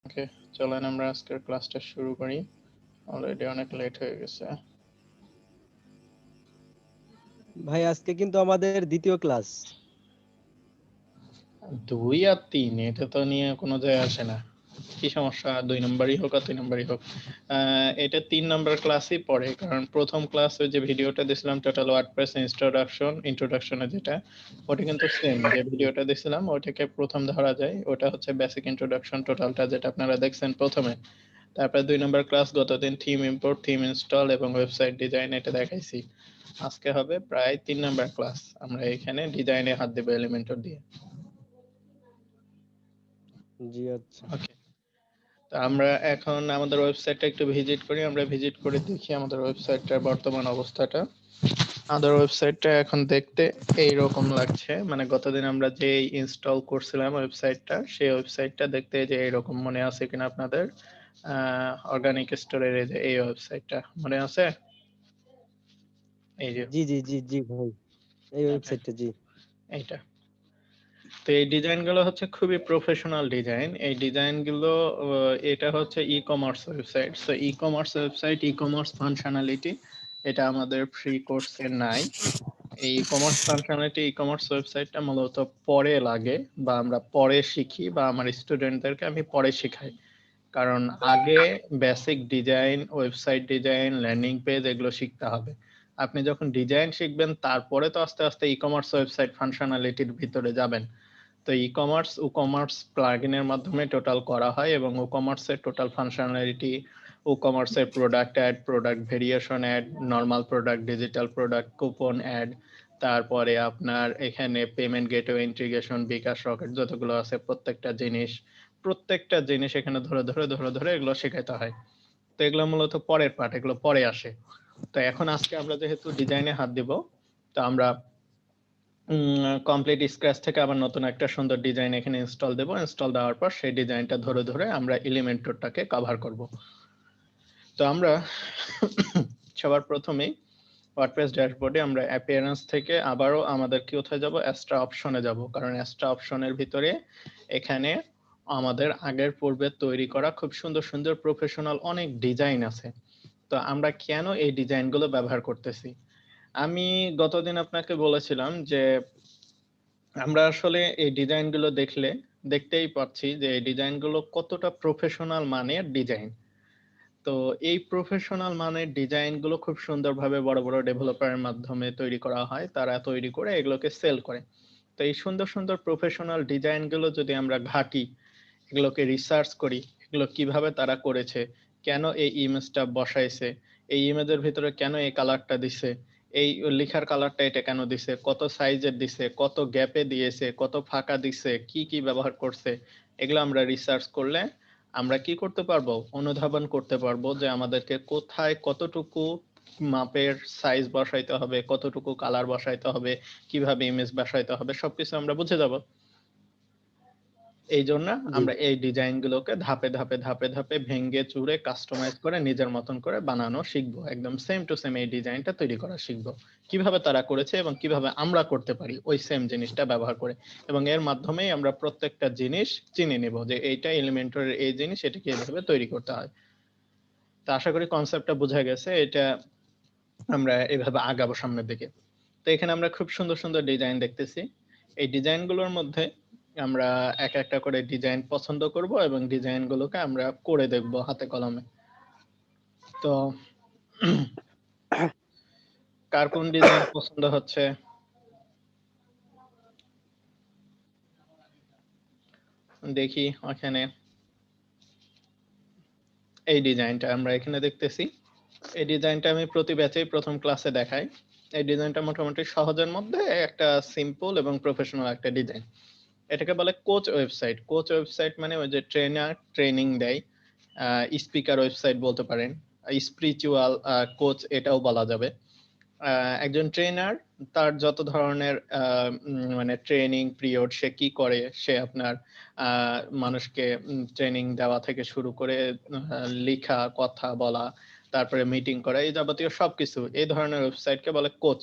ওকে, চলেন আমরা আজকের ক্লাসটা শুরু করি। অলরেডি অনেক লেট হয়ে গেছে। ভাই আজকে কিন্তু আমাদের দ্বিতীয় ক্লাস। 2 আর 3 এটা তো নিয়ে কোনো যায় আসে না। কি সমস্যা, 2 নম্বরই হোক আর 3 নম্বরই হোক, এটা 3 নম্বর ক্লাসই পড়ে। কারণ প্রথম ক্লাস ওই যে ভিডিওটা দিছিলাম টোটাল ওয়ার্ডপ্রেস ইন্ট্রোডাকশনে, যেটা ওটা কিন্তু সেম যে ভিডিওটা দিছিলাম ওটাকে প্রথম ধরা যায়। ওটা হচ্ছে বেসিক ইন্ট্রোডাকশন টোটালটা, যেটা আপনারা দেখছেন প্রথমে। তারপরে 2 নম্বর ক্লাস গতদিন থিম ইম্পোর্ট, থিম ইনস্টল এবং ওয়েবসাইট ডিজাইন এটা দেখাইছি। আজকে হবে প্রায় 3 নম্বর ক্লাস। আমরা এখানে ডিজাইনে হাত দেব এলিমেন্টর দিয়ে। জি আচ্ছা। ওকে, তো আমরা এখন আমাদের ওয়েবসাইটটা একটু ভিজিট করি। আমরা ভিজিট করে দেখি আমাদের ওয়েবসাইটটার বর্তমান অবস্থাটা। আমাদের ওয়েবসাইটটা এখন দেখতে এইরকম লাগছে, মানে গতদিন আমরা যে ইনস্টল করছিলাম ওয়েবসাইটটা, সেই ওয়েবসাইটটা দেখতে যে এইরকম মনে আছে কিনা আপনাদের? অর্গানিক স্টোরের এই যে এই ওয়েবসাইটটা মনে আছে? এই যে জি জি জি জি ভাই, এই ওকে, ওয়েবসাইটটা জি। এইটা। তো এই ডিজাইনগুলো হচ্ছে খুবই প্রফেশনাল ডিজাইন। এই ডিজাইনগুলো এটা হচ্ছে e commerce website. So e commerce website, e commerce functionality এটা আমাদের ফ্রি কোর্সে নাই। এই e commerce functionality, e commerce ওয়েবসাইটটা মূলত পরে লাগে, বা আমরা পরে শিখি, বা আমার স্টুডেন্টদেরকে আমি পরে শেখাই। কারণ আগে basic design, website design, landing page এগুলো শিখতে হবে। আপনি যখন ডিজাইন শিখবেন তারপরে তো আস্তে আস্তে ই কমার্স ওয়েবসাইট ফাংশনালিটির ভিতরে যাবেন। তো ই কমার্স ও কমার্স প্লাগইনের মাধ্যমে টোটাল করা হয়, এবং ও কমার্সের টোটাল ফাংশনালিটি, ও কমার্সের product add, product variation add, normal product, digital product, coupon add, তারপরে আপনার এখানে payment gateway integration, bKash Rocket যতগুলো আছে প্রত্যেকটা জিনিস এখানে ধরে ধরে ধরে ধরে এগুলো শেখাতে হয়। তো এগুলো মূলত পরের পার্ট, এগুলো পরে আসে। তো এখন আজকে আমরা যেহেতু ডিজাইনে হাত দিব, তো আমরা কমপ্লিট স্ক্র্যাচ থেকে আবার নতুন একটা সুন্দর ডিজাইন এখানে ইনস্টল দেব। ইনস্টল দেওয়ার পর সেই ডিজাইনটা ধরে ধরে আমরা এলিমেন্টরটাকে কভার করব। তো আমরা সবার প্রথমেই ওয়ার্ডপ্রেস ড্যাশবোর্ডে আমরা অ্যাপিয়ারেন্স থেকে আবারও আমাদের কি কোথায় যাব, এক্সট্রা অপশনে যাব। কারণ এক্সট্রা অপশনের ভিতরে এখানে আমাদের আগের পূর্বে তৈরি করা খুব সুন্দর সুন্দর প্রফেশনাল অনেক ডিজাইন আছে। তো আমরা কেন এই ডিজাইনগুলো ব্যবহার করতেছি? আমি গতদিন আপনাকে বলেছিলাম যে আমরা আসলে এই ডিজাইনগুলো দেখতেই পাচ্ছি যে এই ডিজাইনগুলো কতটা প্রফেশনাল মানের ডিজাইন। তো এই প্রফেশনাল মানের ডিজাইনগুলো খুব সুন্দরভাবে বড় বড় ডেভেলপারের মাধ্যমে তৈরি করা হয়, তারা তৈরি করে এগুলোকে সেল করে। তো এই সুন্দর সুন্দর প্রফেশনাল ডিজাইনগুলো যদি আমরা ঘাঁটি, এগুলোকে রিসার্চ করি, এগুলো কিভাবে তারা করেছে, কেন এই ইমেজটা বসাইছে, এই ইমেজের ভিতরে কেন এই কালারটা দিছে, এই লেখার কালারটা এটা কেন দিছে, কত সাইজের দিছে, কত গ্যাপে দিয়েছে, কত ফাঁকা দিছে, কি কি ব্যবহার করছে, এগুলো আমরা রিসার্চ করলে আমরা কি করতে পারবো, অনুধাবন করতে পারবো যে আমাদেরকে কোথায় কতটুকু মাপের সাইজ বসাইতে হবে, কতটুকু কালার বসাইতে হবে, কিভাবে ইমেজ বসাইতে হবে, সবকিছু আমরা বুঝে যাব। এই জন্য জি আমরা এই ডিজাইনগুলোকে ধাপে ধাপে ধাপে ধাপে ভেঙে চুরে কাস্টমাইজ করে নিজের মতন করে বানানো শিখবো। একদম সেম টু সেম এই ডিজাইনটা তৈরি করা শিখবো, কিভাবে তারা করেছে এবং কিভাবে আমরা করতে পারি ওই সেম জিনিসটা ব্যবহার করে। এবং এর মাধ্যমেই আমরা প্রত্যেকটা জিনিস চিনে নেব যে এইটা এলিমেন্টরের এই জিনিস, এটাকে এইভাবে তৈরি করতে হয়। তো আশা করি কনসেপ্টটা বোঝা গেছে। এটা আমরা এভাবে আগাবো সামনের দিকে। তো এখানে আমরা খুব সুন্দর সুন্দর ডিজাইন দেখতেছি। এই ডিজাইনগুলোর মধ্যে আমরা এক একটা করে ডিজাইন পছন্দ করব এবং ডিজাইনগুলোকে আমরা করে দেখব হাতে কলমে। তো কার কোন ডিজাইন পছন্দ হচ্ছে? দেখি ওখানে এই ডিজাইনটা আমরা এখানে দেখতেছি। এই ডিজাইনটা আমি প্রতি ব্যাচেই প্রথম ক্লাসে দেখাই। এই ডিজাইনটা মোটামুটি সহজের মধ্যে একটা সিম্পল এবং প্রফেশনাল একটা ডিজাইন। এটাকে বলে কোচ ওয়েবসাইট। কোচ ওয়েবসাইট মানে ওই যে ট্রেনার ট্রেনিং দেয়, স্পিকার ওয়েবসাইট বলতে পারেন, স্পিরিচুয়াল কোচ এটাও বলা যাবে। একজন ট্রেনার তার যত ধরনের মানে ট্রেনিং পিরিয়ড সে কি করে, সে আপনার মানুষকে ট্রেনিং দেওয়া থেকে শুরু করে লেখা, কথা বলা, তারপরে মিটিং করা, এই যাবতীয় সবকিছু এই ধরনের ওয়েবসাইটকে বলে কোচ।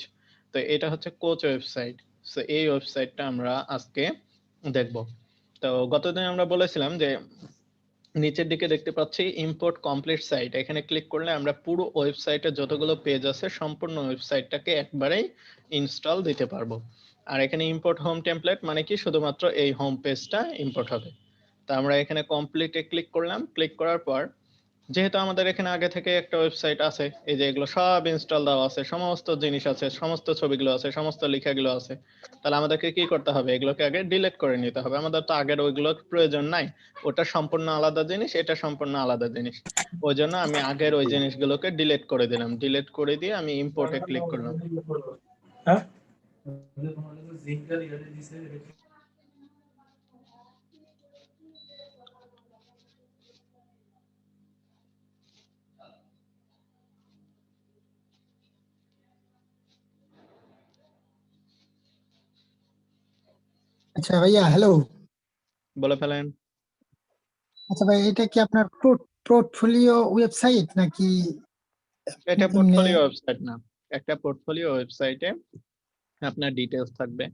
তো এটা হচ্ছে কোচ ওয়েবসাইট। সো এই ওয়েবসাইটটা আমরা আজকে দেখব। তো গতদিন আমরা বলেছিলাম যে নিচের দিকে দেখতে পাচ্ছি ইম্পোর্ট কমপ্লিট সাইট, এখানে ক্লিক করলে আমরা পুরো ওয়েবসাইটে যতগুলো পেজ আছে সম্পূর্ণ ওয়েবসাইটটাকে একবারেই ইনস্টল দিতে পারবো। আর এখানে ইম্পোর্ট হোম টেমপ্লেট মানে কি, শুধুমাত্র এই হোম পেজটা ইম্পোর্ট হবে। তা আমরা এখানে কমপ্লিটে ক্লিক করলাম। ক্লিক করার পর যেহেতু আমাদের এখানে আগে থেকে একটা ওয়েবসাইট আছে, এই যে এগুলো সব ইনস্টল দেওয়া আছে, সমস্ত জিনিস আছে, সমস্ত ছবিগুলো আছে, সমস্ত লেখাগুলো আছে, তাহলে আমাদেরকে কি করতে হবে, এগুলোকে আগে ডিলিট করে নিতে হবে। আমাদের তো আগের ওইগুলোর প্রয়োজন নাই, ওটা সম্পূর্ণ আলাদা জিনিস, এটা সম্পূর্ণ আলাদা জিনিস। ওই জন্য আমি আগের ওই জিনিসগুলোকে ডিলিট করে দিলাম। ডিলিট করে দিয়ে আমি ইম্পোর্টে ক্লিক করলাম। হ্যাঁ আচ্ছা ভাইয়া, হ্যালো। বলে ফেলেন। আচ্ছা ভাই, এটা কি আপনার পোর্টফোলিও ওয়েবসাইট নাকি এটা এমনি? পোর্টফোলিও ওয়েবসাইট না। একটা পোর্টফোলিও ওয়েবসাইটে আপনার ডিটেলস থাকবে,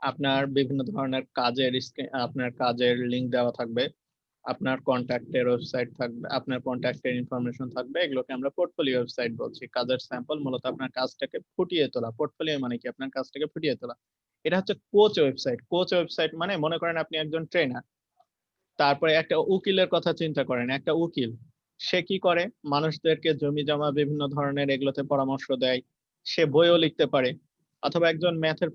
আপনার বিভিন্ন ধরনের আপনার কাজের লিংক দেওয়া থাকবে, আপনার কন্ট্যাক্টের ওয়েবসাইট থাকবে, আপনার কন্ট্যাক্টের ইনফরমেশন থাকবে। এগুলোকে আমরা পোর্টফোলিও ওয়েবসাইট বলছি। কাজের স্যাম্পল, মূলত আপনার কাজটাকে ফুটিয়ে তোলা। পোর্টফোলিও মানে কি, আপনার কাজটাকে ফুটিয়ে তোলা। এটা হচ্ছে কোচ ওয়েবসাইট। কোচ ওয়েবসাইট মানে, মনে করেন আপনি একজন ট্রেনার, তারপরে একটা উকিলের কথা চিন্তা করেন। একটা উকিল, সে কি করে, মানুষদেরকে জমি জমা বিভিন্ন ধরনের এগুলোতে পরামর্শ দেয়, সে বইও লিখতে পারে। অথবা একজন ম্যাথের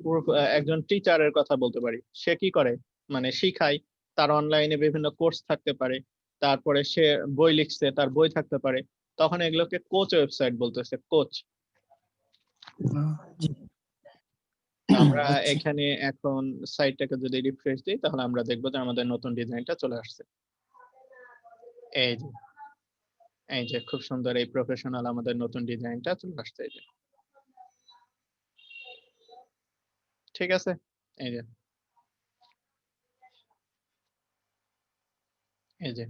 একজন টিচারের কথা বলতে পারি, সে কি করে, মানে শিখায়, তার অনলাইনে বিভিন্ন কোর্স থাকতে পারে, তারপরে সে বই লিখছে, তার বই থাকতে পারে। তখন এগুলোকে কোচ ওয়েবসাইট বলতেছে, কোচ। জি। আমরা আচ্ছা। এখানে এখন সাইটটাকে যদি রিফ্রেশ দিই, তাহলে আমরা দেখবো যে আমাদের নতুন ডিজাইনটা চলে আসছে। এই যে, এই যে খুব সুন্দর এই প্রফেশনাল আমাদের নতুন ডিজাইনটা চলে আসছে। এই যে, ঠিক আছে। এই যে, এই যে,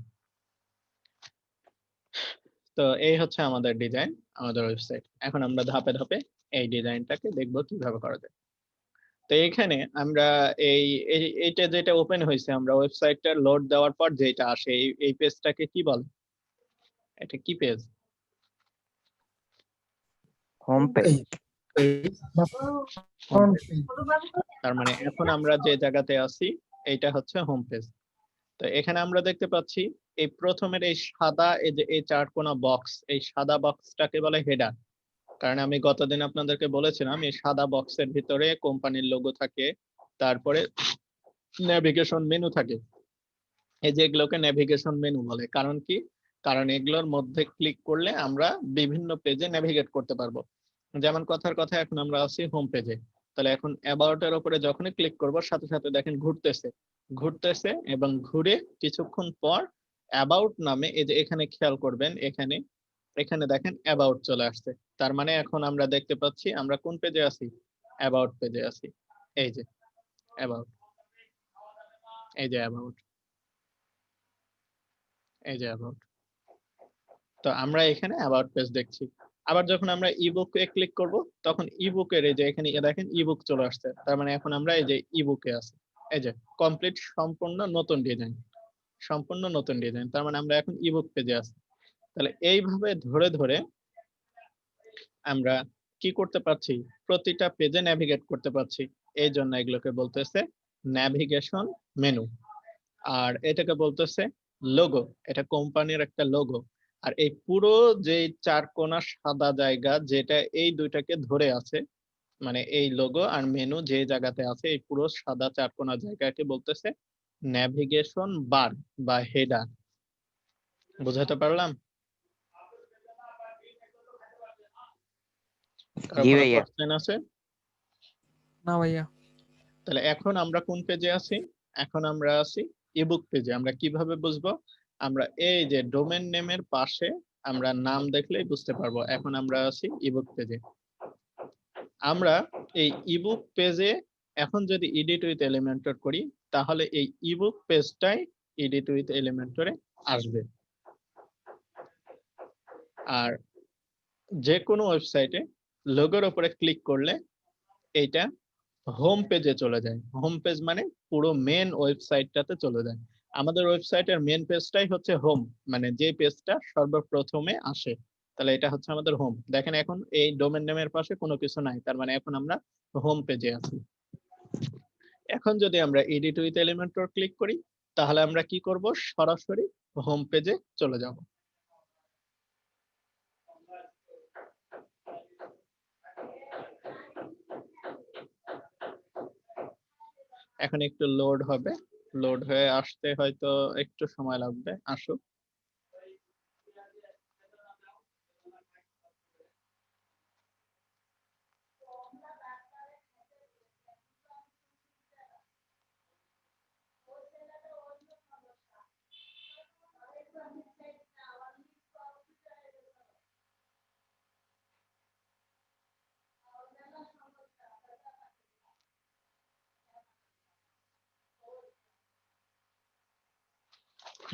তো এই হচ্ছে আমাদের ডিজাইন, আমাদের ওয়েবসাইট। এখন আমরা ধাপে ধাপে এই ডিজাইনটাকে দেখবো কিভাবে করা যায়। তো এখানে আমরা এই এইটা যেটা ওপেন হয়েছে, আমরা ওয়েবসাইটটা লোড দেওয়ার পর যেটা আসে, এই পেজটাকে কি বলে, এটা কি পেজ? Home page. তার মানে এখন আমরা যে জায়গাতে আছি, এইটা হচ্ছে হোম পেজ। তো এখানে আমরা দেখতে পাচ্ছি এই প্রথমের এই সাদা, এই যে এই চারকোনা বক্স, এই সাদা বক্সটাকে বলে হেডার। কারণ আমি গতদিন আপনাদেরকে বলেছিলাম, এই সাদা বক্সের ভিতরে কোম্পানির লোগো থাকে, তারপরে নেভিগেশন মেনু থাকে। এই যে এগুলোকে নেভিগেশন মেনু বলে। কারণ কি, কারণ এগুলোর মধ্যে ক্লিক করলে আমরা বিভিন্ন পেজে নেভিগেট করতে পারবো। যেমন কথার কথা, এখন আমরা আছি হোম পেজে, তাহলে এখন অ্যাবাউট এর উপরে যখনই ক্লিক করব, সাথে সাথে দেখেন ঘুরতেছে এবং ঘুরে কিছুক্ষণ পর অ্যাবাউট নামে, এই যে এখানে খেয়াল করবেন, এখানে এখানে দেখেন অ্যাবাউট চলে আসছে। তার মানে এখন আমরা দেখতে পাচ্ছি আমরা কোন পেজে আছি, অ্যাবাউট পেজে আছি। এই যে অ্যাবাউট, এই যে অ্যাবাউট, এই যে অ্যাবাউট। তো আমরা এখানে অ্যাবাউট পেজ দেখছি। আবার যখন আমরা ইবুকে ক্লিক করব, তখন ইবুকের এই যে এখানে দেখেন ইবুক চলে আসছে। তার মানে এখন আমরা এই যে ইবুকে আছি। এই যে কমপ্লিট, সম্পূর্ণ নতুন ডিজাইন, সম্পূর্ণ নতুন ডিজাইন। তার মানে আমরা এখন ইবুক পেজে আছি। তাহলে এইভাবে ধরে ধরে আমরা কি করতে পারছি, প্রতিটা পেজে নেভিগেট করতে পারছি। এই জন্য এগুলোকে বলতেছে নেভিগেশন মেনু। আর এটাকে বলতেছে লোগো, এটা কোম্পানির একটা লোগো। আর এই পুরো যে চার কোণা সাদা জায়গা, যেটা এই দুইটাকে ধরে আছে, মানে এই লোগো আর মেনু যে জায়গাতে আছে, এই পুরো সাদা চার কোণা জায়গাকে বলতেছে নেভিগেশন বার বা হেডার। বুঝাতে পারলাম? কারো জি কোনো ভাইয়া। কোশ্চেন আছে? না ভাইয়া। তাহলে এখন আমরা কোন পেজে আছি? এখন আমরা আছি ইবুক পেজে। আমরা কিভাবে বুঝবো? আমরা এই যে ডোমেন নেমের পাশে আমরা নাম দেখলেই বুঝতে পারবো এখন আমরা আছি ইবুক পেজে। আমরা এই ইবুক পেজে এখন যদি এডিট উইথ এলিমেন্টর করি, তাহলে এই ইবুক পেজটাই এডিট উইথ এলিমেন্টরে আসবে। আর যে কোনো ওয়েবসাইটে লোগোর উপরে ক্লিক করলে এইটা হোম পেজে চলে যায়। হোম পেজ মানে পুরো মেন ওয়েবসাইটটাতে চলে যায়। আমাদের ওয়েবসাইটের মেন পেজটাই হচ্ছে হোম, মানে যে পেজটা সর্বপ্রথমে আসে, তাহলে এটা হচ্ছে আমাদের হোম। দেখেন এখন এই ডোমেন নেমের পাশে কোনো কিছু নাই, তার মানে এখন আমরা হোম পেজে আছি। এখন যদি আমরা এডিট উইথ এলিমেন্টর ক্লিক করি, তাহলে আমরা কি করব, সরাসরি হোম পেজে চলে যাব। এখন একটু লোড হবে, লোড হয়ে আসতে হয়তো একটু সময় লাগবে, আসুক।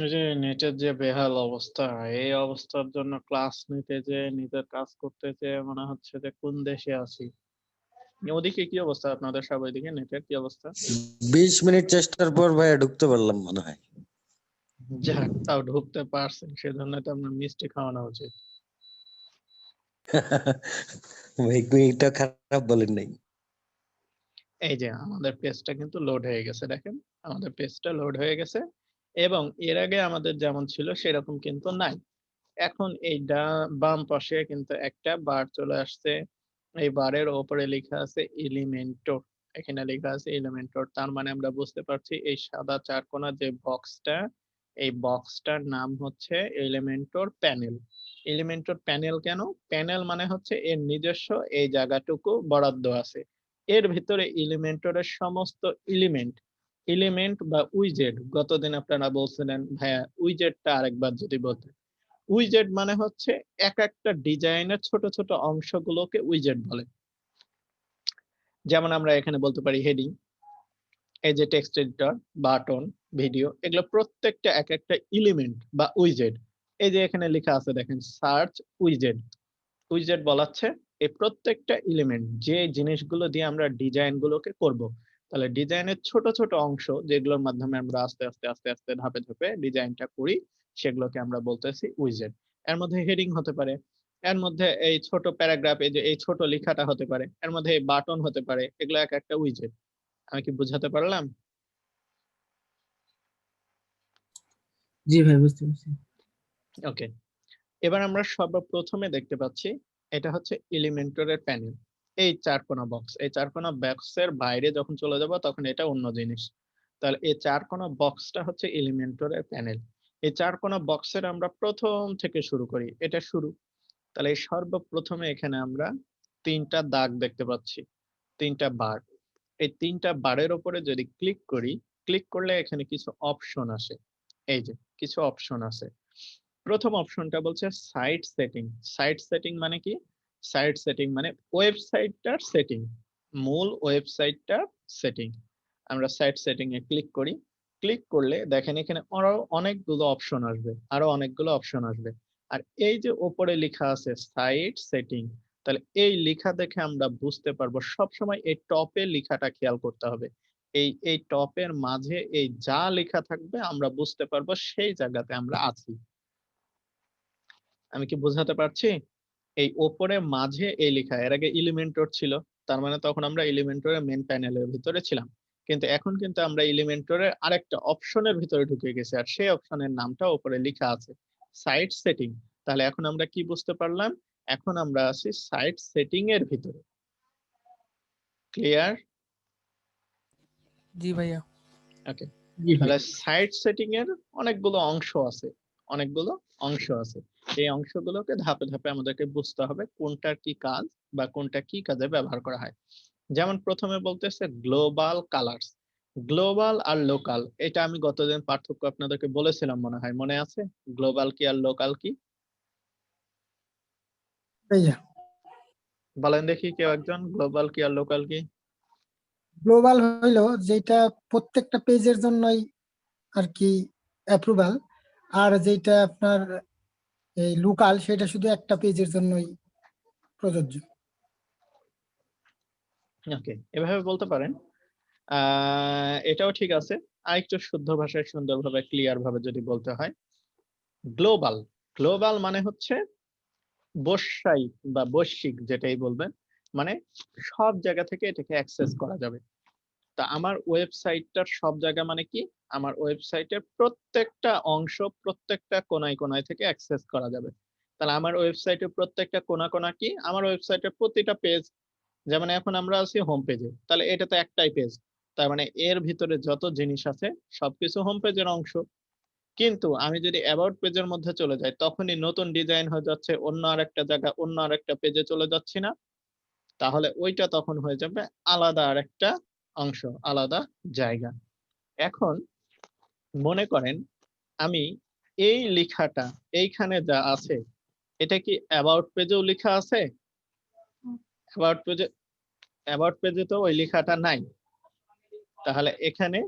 এই যে নেটের যে বেহাল অবস্থা, এই অবস্থার জন্য ক্লাস নিতে যে নিজের কাজ করতে যে মনে হচ্ছে যে কোন দেশে আছি। ওদিকে কি অবস্থা আপনাদের সব, ওইদিকে নেটের কি অবস্থা? 20 মিনিট চেষ্টার পর ভাইয়া ঢুকতে পারলাম মনে হয়। যাক, তাও ঢুকতে পারছেন, সেজন্য তো আপনার মিষ্টি খাওয়ানো উচিত। ভাই এটা খারাপ বলেন নাই। এই যে আমাদের পেজটা কিন্তু লোড হয়ে গেছে, দেখেন আমাদের পেজটা লোড হয়ে গেছে, এবং এর আগে আমাদের যেমন ছিল সেরকম কিন্তু নাই। এখন এই বাম পাশে কিন্তু একটা বার চলে আসছে, এই বারের ওপরে লেখা আছে এলিমেন্টর, এখানে লেখা আছে এলিমেন্টর, তার মানে আমরা বুঝতে পারছি এই সাদা চারকোনা যে বক্সটা, এই বক্সটার নাম হচ্ছে এলিমেন্টর প্যানেল। এলিমেন্টর প্যানেল কেন? প্যানেল মানে হচ্ছে এর নিজস্ব এই জায়গাটুকু বরাদ্দ আছে, এর ভিতরে এলিমেন্টরের সমস্ত এলিমেন্ট বা উইজেট, গতদিন আপনারা বলছিলেন ভাইয়া উইজেটটা আরেকবার যদি বলতেন। উইজেট মানে হচ্ছে এক একটা ডিজাইনের ছোট ছোট অংশগুলোকে উইজেট বলে। যেমন আমরা এখানে বলতে পারি হেডিং, এই যে টেক্সট এডিটর, বাটন, ভিডিও, এগুলো প্রত্যেকটা এক একটা এলিমেন্ট বা উইজেট। এই যে এখানে লেখা আছে দেখেন সার্চ উইজেট, উইজেট বলাচ্ছে এই প্রত্যেকটা এলিমেন্ট, যে জিনিসগুলো দিয়ে আমরা ডিজাইন গুলোকে করব। তাহলে ডিজাইনের ছোট ছোট অংশ যেগুলোর মাধ্যমে আমরা আস্তে আস্তে আস্তে আস্তে ধাপে ধাপে ডিজাইনটা করি, সেগুলোকে আমরা বলতেছি উইজেট। এর মধ্যে হেডিং হতে পারে, এর মধ্যে এই ছোট প্যারাগ্রাফ, এই যে এই ছোট লেখাটা হতে পারে, এর মধ্যে এই বাটন হতে পারে, এগুলো এক একটা উইজেট। আমি কি বুঝাতে পারলাম? জি ভাই, বুঝতে পারছি। ওকে, এবার আমরা সর্বপ্রথমে দেখতে পাচ্ছি এটা হচ্ছে এলিমেন্টরের প্যানেল। এই চারকোনা বক্স, এই চারকোনা বক্সের বাইরে যখন চলে যাব তখন এটা অন্য জিনিস। তাহলে এই চারকোনা বক্সটা হচ্ছে এলিমেন্টরের প্যানেল। এই চারকোনা বক্সের আমরা প্রথম থেকে শুরু করি, এটা শুরু। তাহলে এই সর্বপ্রথমে এখানে আমরা তিনটা দাগ দেখতে পাচ্ছি, তিনটা বার। এই তিনটা বারের উপরে যদি ক্লিক করি, ক্লিক করলে এখানে কিছু অপশন আসে, এই যে কিছু অপশন আছে। প্রথম অপশনটা বলছে সাইট সেটিং। সাইট সেটিং মানে কি? সাইট সেটিং মানে ওয়েবসাইটটার সেটিং, মূল ওয়েবসাইটটার সেটিং। আমরা সাইট সেটিং এ ক্লিক করি, ক্লিক করলে দেখেন এখানে আরো অনেকগুলো অপশন আসবে, আরো অনেকগুলো অপশন আসবে। আর এই যে উপরে লেখা আছে সাইট সেটিং, তাহলে এই লেখা দেখে আমরা বুঝতে পারবো, সবসময় এই টপে লেখাটা খেয়াল করতে হবে। এই টপের মাঝে এই যা লেখা থাকবে আমরা বুঝতে পারবো সেই জায়গাতে আমরা আছি। আমি কি বোঝাতে পারছি? এই ওপরে মাঝে এই লেখা, এর আগে এলিমেন্টর ছিল, তার মানে তখন আমরা এলিমেন্টরের মেন প্যানেলের ভিতরে ছিলাম, কিন্তু এখন কিন্তু আমরা এলিমেন্টরের আরেকটা অপশনের ভিতরে ঢুকে গেছি, আর সেই অপশনের নামটা উপরে লেখা আছে সাইট সেটিং। তাহলে এখন আমরা কি বুঝতে পারলাম? এখন আমরা আছি সাইট সেটিং এর ভিতরে। ক্লিয়ার? জি ভাইয়া। ওকে, জি ভাই। তাহলে সাইট সেটিং এর অনেকগুলো অংশ আছে, অনেকগুলো অংশ আছে। এই অংশগুলোকে ধাপে ধাপে আমাদেরকে বুঝতে হবে কোনটার কি কাজ বা কোনটা কি কাজে ব্যবহার করা হয়। যেমন প্রথমে বলতেছে গ্লোবাল কালার্স। গ্লোবাল আর লোকাল, এটা আমি গতদিন পার্থক্য আপনাদেরকে বলেছিলাম মনে হয়, মনে আছে? গ্লোবাল কি আর লোকাল কি? ভাইয়া বলেন দেখি কেউ একজন, গ্লোবাল কি আর লোকাল কি? গ্লোবাল হইলো যেটা প্রত্যেকটা পেজের জন্যই আর কি অ্যাপ্রুভাল, আর যেটা আপনার এই লোকাল সেটা শুধু একটা পেজের জন্যই প্রযোজ্য। ওকে, এভাবে বলতে পারেন। এটাও ঠিক আছে। আরেকটু শুদ্ধ ভাষায় সুন্দরভাবে ক্লিয়ার ভাবে যদি বলতে হয়, গ্লোবাল। গ্লোবাল মানে হচ্ছে বৈশ্বিক বা বৈশ্বিক, যেটাই বলবেন, মানে সব জায়গা থেকে এটাকে অ্যাক্সেস করা যাবে। তা আমার ওয়েবসাইটটার সব জায়গা মানে কি, আমার ওয়েবসাইটের প্রত্যেকটা অংশ প্রত্যেকটা কোনায় কোনায় থেকে অ্যাক্সেস করা যাবে। তাহলে আমার ওয়েবসাইটের প্রত্যেকটা কোনা কোনা কি, আমার ওয়েবসাইটের প্রতিটা পেজ, যেমন এখন আমরা আছি হোম পেজে, তাহলে এটা তো একটাই পেজ, তার মানে এর ভিতরে যত জিনিস আছে সবকিছু হোম পেজের অংশ। কিন্তু আমি যদি অ্যাবাউট পেজের মধ্যে চলে যাই, তখনই নতুন ডিজাইন হয়ে যাচ্ছে, অন্য আরেকটা জায়গা, অন্য আরেকটা পেজে চলে যাচ্ছি না, তাহলে ওইটা তখন হয়ে যাবে আলাদা আরেকটা অংশ, আলাদা জায়গা। এখন মনে করেন আমি এই লেখাটা এইখানে যা আছে, এটা কি অ্যাবাউট পেজেও লেখা আছে? অ্যাবাউট পেজে তো ওই লেখাটা নাই। তাহলে এখানে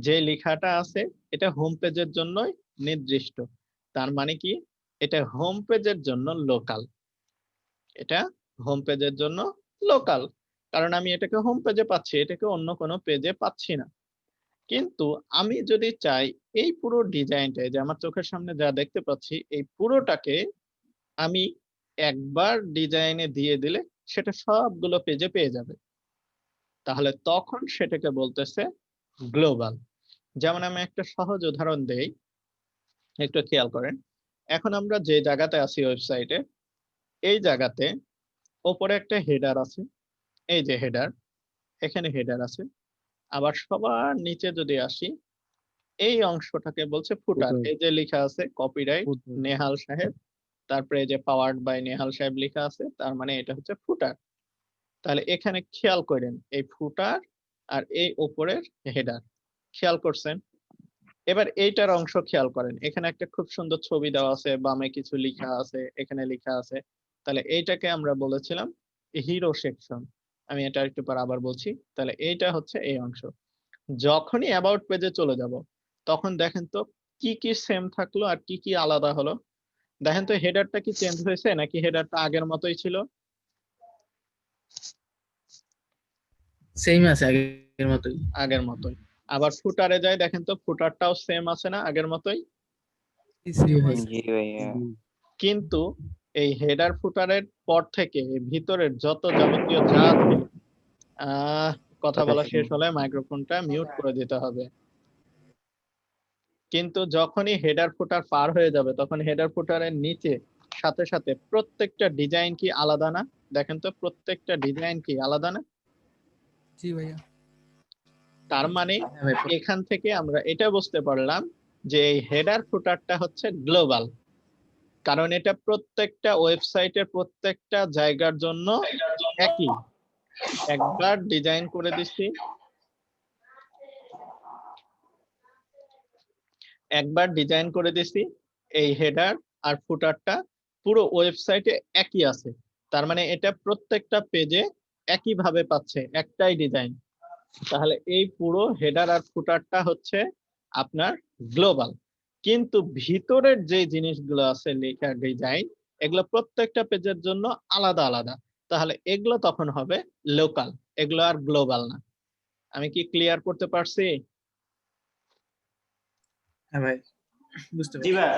যে লেখাটা আছে এটা হোম পেজের জন্যই নির্দিষ্ট। তার মানে কি, এটা হোম পেজের জন্য লোকাল, এটা হোম পেজের জন্য লোকাল, কারণ আমি এটাকে হোম পেজে পাচ্ছি, এটাকে অন্য কোনো পেজে পাচ্ছি না। কিন্তু আমি যদি চাই এই পুরো ডিজাইনটা, যে আমার চোখের সামনে যা দেখতে পাচ্ছি, এই পুরোটাকে আমি একবার ডিজাইনে দিয়ে দিলে সেটা সবগুলো পেজে পেয়ে যাবে, তাহলে তখন সেটাকে বলতেছে গ্লোবাল। যেমন আমি একটা সহজ উদাহরণ দেই, একটু খেয়াল করেন। এখন আমরা যে জায়গাতে আছি ওয়েবসাইটে, এই জায়গাতে ওপরে একটা হেডার আছে, এই যে হেডার, এখানে হেডার আছে। আবার সবার নিচে যদি আসি, এই অংশটাকে বলছে ফুটার। Footer. এই যে লেখা আছে কপিরাইট Footer. নেহাল সাহেব, তারপরে এই যে পাওয়ার্ড বাই নেহাল সাহেব লেখা আছে, তার মানে এটা হচ্ছে ফুটার। তাহলে এখানে খেয়াল করেন এই ফুটার আর এই উপরের হেডার, খেয়াল করছেন? এবার এইটার অংশ খেয়াল করেন, এখানে একটা খুব সুন্দর ছবি দেওয়া আছে, বামে কিছু লেখা আছে, এখানে লেখা আছে। তাহলে এইটাকে আমরা বলেছিলাম হিরো সেকশন। আমি এটা একটু পর আবার বলছি। তাহলে এইটা হচ্ছে এই অংশ। যখনই অ্যাবাউট পেজে চলে যাব, তখন দেখেন তো কি কি সেম থাকলো আর কি কি আলাদা হলো। দেখেন তো হেডারটা কি চেঞ্জ হয়েছে নাকি হেডারটা আগের মতোই ছিল? সেম আছে আগের মতোই। আগের মতোই। আবার ফুটারে যাই, দেখেন তো ফুটারটাও সেম আছে না আগের মতোই? জি ভাই। জি ভাইয়া। কিন্তু এই হেডার ফুটারের পর থেকে ভিতরের যত যাবতীয় যা ছিল, আহ কথা বলা শেষ হলে মাইক্রোফোনটা মিউট করে দিতে হবে। কিন্তু যখনই হেডার ফুটার পার হয়ে যাবে, তখন হেডার ফুটারের নিচে সাথে সাথে প্রত্যেকটা ডিজাইন কি আলাদা না? দেখেন তো প্রত্যেকটা ডিজাইন কি আলাদা না? জি ভাইয়া। তার মানে হ্যাঁ ভাই। এখান থেকে আমরা এটা বুঝতে পারলাম যে এই হেডার ফুটারটা হচ্ছে গ্লোবাল, কারণ এটা প্রত্যেকটা ওয়েবসাইটের প্রত্যেকটা জায়গার জন্য একই। একবার ডিজাইন করে দিচ্ছি, এই হেডার আর ফুটারটা পুরো ওয়েবসাইটে একই আছে। তার মানে এটা প্রত্যেকটা পেজে একই ভাবে পাচ্ছে, একটাই ডিজাইন। তাহলে এই পুরো হেডার আর ফুটারটা হচ্ছে আপনার গ্লোবাল। কিন্তু ভিতরের যে জিনিসগুলো আছে লেখার ডিজাইন, এগুলো প্রত্যেকটা পেজের জন্য আলাদা আলাদা, তাহলে এগুলো তখন হবে লোকাল, এগুলো আর গ্লোবাল না। আমি কি ক্লিয়ার করতে পারছি? হ্যাঁ ভাই, বুঝতে জি পারছি। ভাই।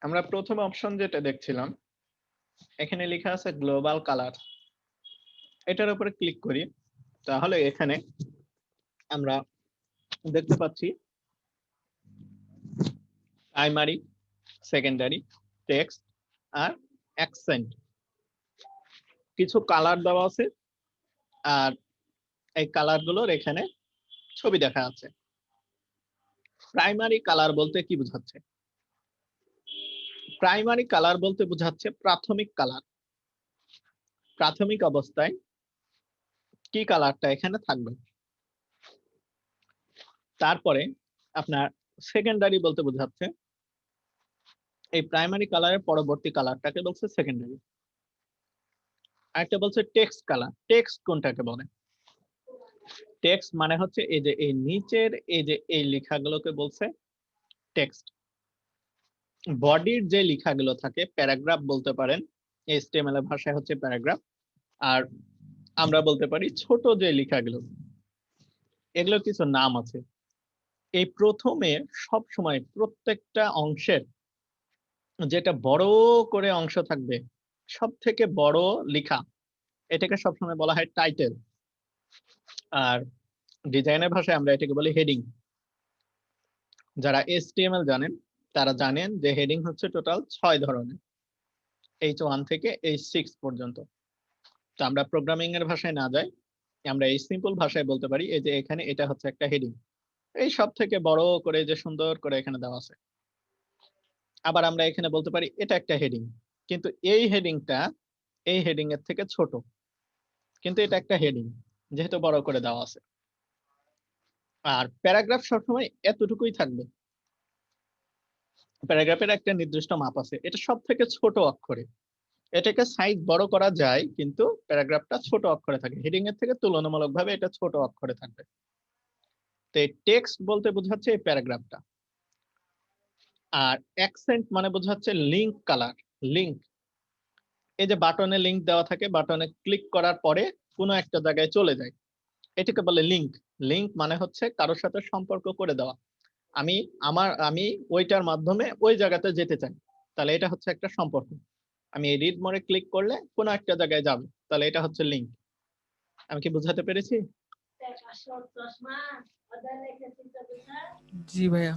আমরা প্রথম অপশন যেটা দেখছিলাম, এখানে লেখা আছে গ্লোবাল কালার। এটার উপরে ক্লিক করি, তাহলে এখানে আমরা দেখতে পাচ্ছি প্রাইমারি, সেকেন্ডারি, টেক্সট আর অ্যাকসেন্ট, কিছু কালার দেওয়া আছে। আর এই কালার গুলোর এখানে ছবি দেখা আছে। প্রাইমারি কালার বলতে কি বোঝাচ্ছে? প্রাইমারি কালার বলতে বোঝাচ্ছে প্রাথমিক কালার। প্রাথমিক অবস্থায় কি কালারটা এখানে থাকবে। তারপরে আপনার সেকেন্ডারি বলতে বোঝাচ্ছে এই প্রাইমারি কালারের পরবর্তী কালারটাকে বলছে সেকেন্ডারি। আরেকটা বলছে টেক্সট কালার। টেক্সট কোনটাকে বলে? টেক্সট মানে হচ্ছে এই যে এই নিচের এই যে এই লেখাগুলোকে বলছে টেক্সট। বডির যে লেখাগুলো থাকে প্যারাগ্রাফ বলতে পারেন, এইচটিএমএল এর ভাষায় হচ্ছে প্যারাগ্রাফ। আর আমরা বলতে পারি ছোট যে লেখাগুলো, এগুলো কিছু নাম আছে। এই প্রথমে সব সময় প্রত্যেকটা অংশের যেটা বড় করে অংশ থাকবে, সব থেকে বড় লেখা, এটাকে সবসময় বলা হয় টাইটেল। আর ডিজাইনের ভাষায় আমরা এটাকে বলি হেডিং। যারা এইচটিএমএল জানেন তারা জানেন যে হেডিং হচ্ছে টোটাল 6 ধরনের, H1 থেকে H6 পর্যন্ত। তো আমরা প্রোগ্রামিং এর ভাষায় না যাই, আমরা এই সিম্পল ভাষায় বলতে পারি এই যে এখানে এটা হচ্ছে একটা হেডিং। এই সব থেকে বড় করে যে সুন্দর করে এখানে দেওয়া আছে। আবার আমরা এখানে বলতে পারি এটা একটা হেডিং, কিন্তু এই হেডিংটা এই হেডিং এর থেকে ছোট, কিন্তু এটা একটা হেডিং যেহেতু বড় করে দেওয়া আছে। আর প্যারাগ্রাফ সবসময় এতটুকুই থাকবে। প্যারাগ্রাফের একটা নির্দিষ্ট মাপ আছে, এটা সব থেকে ছোট অক্ষরে। এটাকে সাইজ বড় করা যায় কিন্তু প্যারাগ্রাফটা ছোট অক্ষরে থাকে, হেডিং এর থেকে তুলনামূলকভাবে এটা ছোট অক্ষরে থাকবে। তো এই টেক্সট বলতে বোঝাচ্ছে এই প্যারাগ্রাফটা। আর অ্যাকসেন্ট মানে বোঝাচ্ছে লিংক কালার। লিংক, এই যে বাটনে লিংক দেওয়া থাকে, বাটনে ক্লিক করার পরে কোনো একটা জায়গায় চলে যায়, এটাকে বলে লিংক। লিংক মানে হচ্ছে কারোর সাথে সম্পর্ক করে দেওয়া। আমি ওইটার মাধ্যমে ওই জায়গাতে যেতে চাই, তাহলে এটা হচ্ছে একটা সম্পর্ক। আমি এই রিড মোডে ক্লিক করলে কোনো একটা জায়গায় যাব, তাহলে এটা হচ্ছে লিংক। আমি কি বোঝাতে পেরেছি? জি ভাইয়া।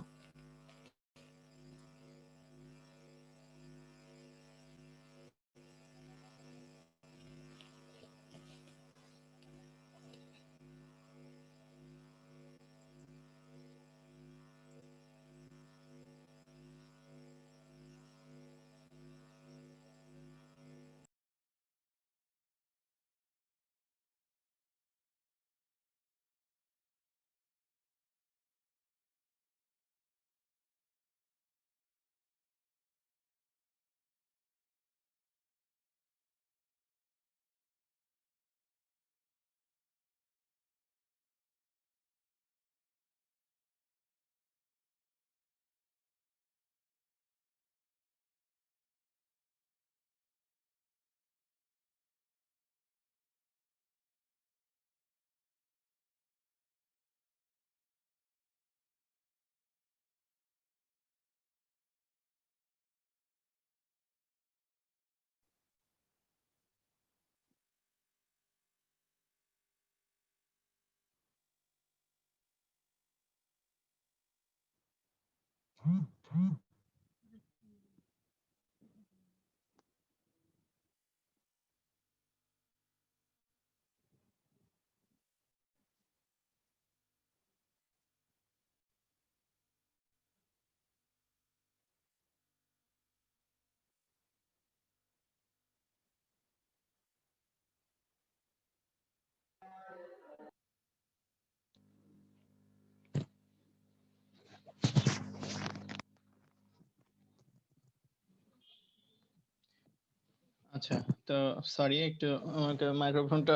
আচ্ছা, তো সরি, একটু আমাকে মাইক্রোফোনটা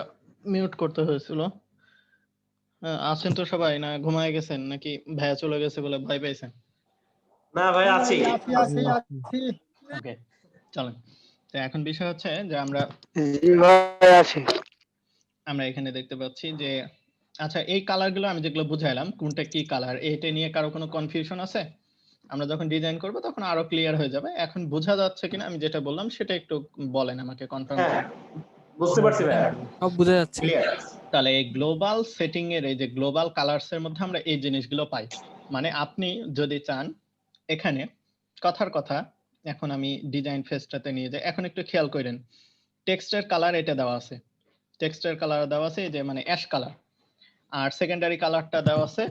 মিউট করতে হয়েছিল। আছেন তো সবাই, না ঘুমায় গেছেন, নাকি ভাইয়া চলে গেছে বলে ভয় পাইছেন? না ভাই আছি। আছি। ওকে, চলেন। তো এখন বিষয় হচ্ছে যে আমরা এখানে দেখতে পাচ্ছি যে আচ্ছা, এই কালারগুলো আমি যেগুলো বুঝাইলাম কোনটা কি কালার, এটা নিয়ে কারো কোনো কনফিউশন আছে? আমরা যখন ডিজাইন করব তখন আরো ক্লিয়ার হয়ে যাবে। এখন বোঝা যাচ্ছে কিনা আমি যেটা বললাম সেটা একটু বলেন, আমাকে কনফার্ম হ্যাঁ করেন। বুঝতে পারছি ভাই, সব বোঝা যাচ্ছে। ক্লিয়ার। তাহলে এই গ্লোবাল সেটিং এর এই যে গ্লোবাল কালারস এর মধ্যে আমরা এই জিনিসগুলো পাই। মানে আপনি যদি চান এখানে কথার কথা, এখন আমি ডিজাইন ফেজটাতে নিয়ে যাই। এখন একটু খেয়াল করেন, টেক্সটের কালার এটা দেওয়া আছে, টেক্সটের কালার দেওয়া আছে এই যে মানে অ্যাশ কালার। আর সেকেন্ডারি কালারটা দেওয়া আছে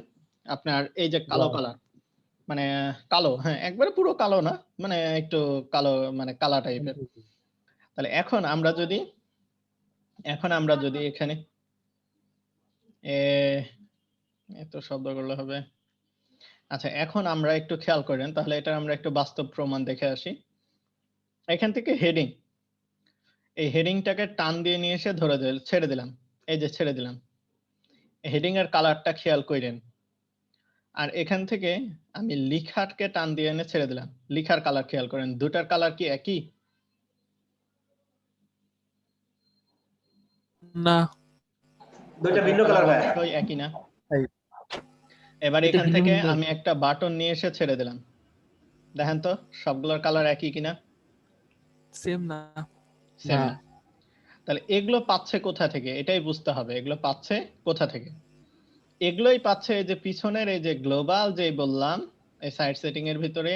আপনার এই যে কালো কালার, মানে কালো, হ্যাঁ একবারে পুরো কালো না, মানে একটু কালো, মানে কালা টাইপের। তাহলে এখন আমরা যদি এখানে এত শব্দ করলে হবে। আচ্ছা, এখন আমরা একটু খেয়াল করেন, তাহলে এটা আমরা একটু বাস্তব প্রমাণ দেখে আসি। এখান থেকে হেডিং, এই হেডিংটাকে টান দিয়ে নিয়ে এসে ছেড়ে দিলাম, এই যে ছেড়ে দিলাম। হেডিং এর কালারটা খেয়াল করেন। আর এখান থেকে আমি লিখাকে টান দিয়ে এনে ছেড়ে দিলাম, লিখার কালার খেয়াল করেন। দুটার কালার কি একই? না, দুইটা ভিন্ন কালার ভাই। অবশ্যই একই না। ভাই, এবার এটা এখান ভিন্ন থেকে ভিন্ন। আমি একটা বাটন নিয়ে এসে ছেড়ে দিলাম, দেখেন তো সবগুলোর কালার একই কিনা? সেম না। সেম না। না। তাহলে এগুলো পাচ্ছে কোথা থেকে, এটাই বুঝতে হবে এগুলো পাচ্ছে কোথা থেকে। এগুলোই পাচ্ছে এই যে পিছনের এই যে গ্লোবাল যে বললাম, এই সাইড সেটিং এর ভিতরে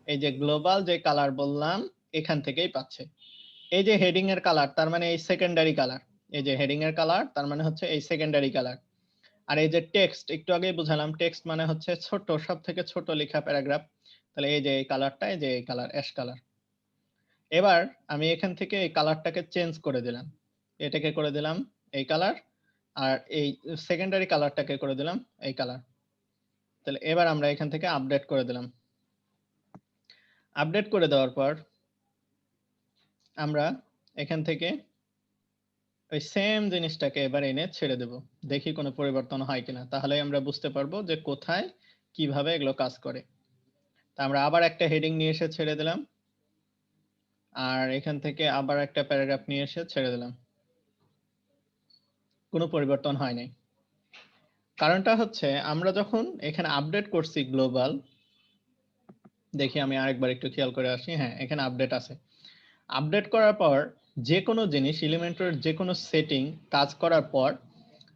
এই যে গ্লোবাল যে কালার বললাম, এখান থেকেই পাচ্ছে। এই যে হেডিং এর কালার, তার মানে এই সেকেন্ডারি কালার। এই যে হেডিং এর কালার, তার মানে হচ্ছে এই সেকেন্ডারি কালার। আর এই যে টেক্সট, একটু আগেই বুঝালাম, টেক্সট মানে হচ্ছে ছোট, সব থেকে ছোট লেখা প্যারাগ্রাফ। তাহলে এই যে এই কালারটা, এই যে এই কালার, অ্যাশ কালার। এবার আমি এখান থেকে এই কালারটাকে চেঞ্জ করে দিলাম, এটাকে করে দিলাম এই কালার, আর এই সেকেন্ডারি কালারটাকে করে দিলাম এই কালার। তাহলে এবার আমরা এখান থেকে আপডেট করে দিলাম। আপডেট করে দেওয়ার পর আমরা এখান থেকে ওই সেম জিনিসটাকে এবার এনে ছেড়ে দেব, দেখি কোনো পরিবর্তন হয় কিনা। তাহলে আমরা বুঝতে পারবো যে কোথায় কিভাবে এগুলো কাজ করে। তা আমরা আবার একটা হেডিং নিয়ে এসে ছেড়ে দিলাম, আর এখান থেকে আবার একটা প্যারাগ্রাফ নিয়ে এসে ছেড়ে দিলাম, কোনো পরিবর্তন হয় নাই। কারণটা হচ্ছে আমরা যখন এখানে আপডেট করছি গ্লোবাল, দেখি আমি আরেকবার একটু খেয়াল করে আসি, হ্যাঁ এখানে আপডেট আছে। আপডেট করার পর যে কোনো জিনিস, এলিমেন্টরের যে কোনো সেটিং কাজ করার পর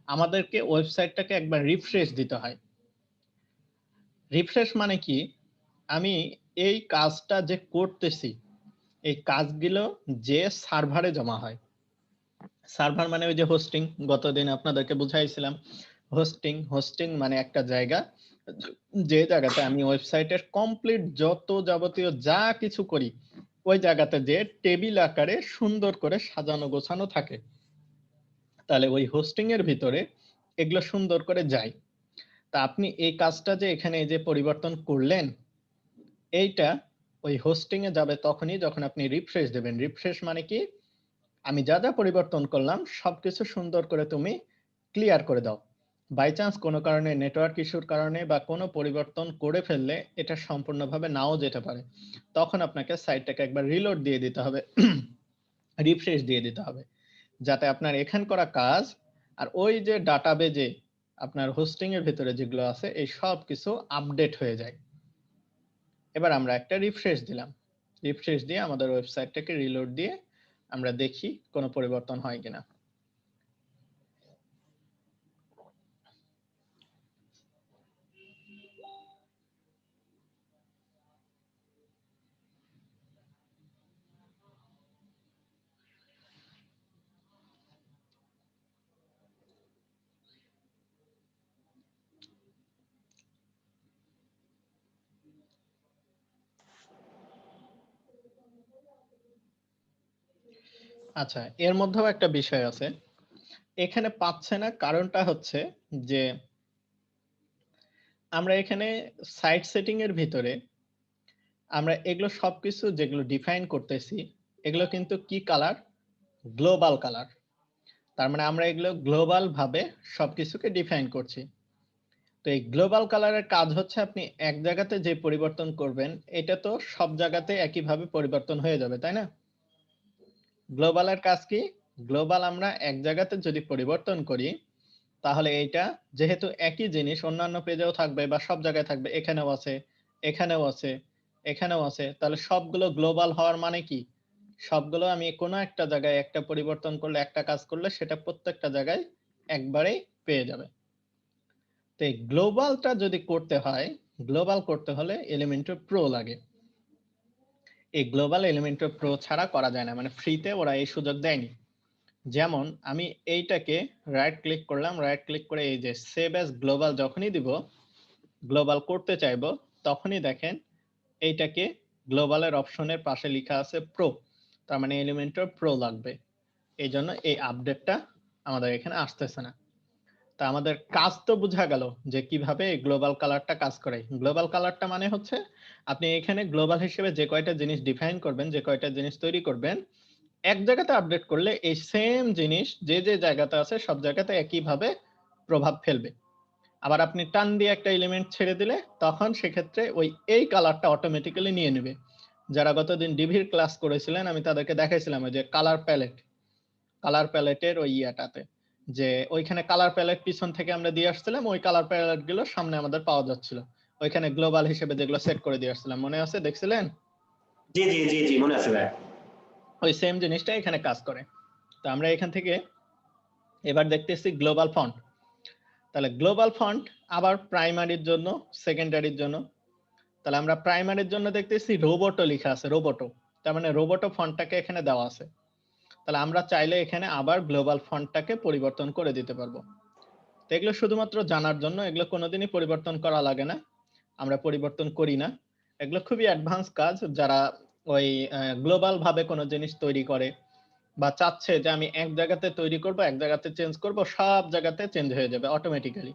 আমাদেরকে ওয়েবসাইটটাকে একবার রিফ্রেশ দিতে হয়। রিফ্রেশ মানে কি, আমি এই কাজটা যে করতেছি, এই কাজগুলো যে সার্ভারে জমা হয়। সার্ভার মানে ওই যে হোস্টিং, গতদিন আপনাদেরকে বুঝাইছিলাম। হোস্টিং মানে একটা জায়গা, যে জায়গাতে আমি ওয়েবসাইটের কমপ্লিট যত যাবতীয় যা কিছু করি, ওই জায়গাতে যে টেবিল আকারে সুন্দর করে সাজানো গোছানো থাকে। তাহলে ওই হোস্টিং এর ভিতরে এগুলো সুন্দর করে যায়। তা আপনি এই কাজটা যে এখানে এই যে পরিবর্তন করলেন, এইটা ওই হোস্টিং এ যাবে তখনই যখন আপনি রিফ্রেশ দেবেন। রিফ্রেশ মানে কি, আমি যা যা পরিবর্তন করলাম সবকিছু সুন্দর করে তুমি ক্লিয়ার করে দাও। বাই চান্স কোনো কারণে, নেটওয়ার্ক ইস্যুর কারণে বা কোনো পরিবর্তন করে ফেললে এটা সম্পূর্ণভাবে নাও যেতে পারে, তখন আপনাকে সাইটটাকে একবার রিলোড দিয়ে দিতে হবে, রিফ্রেশ দিয়ে দিতে হবে, যাতে আপনার এখান করা কাজ আর ওই যে ডাটাবেজে আপনার হোস্টিং এর ভিতরে যেগুলো আছে এই সব কিছু আপডেট হয়ে যায়। এবার আমরা একটা রিফ্রেশ দিলাম, রিফ্রেশ দিয়ে আমাদের ওয়েবসাইটটাকে রিলোড দিয়ে আমরা দেখি কোনো পরিবর্তন হয় কিনা। আচ্ছা, এর মধ্যেও একটা বিষয় আছে, এখানে পাচ্ছে না, কারণটা হচ্ছে যে আমরা এখানে সাইট সেটিং এর ভিতরে আমরা এগুলো সবকিছু যেগুলো ডিফাইন করতেছি, এগুলো কিন্তু কি কালার, গ্লোবাল কালার। তার মানে আমরা এগুলো গ্লোবাল ভাবে সবকিছুকে ডিফাইন করছি। তো এই গ্লোবাল কালারের কাজ হচ্ছে আপনি এক জায়গাতে যে পরিবর্তন করবেন, এটা তো সব জায়গাতে একইভাবে পরিবর্তন হয়ে যাবে, তাই না? গ্লোবালের কাজ কি, গ্লোবাল আমরা এক জায়গাতে যদি পরিবর্তন করি, তাহলে এইটা যেহেতু একই জিনিস অন্যান্য পেজেও থাকবে বা সব জায়গায় থাকবে, এখানেও আছে, এখানেও আছে, এখানেও আছে, তাহলে সবগুলো গ্লোবাল হওয়ার মানে কি, সবগুলো আমি কোনো একটা জায়গায় একটা পরিবর্তন করলে, একটা কাজ করলে সেটা প্রত্যেকটা জায়গায় একবারেই পেয়ে যাবে। তো এই গ্লোবালটা যদি করতে হয়, গ্লোবাল করতে হলে এলিমেন্টর প্রো লাগে। এই গ্লোবাল এলিমেন্টর প্রো ছাড়া করা যায় না, মানে ফ্রিতে ওরা এই সুযোগ দেয়নি। যেমন আমি এইটাকে রাইট ক্লিক করলাম, রাইট ক্লিক করে এই যে সেভ অ্যাজ গ্লোবাল যখনই দিব, গ্লোবাল করতে চাইবো, তখনই দেখেন এইটাকে গ্লোবালের অপশনের পাশে লেখা আছে প্রো, তার মানে এলিমেন্টর প্রো লাগবে। এই জন্য এই আপডেটটা আমাদের এখানে আসতেছে না। তা আমাদের কাজ তো বোঝা গেল যে কিভাবে গ্লোবাল কালারটা কাজ করে। গ্লোবাল কালারটা মানে হচ্ছে আপনি এখানে গ্লোবাল হিসেবে যে কয়টা জিনিস ডিফাইন করবেন, যে কয়টা জিনিস তৈরি করবেন, এক জায়গাতে আপডেট করলে এই সেম জিনিস যে যে জায়গাতে আছে সব জায়গাতে একইভাবে প্রভাব ফেলবে। আবার আপনি টান দিয়ে একটা এলিমেন্ট ছেড়ে দিলে তখন সেক্ষেত্রে ওই এই কালারটা অটোমেটিক্যালি নিয়ে নেবে। যারা গতদিন ডিভির ক্লাস করেছিলেন আমি তাদেরকে দেখাইছিলাম যে কালার প্যালেটের ওই ইয়াটাতে, যে ওইখানে কালার প্যালেট পিছন থেকে আমরা দিয়ে আসছিলাম, ওই কালার প্যালেট গুলো সামনে আমাদের পাওয়া যাচ্ছিল, ওইখানে গ্লোবাল হিসেবে যেগুলো সেট করে দিয়ে আসছিলাম, মনে আছে? দেখছিলেন? জি জি জি জি মনে আছে ভাই। ওই সেম জিনিসটা এখানে কাজ করে। তো আমরা এখান থেকে এবার দেখতেছি গ্লোবাল ফন্ট। তাহলে গ্লোবাল ফন্ট আবার প্রাইমারির জন্য, সেকেন্ডারির জন্য। তাহলে আমরা প্রাইমারির জন্য দেখতেছি রোবোটো লেখা আছে, রোবোটো, তার মানে রোবোটো ফন্টটাকে এখানে দেওয়া আছে। তাহলে আমরা চাইলে এখানে আবার গ্লোবাল ফন্টটাকে পরিবর্তন করে দিতে পারবো। তো এগুলো শুধুমাত্র জানার জন্য, এগুলো কোনোদিনই পরিবর্তন করা লাগে না, আমরা পরিবর্তন করি না। এগুলো খুবই অ্যাডভান্স কাজ, যারা ওই গ্লোবাল ভাবে কোনো জিনিস তৈরি করে বা চাচ্ছে যে আমি এক জায়গাতে তৈরি করব, এক জায়গাতে চেঞ্জ করব, সব জায়গাতে চেঞ্জ হয়ে যাবে অটোমেটিক্যালি,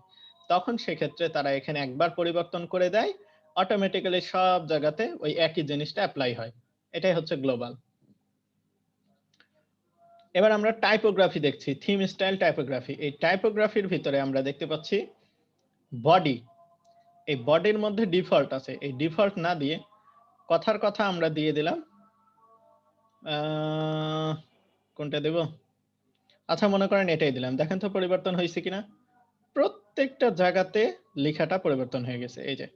তখন সেক্ষেত্রে তারা এখানে একবার পরিবর্তন করে দেয়, অটোমেটিক্যালি সব জায়গাতে ওই একই জিনিসটা অ্যাপ্লাই হয়। এটাই হচ্ছে গ্লোবাল। এবার আমরা টাইপোগ্রাফি দেখছি, থিম স্টাইল টাইপোগ্রাফি। এই টাইপোগ্রাফির ভিতরে আমরা দেখতে পাচ্ছি বডি। এই বডির মধ্যে ডিফল্ট আছে, এই ডিফল্ট না দিয়ে কথার কথা আমরা দিয়ে দিলাম, কোনটা দেব? আচ্ছা মনে করেন এটাই দিলাম, দেখেন তো পরিবর্তন হয়েছে কিনা। প্রত্যেকটা জায়গাতে লেখাটা পরিবর্তন হয়ে গেছে, এই যে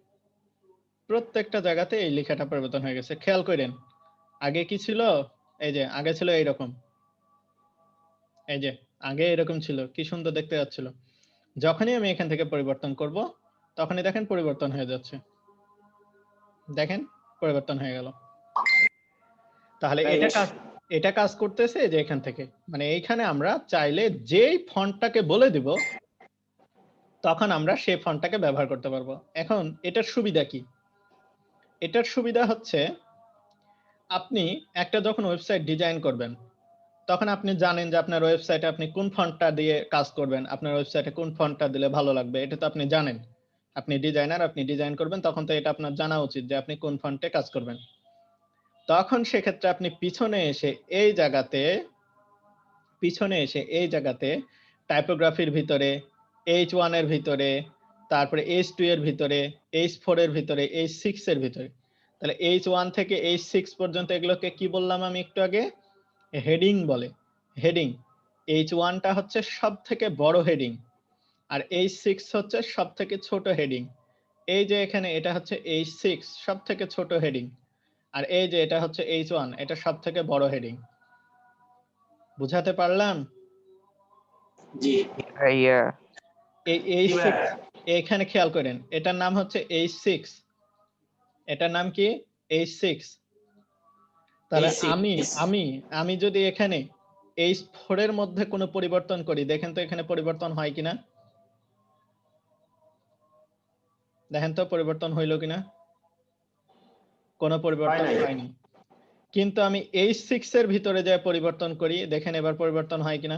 প্রত্যেকটা জায়গাতে এই লেখাটা পরিবর্তন হয়ে গেছে। খেয়াল করেন আগে কি ছিল, এই যে আগে ছিল এইরকম, এই যে আগে এরকম ছিল, কি সুন্দর দেখতে যাচ্ছিল। যখনই আমি এখান থেকে পরিবর্তন করব তখনই দেখেন পরিবর্তন হয়ে যাচ্ছে, দেখেন পরিবর্তন হয়ে গেল। তাহলে এটা কাজ করতেছে যে এখান থেকে, মানে এইখানে আমরা চাইলে যেই ফন্টটাকে বলে দিব তখন আমরা সেই ফন্টটাকে ব্যবহার করতে পারবো। এখন এটার সুবিধা কি? এটার সুবিধা হচ্ছে আপনি একটা যখন ওয়েবসাইট ডিজাইন করবেন তখন আপনি জানেন যে আপনার ওয়েবসাইটে আপনি কোন ফন্টটা দিয়ে কাজ করবেন, আপনার ওয়েবসাইটে কোন ফন্টটা দিলে ভালো লাগবে, এটা তো আপনি জানেন। আপনি ডিজাইনার, আপনি ডিজাইন করবেন, তখন তো এটা আপনার জানা উচিত যে আপনি কোন ফন্টে কাজ করবেন। তখন সেক্ষেত্রে আপনি পিছনে এসে এই জায়গাতে টাইপোগ্রাফির ভিতরে H1 এর ভিতরে, তারপরে H2 এর ভিতরে, H4 এর ভিতরে, H6 এর ভিতরে, তাহলে H1 থেকে H6 পর্যন্ত এগুলোকে কি বললাম আমি একটু আগে? হেডিং বলে, হেডিং। H1টা হচ্ছে সব থেকে বড় হেডিং আর H6 হচ্ছে সব থেকে ছোট হেডিং। এই যে এখানে এটা হচ্ছে H6 সব থেকে ছোট হেডিং, আর এই যে এটা হচ্ছে H1 এটা সব থেকে বড় হেডিং। বুঝাতে পারলাম? জি ভাইয়া এই H6 এখানে খেয়াল করেন, এটার নাম হচ্ছে H6, এটার নাম কি? H6। তাহলে H6 আমি যদি এখানে H4 এর মধ্যে কোনো পরিবর্তন করি, দেখেন তো এখানে পরিবর্তন হয় কিনা, দেখেন তো পরিবর্তন হইলো কিনা? কোনো পরিবর্তন হয়নি। কিন্তু আমি H6 এর ভিতরে যে পরিবর্তন করি, দেখেন এবার পরিবর্তন হয় কিনা?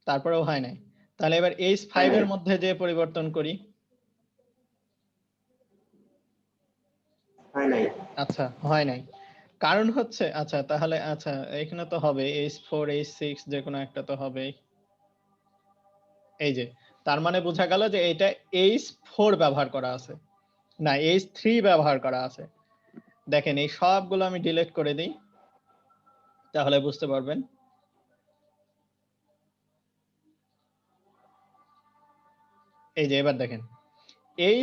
তারপরেও হয় নাই। তাহলে এবার H5 এর মধ্যে যে পরিবর্তন করি, হয় নাই। আচ্ছা হয় নাই। কারণ হচ্ছে, আচ্ছা তাহলে আচ্ছা এখানে তো হবে H4 H6 যে কোনো একটা তো হবে, এই যে, তার মানে বোঝা গেল যে এটা H4 ব্যবহার করা আছে, না H3 ব্যবহার করা আছে। দেখেন এই সবগুলো আমি ডিলিট করে দিই, তাহলে বুঝতে পারবেন। এই যে এবার দেখেন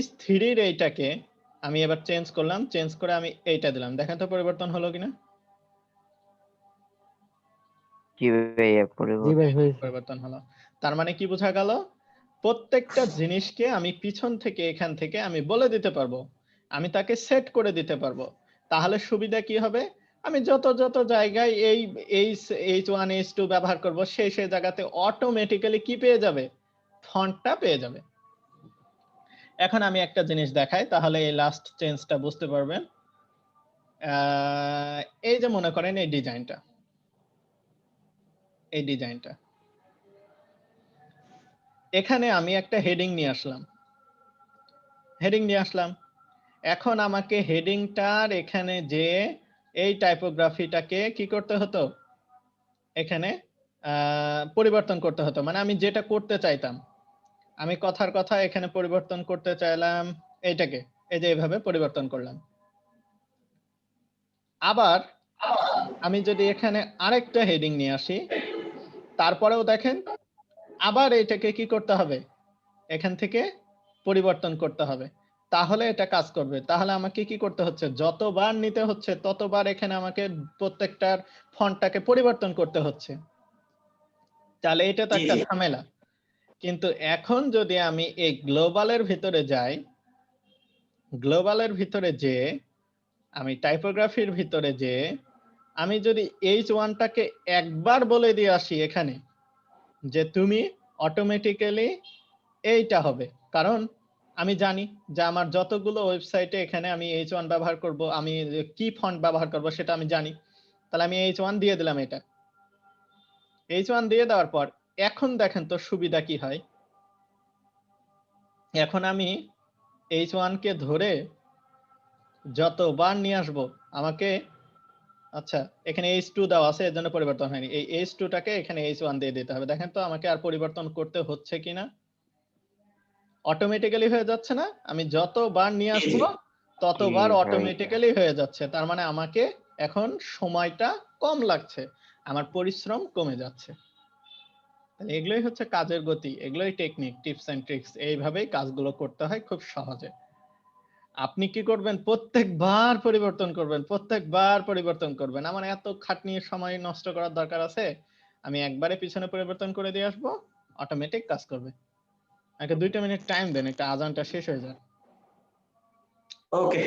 H3 এর এইটাকে আমি এবার চেঞ্জ করলাম, চেঞ্জ করে আমি এইটা দিলাম, দেখেন তো পরিবর্তন হলো কিনা? কি ভাইয়া জি ভাই হয়েছে। পরিবর্তন হলো। তার মানে কি বোঝা গেল? প্রত্যেকটা জিনিসকে আমি পিছন থেকে এখান থেকে আমি বলে দিতে পারবো, আমি তাকে সেট করে দিতে পারবো। তাহলে সুবিধা কি হবে? আমি যত যত জায়গায় এই H1 H2 ব্যবহার করব সেই জায়গাতে অটোমেটিক্যালি কি পেয়ে যাবে, ফন্টটা পেয়ে যাবে। এখন আমি একটা জিনিস দেখাই, তাহলে এই লাস্ট চেঞ্জটা বুঝতে পারবেন। এই যে মনে করেন এই ডিজাইনটা, এখানে আমি একটা হেডিং নিয়ে আসলাম। এখন আমাকে হেডিংটার এখানে যে এই টাইপোগ্রাফিটাকে কি করতে হতো, এখানে পরিবর্তন করতে হতো। মানে আমি যেটা করতে চাইতাম, আমি কথার কথা এখানে পরিবর্তন করতে চাইলাম এইটাকে, এই যে এইভাবে পরিবর্তন করলাম। আবার আমি যদি এখানে আরেকটা হেডিং নিয়ে আসি, তারপরেও দেখেন আবার এটাকে কি করতে হবে, এখান থেকে পরিবর্তন করতে হবে, তাহলে এটা কাজ করবে। তাহলে আমাকে কি করতে হচ্ছে, যতবার নিতে হচ্ছে ততবার এখানে আমাকে প্রত্যেকটার ফন্টটাকে পরিবর্তন করতে হচ্ছে। তাহলে এটা তো জি একটা জি ঝামেলা। কিন্তু এখন যদি আমি এই গ্লোবালের ভিতরে যাই, গ্লোবালের ভিতরে যে আমি টাইপোগ্রাফির ভিতরে যে আমি যদি H1টাকে একবার বলে দিয়ে আসি এখানে, যে তুমি অটোমেটিক্যালি এইটা হবে, কারণ আমি জানি যে আমার যতগুলো ওয়েবসাইটে এখানে আমি H1 ব্যবহার করব, আমি কি ফন্ট ব্যবহার করব সেটা আমি জানি। তাহলে আমি H1 দিয়ে দিলাম। এটা H1 দিয়ে দেওয়ার পর এখন দেখেন তো সুবিধা কি হয়। এখন আমি H1 কে ধরে যতবার নিয়ে আসবো আমাকে, আচ্ছা এখানে H2 দেওয়া আছে এর জন্য পরিবর্তন হয়নি, এই H2টাকে এখানে H1 দিয়ে দিতে হবে। দেখেন তো আমাকে আর পরিবর্তন করতে হচ্ছে কিনা, অটোমেটিক্যালি হয়ে যাচ্ছে না। আমি যতবার নিয়ে জি জি আসবো ততবার জি ভাইয়া। অটোমেটিক্যালি হয়ে যাচ্ছে। তার মানে আমাকে এখন সময়টা কম লাগছে, আমার পরিশ্রম কমে যাচ্ছে। তাহলে এগুলোই হচ্ছে কাজের গতি, এগুলোই টেকনিক, টিপস এন্ড ট্রিক্স। এইভাবেই কাজগুলো করতে হয় খুব সহজে। আপনি কি করবেন, প্রত্যেকবার পরিবর্তন করবেন। আমার এত খাটনি সময় নষ্ট করার দরকার আছে? আমি একবারে পিছনে পরিবর্তন করে দিয়ে আসবো, অটোমেটিক কাজ করবে। আমাকে 2টা মিনিট টাইম দেন, একটা আজানটা শেষ হয়ে যাক। ওকে।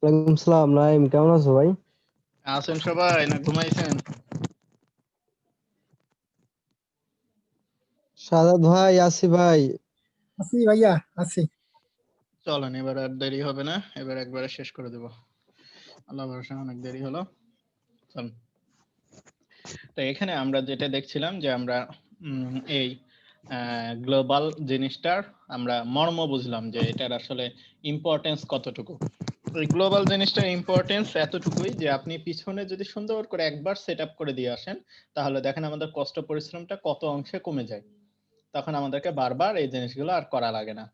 ওয়ালাইকুম সালাম। নাইম, কেমন আছো ভাই? আছেন সবাই না ঘুমাইছেন? সাদাত ভাই, আসি ভাই। আছি ভাইয়া, আছি। চলেন এবার আর দেরি হবে না, এবার একবারে শেষ করে দেব। আল্লাহ ভরসা, অনেক দেরি হলো। চল, তো এখানে আমরা যেটা দেখছিলাম যে আমরা এই গ্লোবাল জিনিসটার আমরা মর্ম বুঝলাম যে এটার আসলে ইম্পর্টেন্স কতটুকু। এই গ্লোবাল জিনিসটার ইম্পর্টেন্স এতটুকুই যে আপনি পিছনে যদি সুন্দর করে একবার সেট আপ করে দিয়ে আসেন, তাহলে দেখেন আমাদের কষ্ট পরিশ্রমটা কত অংশে কমে যায়। তখন আমাদেরকে বারবার এই জিনিসগুলো আর করা লাগে না।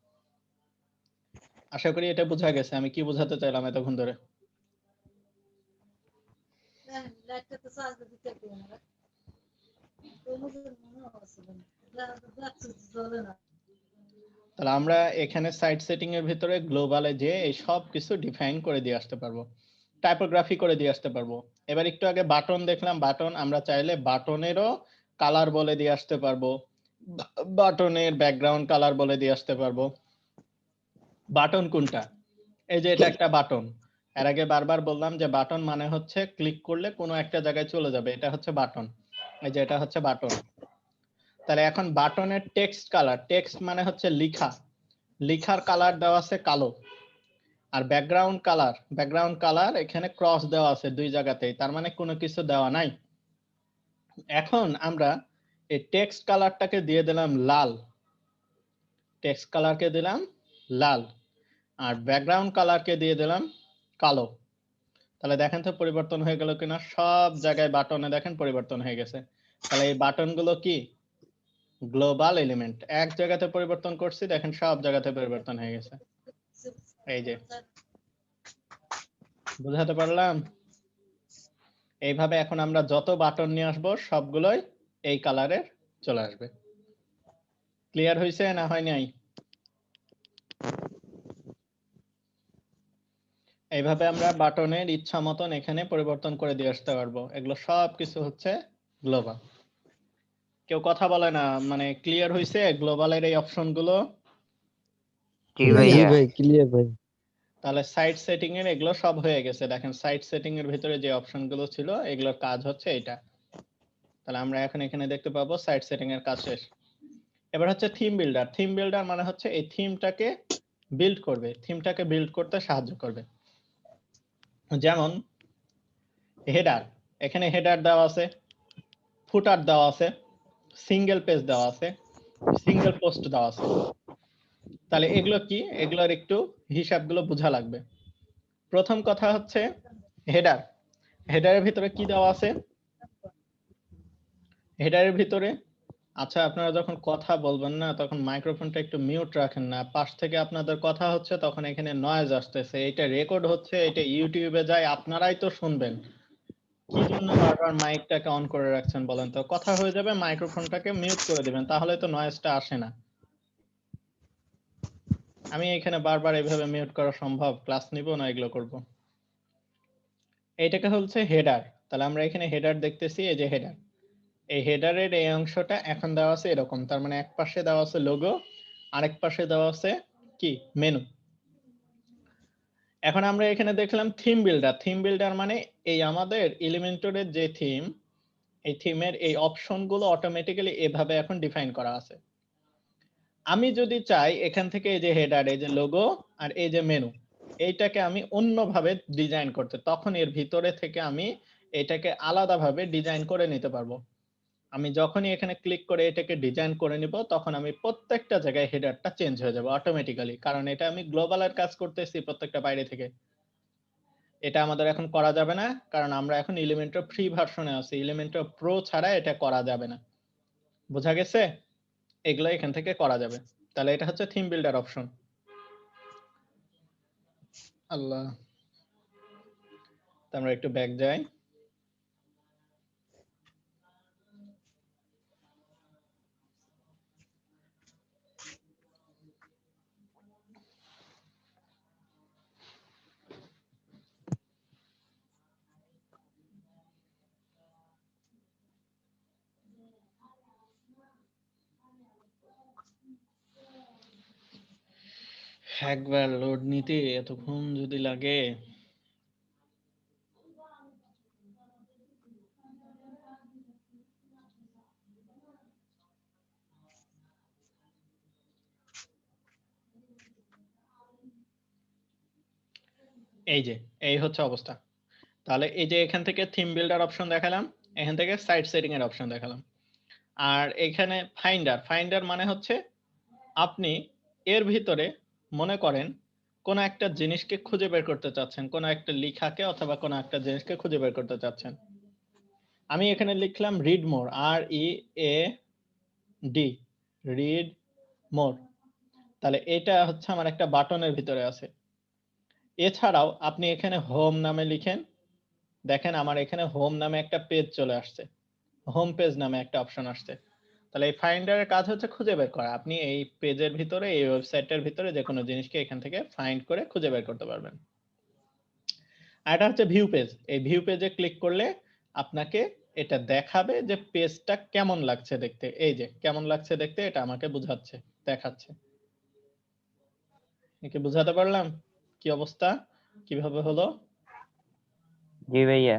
আশা করি এটা বোঝা গেছে আমি কি বোঝাতে চাইলাম এতক্ষণ ধরে। তাহলে আমরা এখানে সাইট সেটিং এর ভিতরে গ্লোবালে যে এই সব কিছু ডিফাইন করে দিয়ে আসতে পারবো, টাইপোগ্রাফি করে দিয়ে আসতে পারবো। এবার একটু আগে বাটন দেখলাম, বাটন আমরা চাইলে বাটনেরও কালার বলে দিয়ে আসতে পারবো, বাটনের ব্যাকগ্রাউন্ড কালার বলে দিয়ে আসতে পারবো। বাটন কোনটা? এই যে এটা একটা বাটন। এর আগে বারবার বললাম যে বাটন মানে হচ্ছে ক্লিক করলে কোনো একটা জায়গায় চলে যাবে, এটা হচ্ছে বাটন। এই যে এটা হচ্ছে বাটন। তাহলে এখন বাটনের টেক্সট কালার, টেক্সট মানে হচ্ছে লেখা, লেখার কালার দেওয়া আছে কালো। আর ব্যাকগ্রাউন্ড কালার, ব্যাকগ্রাউন্ড কালার এখানে ক্রস দেওয়া আছে দুই জায়গাতেই, তার মানে কোনো কিছু দেওয়া নাই। এখন আমরা এই টেক্সট কালারটাকে দিয়ে দিলাম লাল, টেক্সট কালারকে দিলাম লাল, আর ব্যাকগ্রাউন্ড কালারকে দিয়ে দিলাম কালো। তাহলে দেখেন তো পরিবর্তন হয়ে গেল কিনা? সব জায়গায় বাটনে দেখেন পরিবর্তন হয়ে গেছে। তাহলে এই বাটনগুলো কি? Global element. এক জায়গাতে পরিবর্তন করছি, দেখেন সব জায়গাতে পরিবর্তন হয়ে গেছে। এই যে, বুঝাতে পারলাম? এইভাবে এখন আমরা যত বাটন নিয়ে আসবো সবগুলোই এই কালারের চলে আসবে। ক্লিয়ার হয়েছে না হয় নাই? এইভাবে আমরা বাটনের ইচ্ছা মতন এখানে পরিবর্তন করে দিয়ে আসতে পারবো। এগুলো সব কিছু হচ্ছে গ্লোবাল। কেউ কথা বলে না, মানে ক্লিয়ার হয়েছে গ্লোবালের এই অপশন গুলো? জি জি জি ভাইয়া। ভাইয়া। ভাই, ক্লিয়ার ভাই। তাহলে সাইট সেটিং এর এগুলো সব হয়ে গেছে। দেখেন সাইট সেটিং এর ভিতরে যে অপশন গুলো ছিল এগুলোর কাজ হচ্ছে এটা। তাহলে আমরা এখন এখানে দেখতে পাবো সাইট সেটিং এর কাজ শেষ। এবার হচ্ছে থিম বিল্ডার। থিম বিল্ডার মানে হচ্ছে এই থিমটাকে বিল্ড করবে, থিমটাকে বিল্ড করতে সাহায্য করবে। যেমন হেডার, এখানে হেডার দেওয়া আছে, ফুটার দেওয়া আছে, সিঙ্গেল পেজ দেওয়া আছে, সিঙ্গেল পোস্ট দেওয়া আছে। তাহলে এগুলো কি? এগুলোর একটু হিসাবগুলো বোঝা লাগবে। প্রথম কথা হচ্ছে হেডার। হেডারের ভিতরে কি দেওয়া আছে? হেডারের ভিতরে, আচ্ছা আপনারা যখন কথা বলবেন না তখন মাইক্রোফোনটা একটু মিউট রাখেন না। পাশ থেকে আপনাদের কথা হচ্ছে তখন এখানে নয়েজ আসতেছে, এটা রেকর্ড হচ্ছে, এটা ইউটিউবে যায়, আপনারাই তো শুনবেন। কি জন্য বারবার মাইকটাকে অন করে রাখছেন বলেন তো? কথা হয়ে যাবে, মাইক্রোফোনটাকে মিউট করে দিবেন, তাহলে তো নয়েজটা আসে না। আমি এখানে বারবার এইভাবে মিউট করা সম্ভব? ক্লাস নিব না এগুলো করব? এইটাকে হচ্ছে হেডার। তাহলে আমরা এখানে হেডার দেখতেছি, এই যে হেডার। এই হেডারের এই অংশটা এখন দেওয়া আছে এরকম, তার মানে এক পাশে দেওয়া আছে লোগো, আরেক পাশে দেওয়া আছে কি? মেনু। এখন আমরা এখানে দেখলাম থিম বিল্ডার। থিম বিল্ডার মানে এই আমাদের এলিমেন্টরের যে থিম, এই থিমের এই অপশনগুলো অটোমেটিক্যালি এভাবে এখন ডিফাইন করা আছে। আমি যদি চাই এখান থেকে এই যে হেডার, এই যে লোগো আর এই যে মেনু, এইটাকে আমি অন্যভাবে ডিজাইন করতে, তখন এর ভিতরে থেকে আমি এটাকে আলাদাভাবে ডিজাইন করে নিতে পারবো। আমি যখনই এখানে ক্লিক করে এটাকে ডিজাইন করে নিব, তখন আমি প্রত্যেকটা জায়গায় হেডারটা চেঞ্জ হয়ে যাবে অটোমেটিক্যালি, কারণ এটা আমি গ্লোবালের কাজ করতেছি প্রত্যেকটা বাইরে থেকে। এটা আমাদের এখন করা যাবে না, কারণ আমরা এখন এলিমেন্টর ফ্রি ভার্সনে আছি। এলিমেন্টর প্রো ছাড়া এটা করা যাবে না। বোঝা গেছে? এগুলো এখান থেকে করা যাবে। তাহলে এটা হচ্ছে থিম বিল্ডার অপশন। আল্লাহ, আমরা একটু ব্যাক যাই। একবার লোড নিতে এতক্ষণ যদি লাগে। এই হচ্ছে অবস্থা। তাহলে এই যে এখান থেকে থিম বিল্ডার অপশন দেখালাম, এখান থেকে সাইট সেটিং এর অপশন দেখালাম, আর এখানে ফাইন্ডার মানে হচ্ছে আপনি এর ভিতরে মনে করেন কোন একটা জিনিসকে খুঁজে বের করতে চাচ্ছেন, কোন একটা লেখাকে অথবা কোন একটা জিনিসকে খুঁজে বের করতে চাচ্ছেন। আমি এখানে লিখলাম read more, READ, read more. তাহলে এটা হচ্ছে আমার একটা বাটনের ভিতরে আছে। এছাড়াও আপনি এখানে হোম নামে লিখেন, দেখেন আমার এখানে হোম নামে একটা পেজ চলে আসছে, হোম পেজ নামে একটা অপশন আসছে। তাহলে এই ফাইন্ডারের কাজ হচ্ছে খুঁজে বের করা। আপনি এই পেজের ভিতরে, এই ওয়েবসাইটের ভিতরে যে কোনো জিনিসকে এখান থেকে ফাইন্ড করে খুঁজে বের করতে পারবেন। আর এটা হচ্ছে ভিউ পেজ। এই ভিউ পেজে ক্লিক করলে আপনাকে এটা দেখাবে যে পেজটা কেমন লাগছে দেখতে। এই যে কেমন লাগছে দেখতে, এটা আমাকে বোঝাচ্ছে, দেখাচ্ছে। কি বুঝাতে পারলাম কি অবস্থা, কিভাবে হলো? জি ভাইয়া।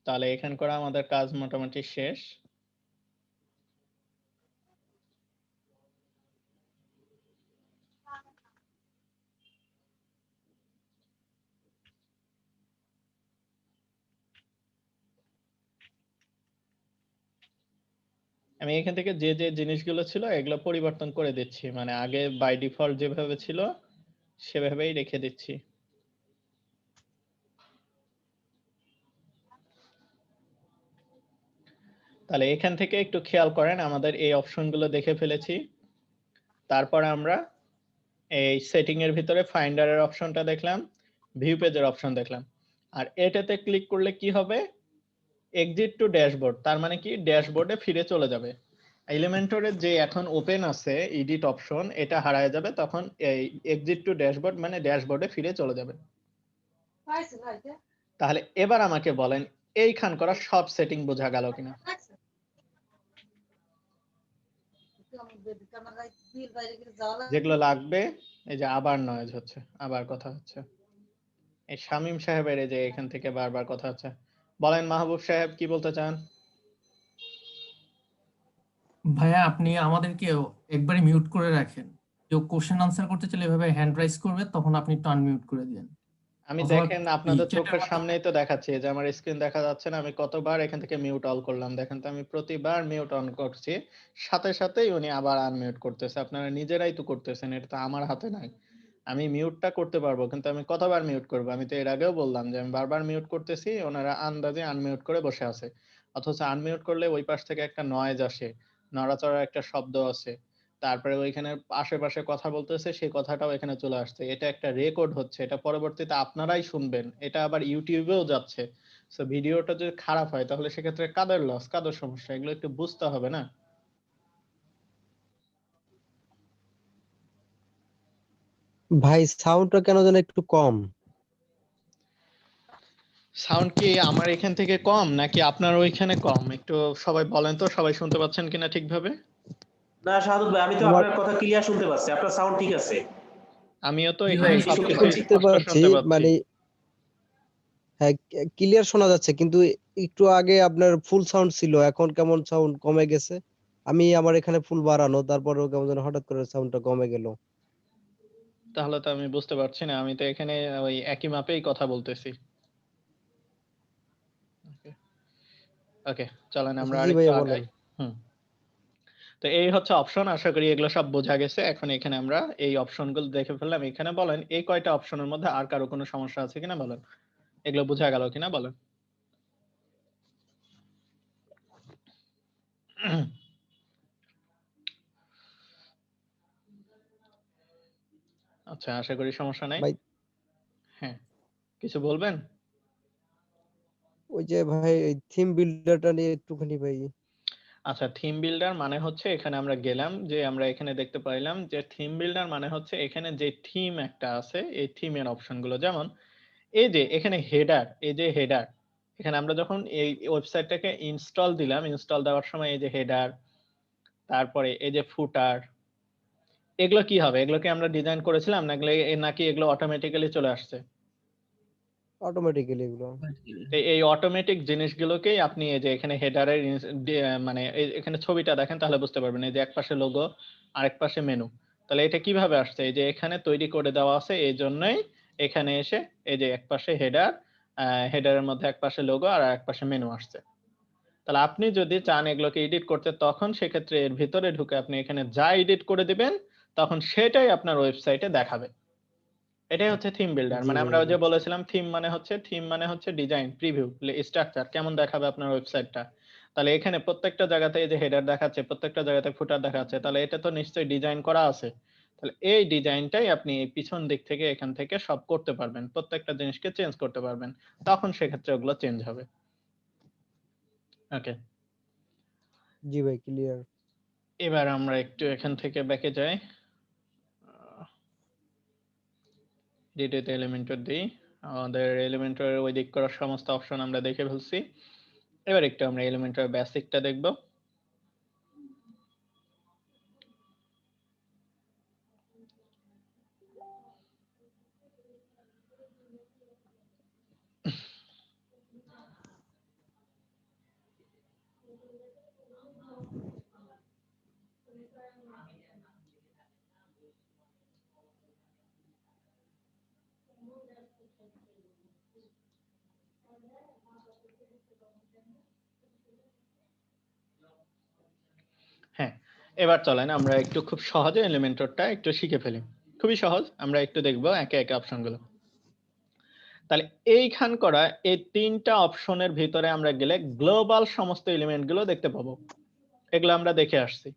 তাহলে এখানকার আমাদের কাজ মোটামুটি শেষ। আমি এখান থেকে যে যে জিনিসগুলো ছিল এগুলো পরিবর্তন করে দিচ্ছি, মানে আগে বাই ডিফল্ট যেভাবে ছিল সেভাবেই রেখে দিচ্ছি। তাহলে এখান থেকে একটু খেয়াল করেন, আমাদের এই অপশনগুলো দেখে ফেলেছি। তারপর আমরা এই সেটিং এর ভিতরে ফাইন্ডারের অপশনটা দেখলাম, ভিউ পেজের অপশন দেখলাম। আর এটাতে ক্লিক করলে কি হবে? এক্সিট টু ড্যাশবোর্ড, তার মানে কি ড্যাশবোর্ডে ফিরে চলে যাবে। এলিমেন্টরের যে এখন ওপেন আছে এডিট অপশন, এটা হারায় যাবে, তখন এই এক্সিট টু ড্যাশবোর্ড মানে ড্যাশবোর্ডে ফিরে চলে যাবে। তাহলে এবার আমাকে বলেন এইখান করা সব সেটিং বোঝা গেল কিনা? যেগুলো লাগবে, এই যে আবার নয়েজ হচ্ছে, আবার কথা হচ্ছে, এই শামীম সাহেবের এই যে এখান থেকে বারবার কথা হচ্ছে। বলেন মাহবুব সাহেব কি বলতে চান? ভাইয়া আপনি আমাদেরকে একবারে মিউট করে রাখেন। কেউ কোশ্চেন আনসার করতে চাইলে এভাবে হ্যান্ড রাইজ করবে, তখন আপনি একটু আনমিউট করে দিন। আমি অথবা দেখেন আপনাদের চ্যাটের চোখের মাধ্যমে। সামনেই তো দেখাচ্ছি, এই যে আমার স্ক্রিন দেখা যাচ্ছে না, আমি কতবার এখান থেকে মিউট অল করলাম দেখেন তো, আমি প্রতিবার মিউট অন করছি, সাথে সাথেই উনি আবার আনমিউট করতেছে। আপনারা নিজেরাই তো করতেছেন, এটা তো আমার হাতে নাই। আমি মিউটটা করতে পারবো, কিন্তু আমি কতবার মিউট করবো? আমি তো এর আগেও বললাম যে আমি বারবার মিউট করতেছি, ওনারা আন্দাজে আনমিউট করে বসে আছে। অথচ আনমিউট করলে ওই পাশ থেকে একটা নয়েজ আসে, নড়াচড়ার একটা শব্দ আছে, তারপরে ওইখানে আশেপাশে কথা বলতেছে, সেই কথাটাও এখানে চলে আসছে, এটা একটা রেকর্ড হচ্ছে, এটা পরবর্তীতে আপনারাই শুনবেন, এটা আবার ইউটিউবেও যাচ্ছে। সো ভিডিওটা যদি খারাপ হয় তাহলে সেক্ষেত্রে কাদের লস, কাদের সমস্যা, এগুলো একটু বুঝতে হবে না? ভাই সাউন্ডটা কেন যেন একটু কম। সাউন্ড কি আমার এখান থেকে কম নাকি আপনার ওইখানে কম? একটু সবাই বলেন তো, সবাই শুনতে পাচ্ছেন কিনা ঠিকভাবে? না শাহাদুত ভাই, আমি তো আমার আপনার কথা ক্লিয়ার শুনতে পাচ্ছি, আপনার সাউন্ড ঠিক আছে। আমিও তো জি এখানে ভাই, শুনতে সবকিছু পাচ্ছি। শুনতে স্পষ্ট পাচ্ছি, শুনতে পাচ্ছি। মানে হ্যাঁ ক্লিয়ার শোনা যাচ্ছে, কিন্তু একটু আগে আপনার ফুল সাউন্ড ছিল, এখন কেমন সাউন্ড কমে গেছে। আমি আমার এখানে ফুল বাড়ানো, তারপরেও কেমন যেন হঠাৎ করে সাউন্ডটা কমে গেল। তাহলে তো আমি বুঝতে পারছি না, আমি তো এখানে ওই একই মাপেই কথা বলতেছি। ওকে, চলেন আমরা আচ্ছা জি আরেকটু ভাইয়া আগাই। বলেন। হুম, তো এই হচ্ছে অপশন, আশা করি এগুলো সব বোঝা গেছে। এখন এখানে আমরা এই অপশনগুলো দেখে ফেললাম। এখানে বলেন এই কয়টা অপশনের মধ্যে আর কারো কোনো সমস্যা আছে কিনা বলেন, এগুলো বোঝা গেল কিনা বলেন। আচ্ছা, আশা করি সমস্যা নাই। ভাই হ্যাঁ, কিছু বলবেন? ওই যে ভাই থিম বিল্ডারটা নিয়ে একটুখানি ভাই। আচ্ছা, থিম বিল্ডার মানে হচ্ছে এখানে আমরা গেলাম, যে আমরা এখানে দেখতে পাইলাম যে থিম বিল্ডার মানে হচ্ছে এখানে যে থিম একটা আছে, এই থিমের অপশনগুলো, যেমন এই যে এখানে হেডার, এই যে হেডার, এখানে আমরা যখন এই ওয়েবসাইটটাকে ইনস্টল দিলাম, ইনস্টল দেওয়ার সময় এই যে হেডার, তারপরে এই যে ফুটার, এগুলো কি হবে? এগুলো কি আমরা ডিজাইন করেছিলাম নাকি এগুলো অটোমেটিক্যালি চলে আসছে? অটোমেটিক্যালি এগুলো। এই অটোমেটিক জিনিসগুলোকেই আপনি এই যে এখানে হেডারের মানে এখানে ছবিটা দেখেন তাহলে বুঝতে পারবেন, এই যে এক পাশে লোগো, আরেক পাশে মেনু। তাহলে এটা কিভাবে আসছে? এই যে এখানে তৈরি করে দেওয়া আছে, এই জন্যই এখানে এসে এই যে একপাশে হেডার, হেডারের মধ্যে একপাশে লোগো আর একপাশে মেনু আসছে। তাহলে আপনি যদি চান এগুলোকে এডিট করতে, তখন সেক্ষেত্রে এর ভিতরে ঢুকে আপনি এখানে যা এডিট করে দিবেন তখন সেটাই আপনার ওয়েবসাইটে দেখাবে। এটাই হচ্ছে থিম বিল্ডার। জি মানে ভাই আমরা ওই যে বুঝছি। বলেছিলাম থিম মানে হচ্ছে ডিজাইন, প্রিভিউ, স্ট্রাকচার কেমন দেখাবে আপনার ওয়েবসাইটটা। তাহলে এখানে প্রত্যেকটা জায়গাতে এই যে হেডার দেখাচ্ছে, প্রত্যেকটা জায়গাতে ফুটার দেখাচ্ছে, তাহলে এটা তো নিশ্চয়ই ডিজাইন করা আছে। তাহলে এই ডিজাইনটাই আপনি এই পিছন দিক থেকে এখান থেকে সব করতে পারবেন, প্রত্যেকটা জিনিসকে চেঞ্জ করতে পারবেন, তখন সেক্ষেত্রে ওগুলো চেঞ্জ হবে। ওকে, জি ভাই ক্লিয়ার। এবার আমরা একটু এখান থেকে ব্যাকে যাই, ডিটেতে এলিমেন্টর দিই। আমাদের এলিমেন্টর ওই দিক করার সমস্ত অপশন আমরা দেখে ফেলছি। এবার একটু আমরা এলিমেন্টর বেসিকটা দেখব। হ্যাঁ, এবার চলেন আমরা একটু খুব সহজে এলিমেন্টরটা একটু শিখে ফেলি। খুবই সহজ, আমরা একটু দেখবো একে একে অপশনগুলো। তাহলে এইখান করা এই তিনটা অপশনের ভিতরে আমরা গেলে গ্লোবাল সমস্ত এলিমেন্ট গুলো দেখতে পাবো, এগুলো আমরা দেখে আসছি।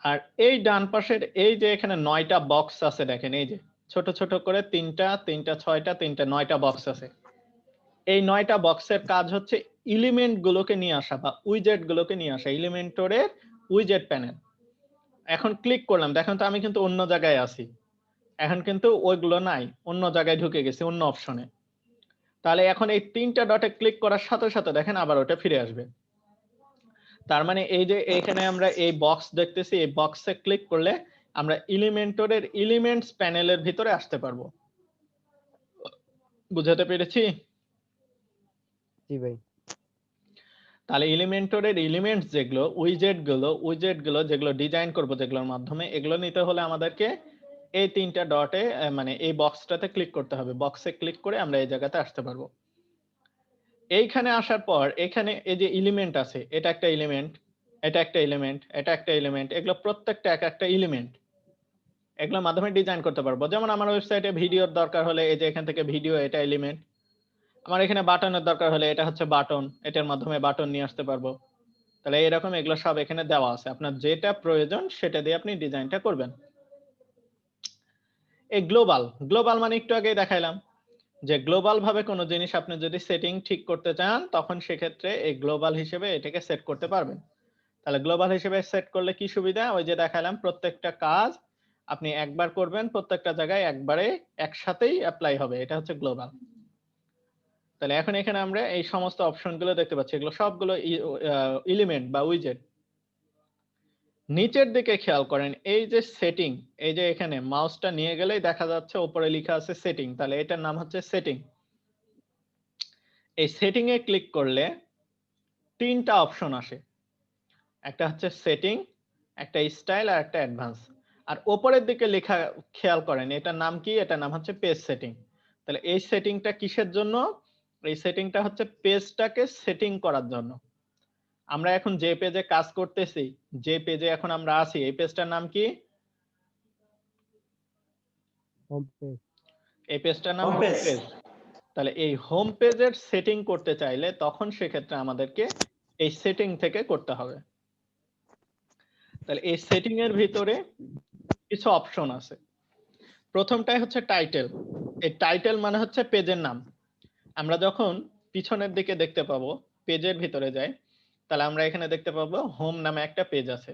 আর এই ডান পাশের এই যে এখানে 9টা বক্স আছে দেখেন, এই যে ছোট ছোট করে 3টা 3টা 6টা 3টা 9টা বক্স আছে। এই 9টা বক্সের কাজ হচ্ছে এলিমেন্ট গুলোকে নিয়ে আসা বা উইজেট গুলোকে নিয়ে আসা, এলিমেন্টরের উইজেট প্যানেল। এখন ক্লিক করলাম, দেখেন তো আমি কিন্তু অন্য জায়গায় আছি, এখন কিন্তু ওইগুলো নাই, অন্য জায়গায় ঢুকে গেছি, অন্য অপশনে। তাহলে এখন এই 3টা ডটে ক্লিক করার সাথে সাথে দেখেন আবার ওটা ফিরে আসবে। তার মানে এই যে এখানে আমরা এই বক্স দেখতেছি, এই বক্সে ক্লিক করলে আমরা এলিমেন্টরের এলিমেন্টস প্যানেলের ভিতরে আসতে পারবো। বুঝাতে পেরেছি? জি ভাই। তাহলে এলিমেন্টরের এলিমেন্টস যেগুলো, উইজেট গুলো যেগুলো ডিজাইন করব, যেগুলোর মাধ্যমে এগুলো নিতে হলে আমাদেরকে এই 3টা ডটে মানে এই বক্সটাতে ক্লিক করতে হবে। বক্সে ক্লিক করে আমরা এই জায়গাতে আসতে পারবো। এইখানে আসার পর এখানে এই যে এলিমেন্ট আছে, এটা একটা এলিমেন্ট, এটা একটা এলিমেন্ট, এটা একটা এলিমেন্ট, এগুলো প্রত্যেকটা এক একটা এলিমেন্ট, এগুলোর মাধ্যমে ডিজাইন করতে পারবো। যেমন আমার ওয়েবসাইটে ভিডিওর দরকার হলে এই যে এখান থেকে ভিডিও, এটা এলিমেন্ট। আমার এখানে বাটনের দরকার হলে এটা হচ্ছে বাটন, এটার মাধ্যমে বাটন নিয়ে আসতে পারবো। তাহলে এরকম এগুলো সব এখানে দেওয়া আছে, আপনার যেটা প্রয়োজন সেটা দিয়ে আপনি ডিজাইনটা করবেন। এই গ্লোবাল মানে একটু আগেই দেখাইলাম যে গ্লোবাল ভাবে কোনো জিনিস আপনি যদি সেটিং ঠিক করতে চান, তখন সেক্ষেত্রে এই গ্লোবাল হিসেবে এটাকে সেট করতে পারবেন। তাহলে গ্লোবাল হিসেবে সেট করলে কি সুবিধা, ওই যে দেখালাম প্রত্যেকটা কাজ আপনি একবার করবেন, প্রত্যেকটা জায়গায় একবারে একসাথেই অ্যাপ্লাই হবে, এটা হচ্ছে গ্লোবাল। তাহলে এখন এখানে আমরা এই সমস্ত অপশনগুলো দেখতে পাচ্ছি, এগুলো সবগুলো এলিমেন্ট বা উইজেট। নিচের দিকে খেয়াল করেন এই যে সেটিং, এই যে এখানে মাউসটা নিয়ে গেলেই দেখা যাচ্ছে উপরে লেখা আছে সেটিং, তাহলে এটার নাম হচ্ছে সেটিং। এই সেটিং এ ক্লিক করলে 3টা অপশন আসে, একটা হচ্ছে সেটিং, একটা স্টাইল আর একটা অ্যাডভান্স। আর উপরের দিকে লেখা খেয়াল করেন এটার নাম কি, এটার নাম হচ্ছে পেজ সেটিং। তাহলে এই সেটিংটা কিসের জন্য, এই সেটিংটা হচ্ছে পেজটাকে সেটিং করার জন্য। আমরা এখন যে পেজে কাজ করতেছি, যে পেজে এখন আমরা আছি, এই পেজটার নাম কি, হোম পেজ। এই পেজটার নাম হোম হোম পেজ। পেজ। তাহলে এই হোম পেজের সেটিং করতে চাইলে তখন সেক্ষেত্রে আমাদেরকে এই সেটিং থেকে করতে হবে। তাহলে এই সেটিং এর ভিতরে কিছু অপশন আছে। প্রথমটাই হচ্ছে টাইটেল। এই টাইটেল মানে হচ্ছে পেজের নাম। আমরা যখন পিছনের দিকে দেখতে পাবো, পেজের ভিতরে যাই, তাহলে আমরা এখানে দেখতে পাবো হোম নামে একটা পেজ আছে।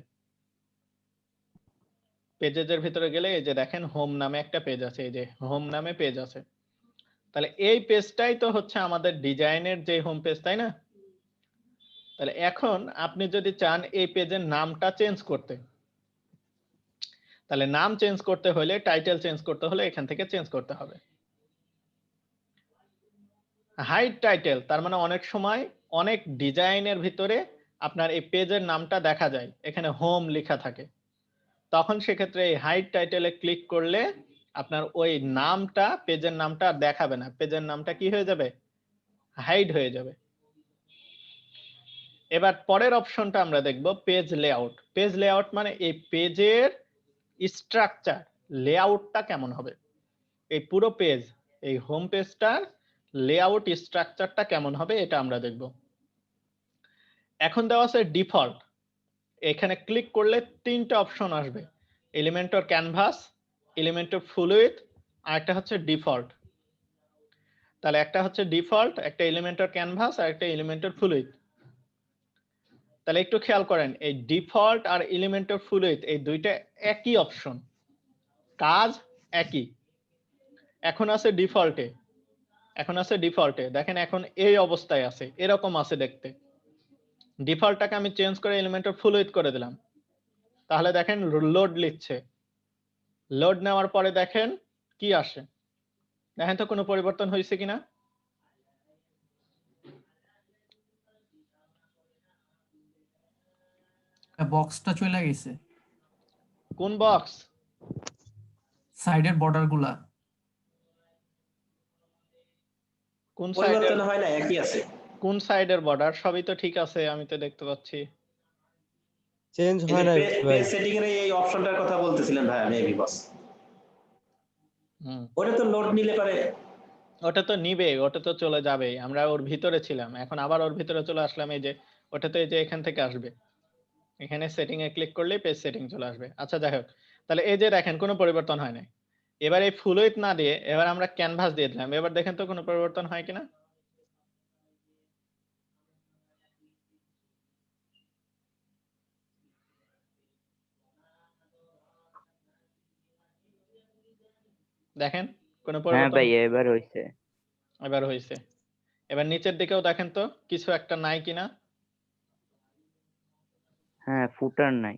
পেজের ভিতরে গেলে এই যে দেখেন হোম নামে একটা পেজ আছে, এই যে হোম নামে পেজ আছে। তাহলে এই পেজটাই তো হচ্ছে আমাদের ডিজাইনের যে হোম পেজ, তাই না? তাহলে এখন আপনি যদি চান এই পেজের নামটা চেঞ্জ করতে, তাহলে নাম চেঞ্জ করতে হলে, টাইটেল চেঞ্জ করতে হলে এখান থেকে চেঞ্জ করতে হবে। হাইড টাইটেল, তার মানে অনেক সময় অনেক ডিজাইনের ভিতরে আপনার এই পেজের নামটা দেখা যায়, এখানে হোম লেখা থাকে, তখন সেক্ষেত্রে এই হাইড টাইটেলে ক্লিক করলে আপনার ওই নামটা, পেজের নামটা আর দেখাবে না, পেজের নামটা কি হয়ে যাবে, হাইড হয়ে যাবে। এবার পরের অপশনটা আমরা দেখব পেজ লেআউট। পেজ লেআউট মানে এই পেজের স্ট্রাকচার, লেআউটটা কেমন হবে, এই পুরো পেজ, এই হোম পেজটার লেআউট স্ট্রাকচারটা কেমন হবে এটা আমরা দেখব। এখন দেওয়া আছে ডিফল্ট, এখানে ক্লিক করলে তিনটা অপশন আসবে, এলিমেন্টর ক্যানভাস, এলিমেন্টর ফ্লুইড, আর একটা হচ্ছে ডিফল্ট। তাহলে একটা হচ্ছে ডিফল্ট, একটা এলিমেন্টর ক্যানভাস, আর একটা এলিমেন্টর ফ্লুইড। তাহলে একটু খেয়াল করেন, এই ডিফল্ট আর এলিমেন্টর ফ্লুইড এই দুইটা একই অপশন, কাজ একই। এখন আছে ডিফল্টে, দেখেন এখন এই অবস্থায় আছে, এরকম আছে দেখতে। ডিফল্টটাকে আমি চেঞ্জ করে এলিমেন্টর ফ্লুইড করে দিলাম, তাহলে দেখেন লোড নিচ্ছে। লোড নেওয়ার পরে দেখেন কি আসে, দেখেন তো কোনো পরিবর্তন হয়েছে কিনা। বক্সটা চলে গেছে, কোন বক্স? সাইডের বর্ডার গুলা। কোন সাইডের, পরিবর্তন হয় না, একই আছে। কোন সাইডের বর্ডার? সবই তো ঠিক আছে, আমি তো দেখতে পাচ্ছি। চেঞ্জ এই হয় যে না ভাই। পেজ সেটিং এর এই অপশনটার কথা বলতেছিলেন ভাই, মেবি বস। ওটা তো লোড নিলে পারে, ওটা তো নিবে, ওটা তো চলে যাবে, আমরা ওর ভিতরে ছিলাম, এখন আবার ওর ভিতরে চলে আসলাম। এই যে ওটা তো এই যে এখান থেকে আসবে, এখানে সেটিং এ ক্লিক করলে পেজ সেটিং চলে আসবে। আচ্ছা যাই হোক, তাহলে এই যে দেখেন কোনো পরিবর্তন হয় নাই। এবার এই ফ্লুইড না দিয়ে এবার আমরা ক্যানভাস দিয়ে দিলাম, এবার দেখেন তো কোনো পরিবর্তন হয় কিনা। দেখেন কোনো হ্যাঁ পরিবর্তন? ভাই এবার হইছে। এবার হয়েছে। এবার নিচের দিকেও দেখেন তো কিছু একটা নাই কিনা। হ্যাঁ ফুটার নাই।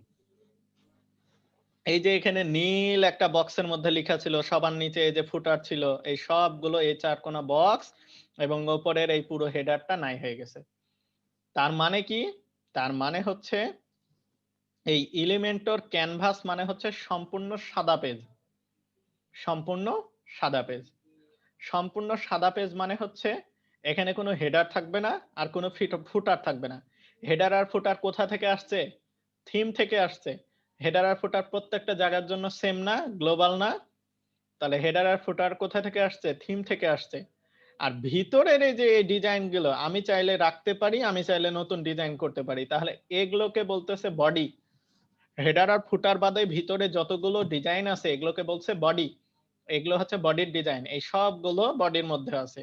এই যে এখানে নীল একটা বক্সের মধ্যে লেখা ছিল, সবার নিচে এই যে ফুটার ছিল, এই সবগুলো এই চার কোনা বক্স এবং উপরের এই পুরো হেডারটা নাই হয়ে গেছে। তার মানে কি? তার মানে হচ্ছে এই এলিমেন্টর ক্যানভাস মানে হচ্ছে সম্পূর্ণ সাদা পেজ, সম্পূর্ণ সাদা পেজ। সম্পূর্ণ সাদা পেজ মানে হচ্ছে এখানে কোনো হেডার থাকবে না আর কোনো ফুটার থাকবে না। হেডার আর ফুটার কোথা থেকে আসছে? থিম থেকে আসছে। হেডার আর ফুটার প্রত্যেকটা জায়গার জন্য সেম না, গ্লোবাল না। তাহলে হেডার আর ফুটার কোথা থেকে আসছে? থিম থেকে আসছে। আর ভিতরের এই যে এই ডিজাইন গুলো আমি চাইলে রাখতে পারি, আমি চাইলে নতুন ডিজাইন করতে পারি। তাহলে এগুলোকে বলতেছে বডি। হেডার আর ফুটার বাদে ভিতরে যতগুলো ডিজাইন আছে এগুলোকে বলছে বডি। এগুলো হচ্ছে বডির ডিজাইন, এই সবগুলো বডির মধ্যে আছে।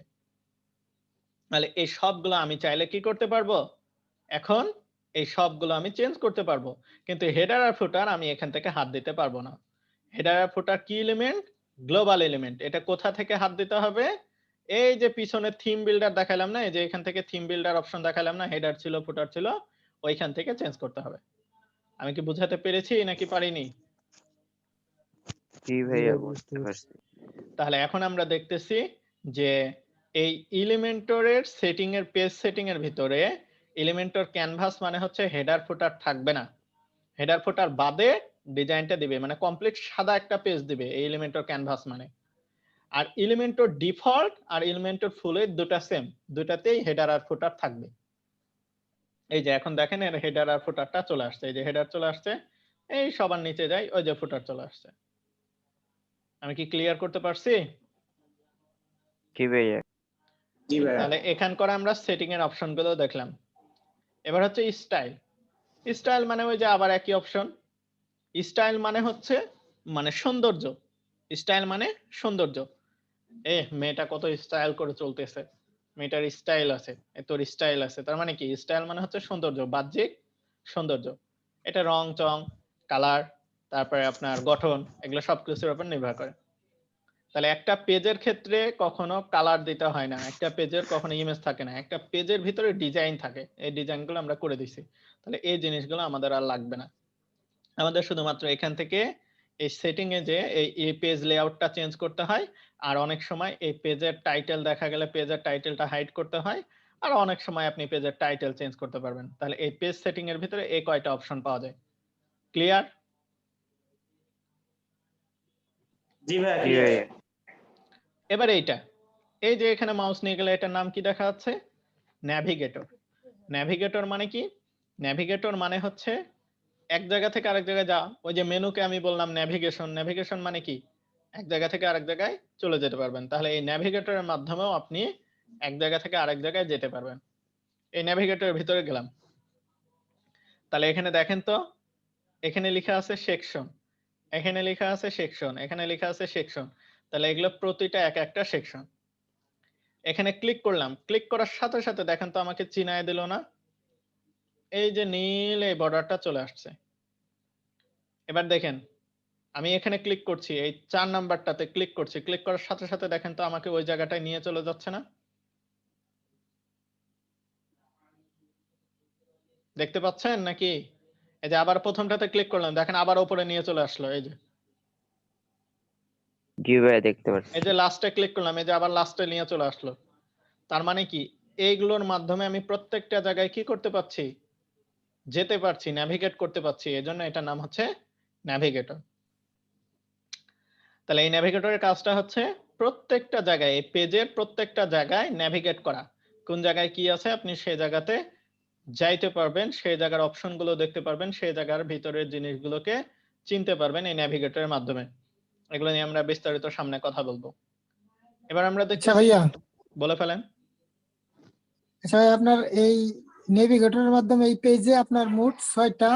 তাহলে এই সবগুলো আমি চাইলে কি করতে পারবো? এখন এই সবগুলো আমি চেঞ্জ করতে পারবো, কিন্তু হেডার আর ফুটার আমি এখান থেকে হাত দিতে পারবো না। হেডার আর ফুটার কি এলিমেন্ট? Global element. এটা কোথা থেকে হাত দিতে হবে? এই যে পিছনে থিম বিল্ডার দেখালাম না, এই যে এখান থেকে থিম বিল্ডার অপশন দেখালাম না, হেডার ছিল ফুটার ছিল, ওইখান থেকে চেঞ্জ করতে হবে। আমি কি বুঝাতে পেরেছি নাকি পারিনি? জি ভাইয়া বুঝতে পারছি। তাহলে এখন আমরা দেখতেছি যে এই এলিমেন্টরের সেটিং এর পেজ সেটিং এর ভিতরে এলিমেন্টর ক্যানভাস মানে হচ্ছে হেডার ফুটার থাকবে না, হেডার ফুটার বাদে ডিজাইনটা দিবে, মানে কমপ্লিট সাদা একটা পেজ দিবে এই এলিমেন্টর ক্যানভাস মানে। আর এলিমেন্টর ডিফল্ট আর এলিমেন্টর ফুলের দুটো সেম, দুটাতেই হেডার আর ফুটার থাকবে। এই যে এখন দেখেন এর হেডার আর ফুটারটা চলে আসছে, এই যে হেডার চলে আসছে, এই সবার নিচে যাই, ওই যে ফুটার চলে আসছে। আমি কি ক্লিয়ার করতে পারছি? জি ভাইয়া। জি ভাই। তাহলে এখানকার আমরা সেটিং এর অপশন গুলো দেখলাম। এবার হচ্ছে স্টাইল। স্টাইল মানে ওই যে আবার একই অপশন। স্টাইল মানে হচ্ছে মানে সৌন্দর্য। স্টাইল মানে সৌন্দর্য। মেয়েটা কত স্টাইল করে চলতেছে, মেয়েটার স্টাইল আছে, তোর স্টাইল আছে, তার মানে কি? স্টাইল মানে হচ্ছে সৌন্দর্য, বাহ্যিক সৌন্দর্য। এটা রং চং, কালার, তারপরে আপনার গঠন, এগুলো সবকিছুর উপর নির্ভর করে। তাহলে একটা পেজের ক্ষেত্রে কখনো কালার দিতে হয় না, একটা পেজের কখনো ইমেজ থাকে না, একটা পেজের ভিতরে ডিজাইন থাকে, এই ডিজাইনগুলো আমরা করে দিছি। তাহলে এই জিনিসগুলো আমাদের আর লাগবে না, আমাদের শুধুমাত্র এখান থেকে এই সেটিং এ যে এই পেজ লেআউটটা চেঞ্জ করতে হয়। আর অনেক সময় এই পেজের টাইটেল দেখা গেলে পেজের টাইটেলটা হাইড করতে হয়, আর অনেক সময় আপনি পেজের টাইটেল চেঞ্জ করতে পারবেন। তাহলে এই পেজ সেটিং এর ভিতরে এই কয়টা অপশন পাওয়া যায়। ক্লিয়ার? জি ভাইয়া জি clear। ভাইয়া এবার এইটা, এই যে এখানে মাউস নিয়ে গেলে এটার নাম কি দেখা যাচ্ছে? ন্যাভিগেটর। ন্যাভিগেটর মানে কি? ন্যাভিগেটর মানে হচ্ছে এক জায়গা থেকে আরেক জায়গায় যাওয়া। ওই যে মেনুকে আমি বললাম ন্যাভিগেশন, ন্যাভিগেশন মানে কি? এক জায়গা থেকে আরেক জায়গায় চলে যেতে পারবেন। তাহলে এই ন্যাভিগেটরের মাধ্যমেও আপনি এক জায়গা থেকে আরেক জায়গায় যেতে পারবেন। এই ন্যাভিগেটরের ভিতরে গেলাম। তাহলে এখানে দেখেন তো, এখানে লেখা আছে সেকশন, এখানে লেখা আছে সেকশন, এখানে লেখা আছে সেকশন। তাহলে এগুলো প্রতিটা এক একটা সেকশন। এখানে ক্লিক করলাম, ক্লিক করার সাথে সাথে দেখেন তো আমাকে চিনায় দিল না? এই যে নীল এই বর্ডারটা চলে আসছে। এবার দেখেন আমি এখানে ক্লিক করছি, এই 4 নাম্বারটাতে ক্লিক করছি, ক্লিক করার সাথে সাথে দেখেন তো আমাকে ওই জায়গাটায় নিয়ে চলে যাচ্ছে না? দেখতে পাচ্ছেন নাকি? এই যে আবার প্রথমটাতে ক্লিক করলাম, দেখেন আবার উপরে নিয়ে চলে আসলো। এই যে জি ভাইয়া দেখতে পাচ্ছি এই যে লাস্টে ক্লিক করলাম, এই যে আবার লাস্টে নিয়ে চলে আসলো। তার মানে কি এইগুলোর মাধ্যমে আমি প্রত্যেকটা জায়গায় কি করতে পারছি? যেতে পারছি, ন্যাভিগেট করতে পারছি। এজন্য এটার নাম হচ্ছে ন্যাভিগেটর। তাহলে এই ন্যাভিগেটরের কাজটা হচ্ছে প্রত্যেকটা জায়গায়, এই পেজের প্রত্যেকটা জায়গায় ন্যাভিগেট করা। কোন জায়গায় কি আছে আপনি সেই জায়গাতে যাইতে পারবেন, সেই জায়গার অপশনগুলো দেখতে পারবেন, সেই জায়গার ভিতরের জিনিসগুলোকে চিনতে পারবেন এই ন্যাভিগেটরের মাধ্যমে। এগুলো নিয়ে আমরা বিস্তারিত সামনে কথা বলবো। এবার আমরা আচ্ছা দেখতেছি, ভাইয়া, বলে ফেলেন। আচ্ছা ভাইয়া, আপনার এই নেভিগেটরের মাধ্যমে এই পেজে আপনার মোট 5টা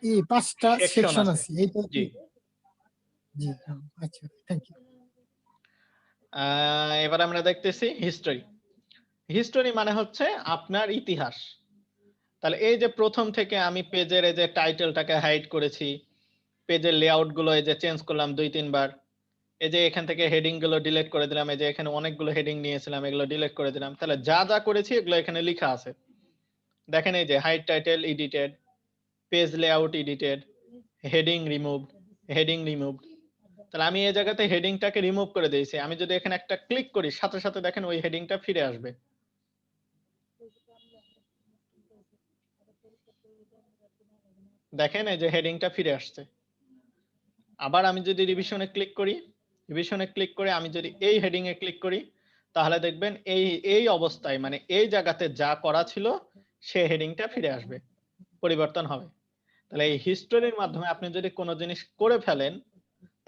সেকশন সেকশন আছে। আছে, এইটা জি। কি? জি হ্যাঁ, আচ্ছা থ্যাংক ইউ। এবার আমরা দেখতেছি হিস্টোরি। হিস্টোরি মানে হচ্ছে আপনার ইতিহাস। তাহলে এই যে প্রথম থেকে আমি পেজের এই যে টাইটেলটাকে হাইড করেছি, পেজের লেআউট গুলো এই যে চেঞ্জ করলাম 2-3 বার, এই যে এখান থেকে হেডিং গুলো ডিলিট করে দিলাম, এই যে এখানে অনেকগুলো হেডিং নিয়েছিলাম এগুলো ডিলিট করে দিলাম। তাহলে যা যা করেছি এগুলো এখানে লেখা আছে। দেখেন এই যে hide title edited, page layout edited, heading removed, heading removed. তাহলে আমি এই জায়গাতে হেডিংটাকে রিমুভ করে দিয়েছি। আমি যদি এখানে একটা ক্লিক করি সাথে সাথে দেখেন ওই হেডিংটা ফিরে আসবে। দেখেন এই যে হেডিংটা ফিরে আসছে। আবার আমি যদি রিভিশনে ক্লিক করি, রিভিশনে ক্লিক করে আমি যদি এই হেডিং এ ক্লিক করি, তাহলে দেখবেন এই এই অবস্থায় মানে এই জায়গাতে যা করা ছিল সেই হেডিংটা ফিরে আসবে, পরিবর্তন হবে। তাহলে এই হিস্টোরির মাধ্যমে আপনি যদি কোনো জিনিস করে ফেলেন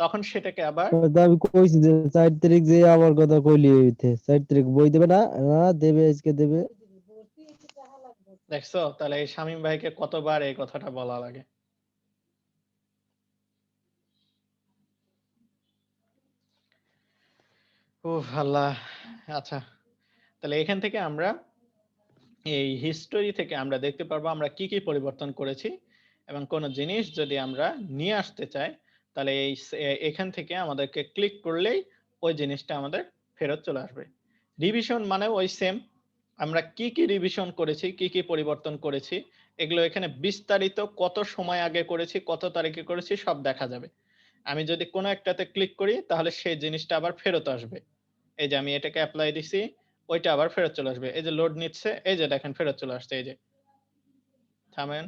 তখন সেটাকে আবার তো আমি কইছি যে 4 তারিখ যে আমার কথা কইলি হইতে 4 তারিখ বই দেবে না, না দেবে, আজকে দেবে। দেখছো, তাহলে এই শামীম ভাইকে কতবার এই কথাটা বলা লাগে। উফ আল্লাহ। আচ্ছা, তাহলে এখান থেকে আমরা এই হিস্টোরি থেকে আমরা দেখতে পারবো আমরা কি কি পরিবর্তন করেছি, এবং কোন জিনিস যদি আমরা নিয়ে আসতে চাই তাহলে এই এখান থেকে আমাদেরকে ক্লিক করলেই ওই জিনিসটা আমাদের ফেরত চলে আসবে। রিভিশন মানে ওই সেম, আমরা কি কি রিভিশন করেছি, কি কি পরিবর্তন করেছি, এগুলো এখানে বিস্তারিত কত সময় আগে করেছি, কত তারিখে করেছি সব দেখা যাবে। আমি যদি কোনো একটাতে ক্লিক করি তাহলে সেই জিনিসটা আবার ফেরত আসবে। এই যে আমি এটাকে অ্যাপ্লাই দিছি, ওইটা আবার ফেরত চলে আসবে। এই যে লোড নিচ্ছে, এই যে দেখেন ফেরত চলে আসছে। এই যে থামেন,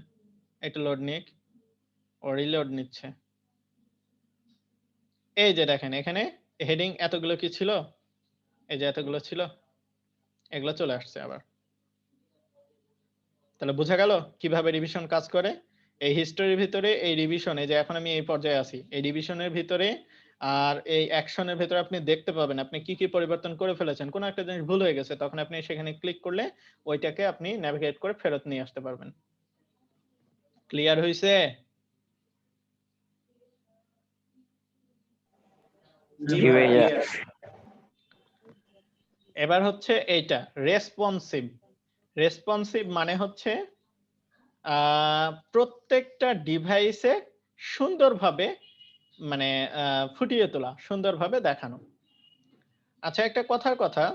একটু লোড নিক, ও রিলোড নিচ্ছে। এই যে দেখেন এখানে হেডিং এতগুলো কি ছিল, এই যে এতগুলো ছিল, এগুলো চলে আসছে আবার। তাহলে বোঝা গেল কিভাবে রিভিশন কাজ করে। এই হিস্টোরির ভিতরে এই রিভিশনে, যে এখন আমি এই পর্যায়ে আছি, এই রিভিশনের ভিতরে আর এই অ্যাকশনের ভিতরে আপনি দেখতে পাবেন আপনি কি কি পরিবর্তন করে ফেলেছেন। কোনো একটা জিনিস ভুল হয়ে গেছে তখন আপনি সেখানে ক্লিক করলে ওইটাকে আপনি নেভিগেট করে ফেরত নিয়ে আসতে পারবেন। ক্লিয়ার হইছে? জি জি ভাইয়া ভাইয়া clear। এবার হচ্ছে এইটা রেসপন্সিভ। রেসপন্সিভ মানে হচ্ছে প্রত্যেকটা ডিভাইসে সুন্দরভাবে মানে ফুটিয়ে তোলা, সুন্দরভাবে দেখানো। আচ্ছা, একটা কথার কথা,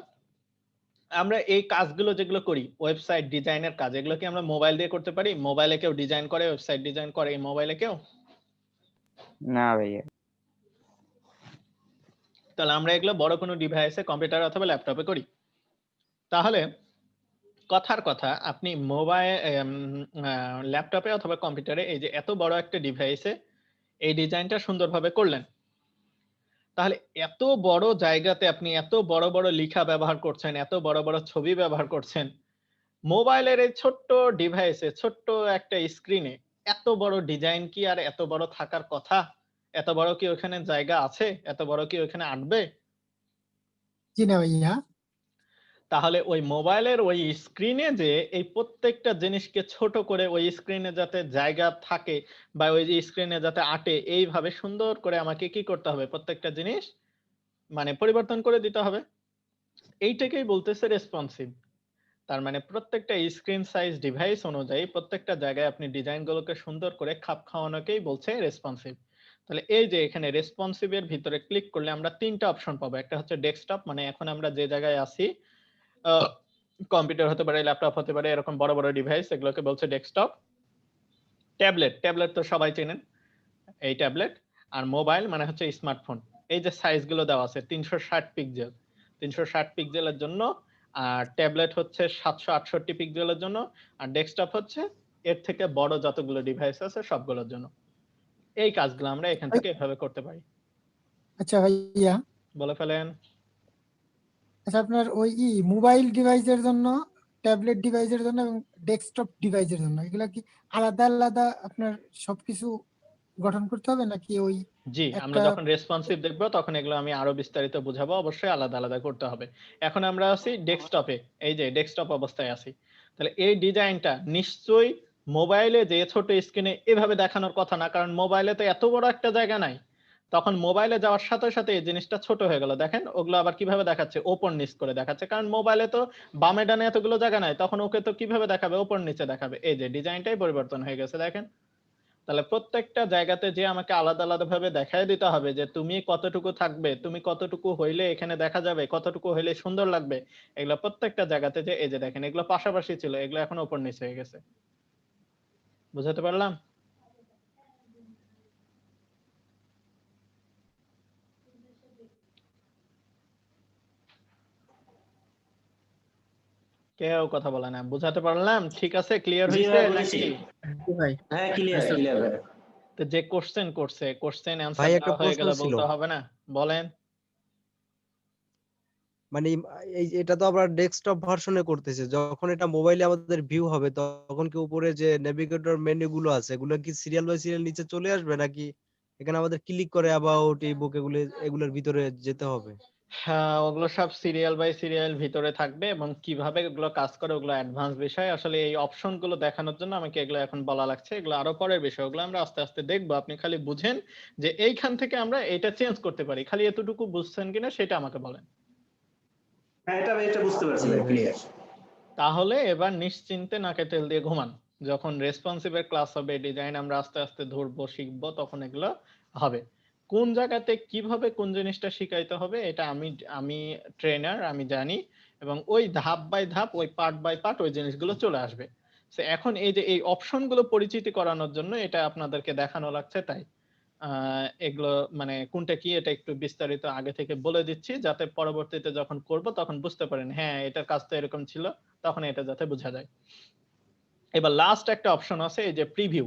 আমরা এই কাজগুলো যেগুলো করি ওয়েবসাইট ডিজাইনের কাজ, এগুলো কি আমরা মোবাইল দিয়ে করতে পারি? মোবাইলে কেউ ডিজাইন করে, ওয়েবসাইট ডিজাইন করে এই মোবাইলে কেউ? না ভাইয়া তাহলে আমরা এগুলো বড় কোনো ডিভাইসে কম্পিউটার অথবা ল্যাপটপে করি। তাহলে কথার কথা, আপনি মোবাইল ল্যাপটপে অথবা কম্পিউটারে এই যে এত বড় একটা ডিভাইসে এই ডিজাইনটা সুন্দরভাবে করলেন, তাহলে এত বড় জায়গাতে আপনি এত বড় বড় লেখা ব্যবহার করছেন, এত বড় বড় ছবি ব্যবহার করছেন, মোবাইলের এই ছোট্ট ডিভাইসে, ছোট্ট একটা স্ক্রিনে এত বড় ডিজাইন কি আর এত বড় থাকার কথা? এত বড় কি ওখানে জায়গা আছে? এত বড় কি ওখানে আঁটবে? জি না ভাইয়া। তাহলে ওই মোবাইলের ওই স্ক্রিনে যে এই প্রত্যেকটা জিনিসকে ছোট করে ওই স্ক্রিনে যাতে জায়গা থাকে বা ওই যে স্ক্রিনে যাতে আঁটে, এইভাবে সুন্দর করে আমাকে কি করতে হবে? প্রত্যেকটা জিনিস মানে পরিবর্তন করে দিতে হবে। এইটাকেই বলতেছে রেসপন্সিভ। তার মানে প্রত্যেকটা স্ক্রিন সাইজ ডিভাইস অনুযায়ী প্রত্যেকটা জায়গায় আপনি ডিজাইনগুলোকে সুন্দর করে খাপ খাওয়ানোকেই বলছে রেসপন্সিভ। তাহলে এই যে এখানে রেসপন্সিভ এর ভিতরে ক্লিক করলে আমরা তিনটা অপশন পাবো। একটা হচ্ছে ডেস্কটপ, মানে এখন আমরা যে জায়গায় আছি, কম্পিউটার হতে পারে, ল্যাপটপ হতে পারে, এরকম বড় বড় ডিভাইস, এগুলোকে বলছে ডেস্কটপ। ট্যাবলেট, ট্যাবলেট তো সবাই চেনেন, এই ট্যাবলেট। আর মোবাইল মানে হচ্ছে স্মার্টফোন। এই যে সাইজগুলো দেওয়া আছে 360 পিক্সেল, 360 পিক্সেলের জন্য, আর ট্যাবলেট হচ্ছে 768 পিক্সেলের জন্য, আর ডেস্কটপ হচ্ছে এর থেকে বড় যতগুলো ডিভাইস আছে সবগুলোর জন্য। এই কাজগুলো আমরা এখান থেকে এভাবে করতে পারি। আচ্ছা ভাইয়া, বলে ফেলেন। আচ্ছা আপনার ওই মোবাইল ডিভাইসের জন্য, ট্যাবলেট ডিভাইসের জন্য এবং ডেস্কটপ ডিভাইসের জন্য এগুলা কি আলাদা আলাদা আপনার সবকিছু গঠন করতে হবে নাকি ওই জি, আমরা একটা? যখন রেসপন্সিভ দেখব তখন এগুলো আমি আরো বিস্তারিত বুঝাবো। অবশ্যই আলাদা আলাদা করতে হবে। এখন আমরা আছি ডেস্কটপে, এই যে ডেস্কটপ অবস্থায় আছি। তাহলে এই ডিজাইনটা নিশ্চয়ই মোবাইলে যে ছোট স্ক্রিনে এভাবে দেখানোর কথা না, কারণ মোবাইলে তো এত বড় একটা জায়গা নাই। তখন মোবাইলে যাওয়ার সাথে সাথে এই জিনিসটা ছোট হয়ে গেল। দেখেন ওগুলো আবার কিভাবে দেখাচ্ছে, ওপর নিচ করে দেখাচ্ছে, কারণ মোবাইলে তো বামে ডানে এতগুলো জায়গা নাই। তখন ওকে তো কিভাবে দেখাবে, ওপর নিচে দেখাবে। এই যে ডিজাইনটাই পরিবর্তন হয়ে গেছে, দেখেন। তাহলে প্রত্যেকটা জায়গাতে যে আমাকে আলাদা আলাদা ভাবে দেখায় দিতে হবে যে তুমি কতটুকু থাকবে, তুমি কতটুকু হইলে এখানে দেখা যাবে, কতটুকু হইলে সুন্দর লাগবে, এগুলো প্রত্যেকটা জায়গাতে যে এই যে দেখেন এগুলো পাশাপাশি ছিল, এগুলো এখন উপর নিচে হয়ে গেছে। বুঝাতে পারলাম? কেউ কথা বলে না। বুঝাতে পারলাম? ঠিক আছে, ক্লিয়ার জি হয়েছে ভাই, বুঝেছি। নাকি? ভাই হ্যাঁ, ক্লিয়ার ক্লিয়ার ভাই। তো যে কোশ্চেন করছে, কোশ্চেন ভাই অ্যান্সার একটা দেওয়া হয়ে প্রশ্ন গেলে ছিল, বলতে হবে না? বলেন। মানে এই এটা তো আমরা ডেস্কটপ ভার্সনে করতেছি, যখন এটা মোবাইলে আমাদের ভিউ হবে তখন কি উপরে যে নেভিগেটর মেনু গুলো আছে এগুলো কি সিরিয়াল বাই সিরিয়াল নিচে চলে আসবে, নাকি এখানে আমাদের ক্লিক করে অ্যাবাউট এই বুক এগুলোর ভিতরে যেতে হবে? হ্যাঁ, ওগুলো সব সিরিয়াল বাই সিরিয়াল ভিতরে থাকবে, এবং কিভাবে ওগুলো কাজ করে ওগুলো অ্যাডভান্স বিষয়। আসলে এই অপশন গুলো দেখানোর জন্য আমাকে এগুলো এখন বলা লাগছে, এগুলো আরো পরের বিষয়, ওগুলো আমরা আস্তে আস্তে দেখবো। আপনি খালি বুঝেন যে এইখান থেকে আমরা এটা চেঞ্জ করতে পারি, খালি এতটুকু বুঝছেন কিনা সেটা আমাকে বলেন। হ্যাঁ, এটা বুঝতে পারছি জি ভাই, ভাই। ক্লিয়ার। তাহলে এবার নিশ্চিন্তে নাকে তেল দিয়ে ঘুমান। যখন রেসপন্সিভের ক্লাস হবে, ডিজাইন আমরা আস্তে আস্তে ধরবো, শিখবো, তখন এগুলো হবে। কোন জায়গাতে কিভাবে কোন জিনিসটা শিখাইতে হবে এটা আমি আমি ট্রেনার, আমি জানি, এবং ওই ধাপ বাই ধাপ, ওই পার্ট বাই পার্ট ওই জিনিসগুলো চলে আসবে। সো এখন এই যে এই অপশনগুলো পরিচিতি করানোর জন্য এটা আপনাদেরকে দেখানো লাগছে, তাই এগুলো মানে কোনটা কি এটা একটু বিস্তারিত আগে থেকে বলে দিচ্ছি, যাতে পরবর্তীতে যখন করব তখন বুঝতে পারেন হ্যাঁ এটার কাজ তো এরকম ছিল, তখন এটা যাতে বোঝা যায়। এবার লাস্ট একটা অপশন আছে, এই যে প্রিভিউ।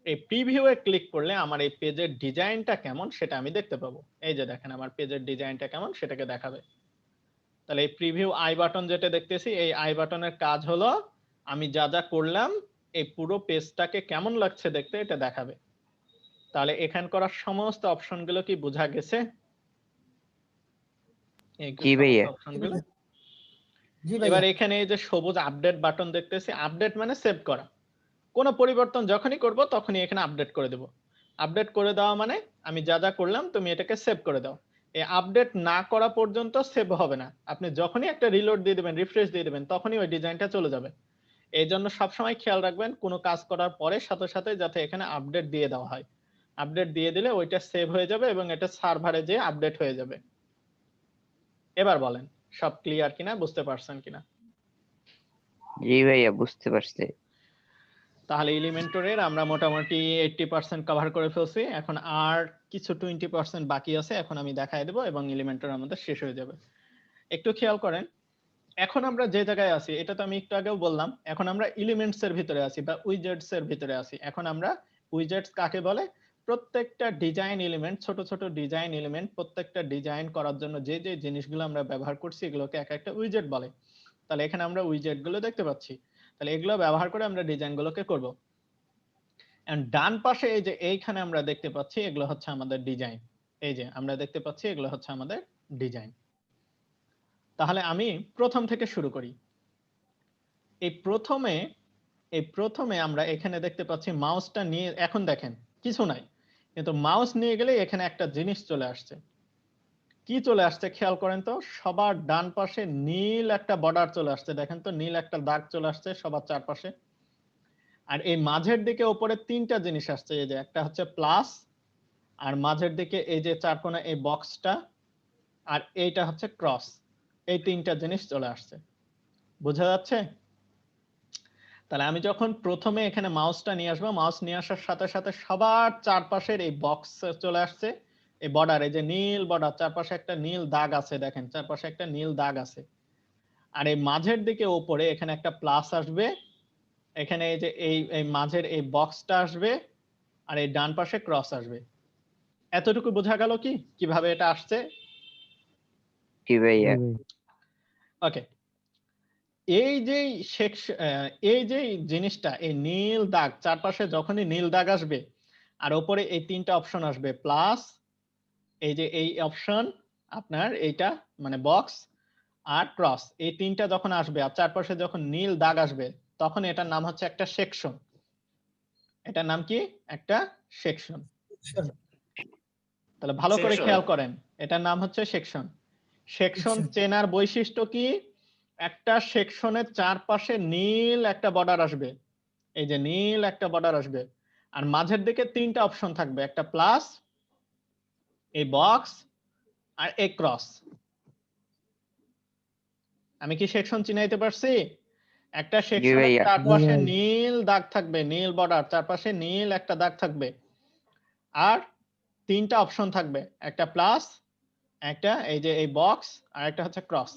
এই প্রিভিউ এ ক্লিক করলে আমার এই পেজের ডিজাইনটা কেমন সেটা আমি দেখতে পাবো। এই যে দেখেন আমার পেজের ডিজাইনটা কেমন সেটাকে দেখাবে। তাহলে এই প্রিভিউ আই বাটন যেটা দেখতেছি, এই আই বাটনের কাজ হলো আমি যা যা করলাম এই পুরো পেজটাকে কেমন লাগছে দেখতে এটা দেখাবে। তাহলে এখান করার সমস্ত অপশনগুলো কি বোঝা গেছে? এই জি সমস্ত ভাইয়া। অপশনগুলো। জি এবার ভাইয়া। এখানে এই যে সবুজ আপডেট বাটন দেখতেছি, আপডেট মানে সেভ করা। কোনো পরিবর্তন যখনই করব তখনই এখানে আপডেট করে দেব। আপডেট করে দেওয়া মানে আমি যা যা করলাম তুমি এটাকে সেভ করে দাও। এই আপডেট না করা পর্যন্ত সেভ হবে না। আপনি যখনই একটা রিলোড দিয়ে দিবেন, রিফ্রেশ দিয়ে দিবেন, তখনই ওই ডিজাইনটা চলে যাবে। এই জন্য সবসময় খেয়াল রাখবেন কোনো কাজ করার পরে সাথে সাথে যাতে এখানে আপডেট দিয়ে দেওয়া হয়। আপডেট দিয়ে দিলে ওইটা সেভ হয়ে যাবে এবং এটা সার্ভারে যেয়ে আপডেট হয়ে যাবে। এবার বলেন সব ক্লিয়ার কিনা, বুঝতে পারছেন কিনা? জি ভাইয়া, বুঝতে পারছি। তাহলে এলিমেন্টরের আমরা মোটামুটি 80% কভার করে ফেলছি। এখন আর কিছু 20% বাকি আছে, এখন আমি দেখাই দেবো এবং এলিমেন্টর আমাদের শেষ হয়ে যাবে। একটু খেয়াল করেন, এখন আমরা যে জায়গায় আছি এটা তো আমি একটু আগেও বললাম, এখন আমরা এলিমেন্টস এর ভিতরে আছি বা উইজেটস এর ভিতরে আছি। এখন আমরা উইজেটস কাকে বলে? প্রত্যেকটা ডিজাইন এলিমেন্ট, ছোট ছোট ডিজাইন এলিমেন্ট, প্রত্যেকটা ডিজাইন করার জন্য যে যে জিনিসগুলো আমরা ব্যবহার করছি এগুলোকে এক একটা উইজেট বলে। তাহলে এখানে আমরা উইজেট গুলো দেখতে পাচ্ছি, তাহলে এগুলো ব্যবহার করে আমরা ডিজাইন গুলোকে করব। এন্ড ডান পাশে এই যে এইখানে আমরা দেখতে পাচ্ছি এগুলো হচ্ছে আমাদের ডিজাইন। এই যে আমরা দেখতে পাচ্ছি এগুলো হচ্ছে আমাদের ডিজাইন। তাহলে আমি প্রথম থেকে শুরু করি। এই প্রথমে আমরা এখানে দেখতে পাচ্ছি মাউসটা নিয়ে, এখন দেখেন কিছু নাই, কিন্তু মাউস নিয়ে গেলে এখানে একটা জিনিস চলে আসছে। কি চলে আসছে খেয়াল করেন তো, সবার ডান পাশে নীল একটা বর্ডার চলে আসছে, দেখেন তো নীল একটা দাগ চলে আসছে সবার চারপাশে। আর এই মাঝের দিকে উপরে তিনটা জিনিস আসছে, এই যে একটা হচ্ছে প্লাস, আর মাঝের দিকে এই যে চারকোনা এই বক্সটা, আর এইটা হচ্ছে ক্রস। এই তিনটা জিনিস চলে আসছে, বোঝা যাচ্ছে? তাহলে আমি যখন প্রথমে এখানে মাউসটা নিয়ে আসবো, মাউস নিয়ে আসার সাথে সাথে সবার চারপাশের এই বক্স চলে আসছে, এই বর্ডার, এই যে নীল বর্ডার, চারপাশে একটা নীল দাগ আছে, দেখেন চারপাশে একটা নীল দাগ আছে। আর এই মাঝের দিকে উপরে এখানে একটা প্লাস আসবে, এখানে এই যে এই মাঝের এই বক্সটা আসবে, আর এই ডান পাশে ক্রস আসবে। এতটুকু বোঝা গেল কি কিভাবে এটা আসছে? জি ভাইয়া। ওকে, এই যে এই যে জিনিসটা, এই নীল দাগ চারপাশে যখনই নীল দাগ আসবে আর উপরে এই তিনটা অপশন আসবে, প্লাস, এই যে এই অপশন আপনার এইটা মানে বক্স আর ক্রস, এই তিনটা যখন আসবে আর চারপাশে যখন নীল দাগ আসবে, তখন এটার নাম হচ্ছে একটা সেকশন। এটার নাম কি? একটা সেকশন। তাহলে ভালো করে Section. খেয়াল করেন, এটার নাম হচ্ছে সেকশন। Section Section. চেনার বৈশিষ্ট্য কি? একটা সেকশনের চারপাশে নীল একটা বর্ডার আসবে, এই যে নীল একটা বর্ডার আসবে, আর মাঝের দিকে তিনটা অপশন থাকবে, একটা প্লাস, এই বক্স আর এই ক্রস। আমি কি সেকশন চিনাইতে পারছি? একটা সেকশনের ভাইয়া। চারপাশে নীল দাগ থাকবে, নীল বর্ডার, চারপাশে নীল একটা দাগ থাকবে, আর তিনটা অপশন থাকবে, একটা প্লাস, একটা এই যে এই বক্স, আর একটা হচ্ছে ক্রস।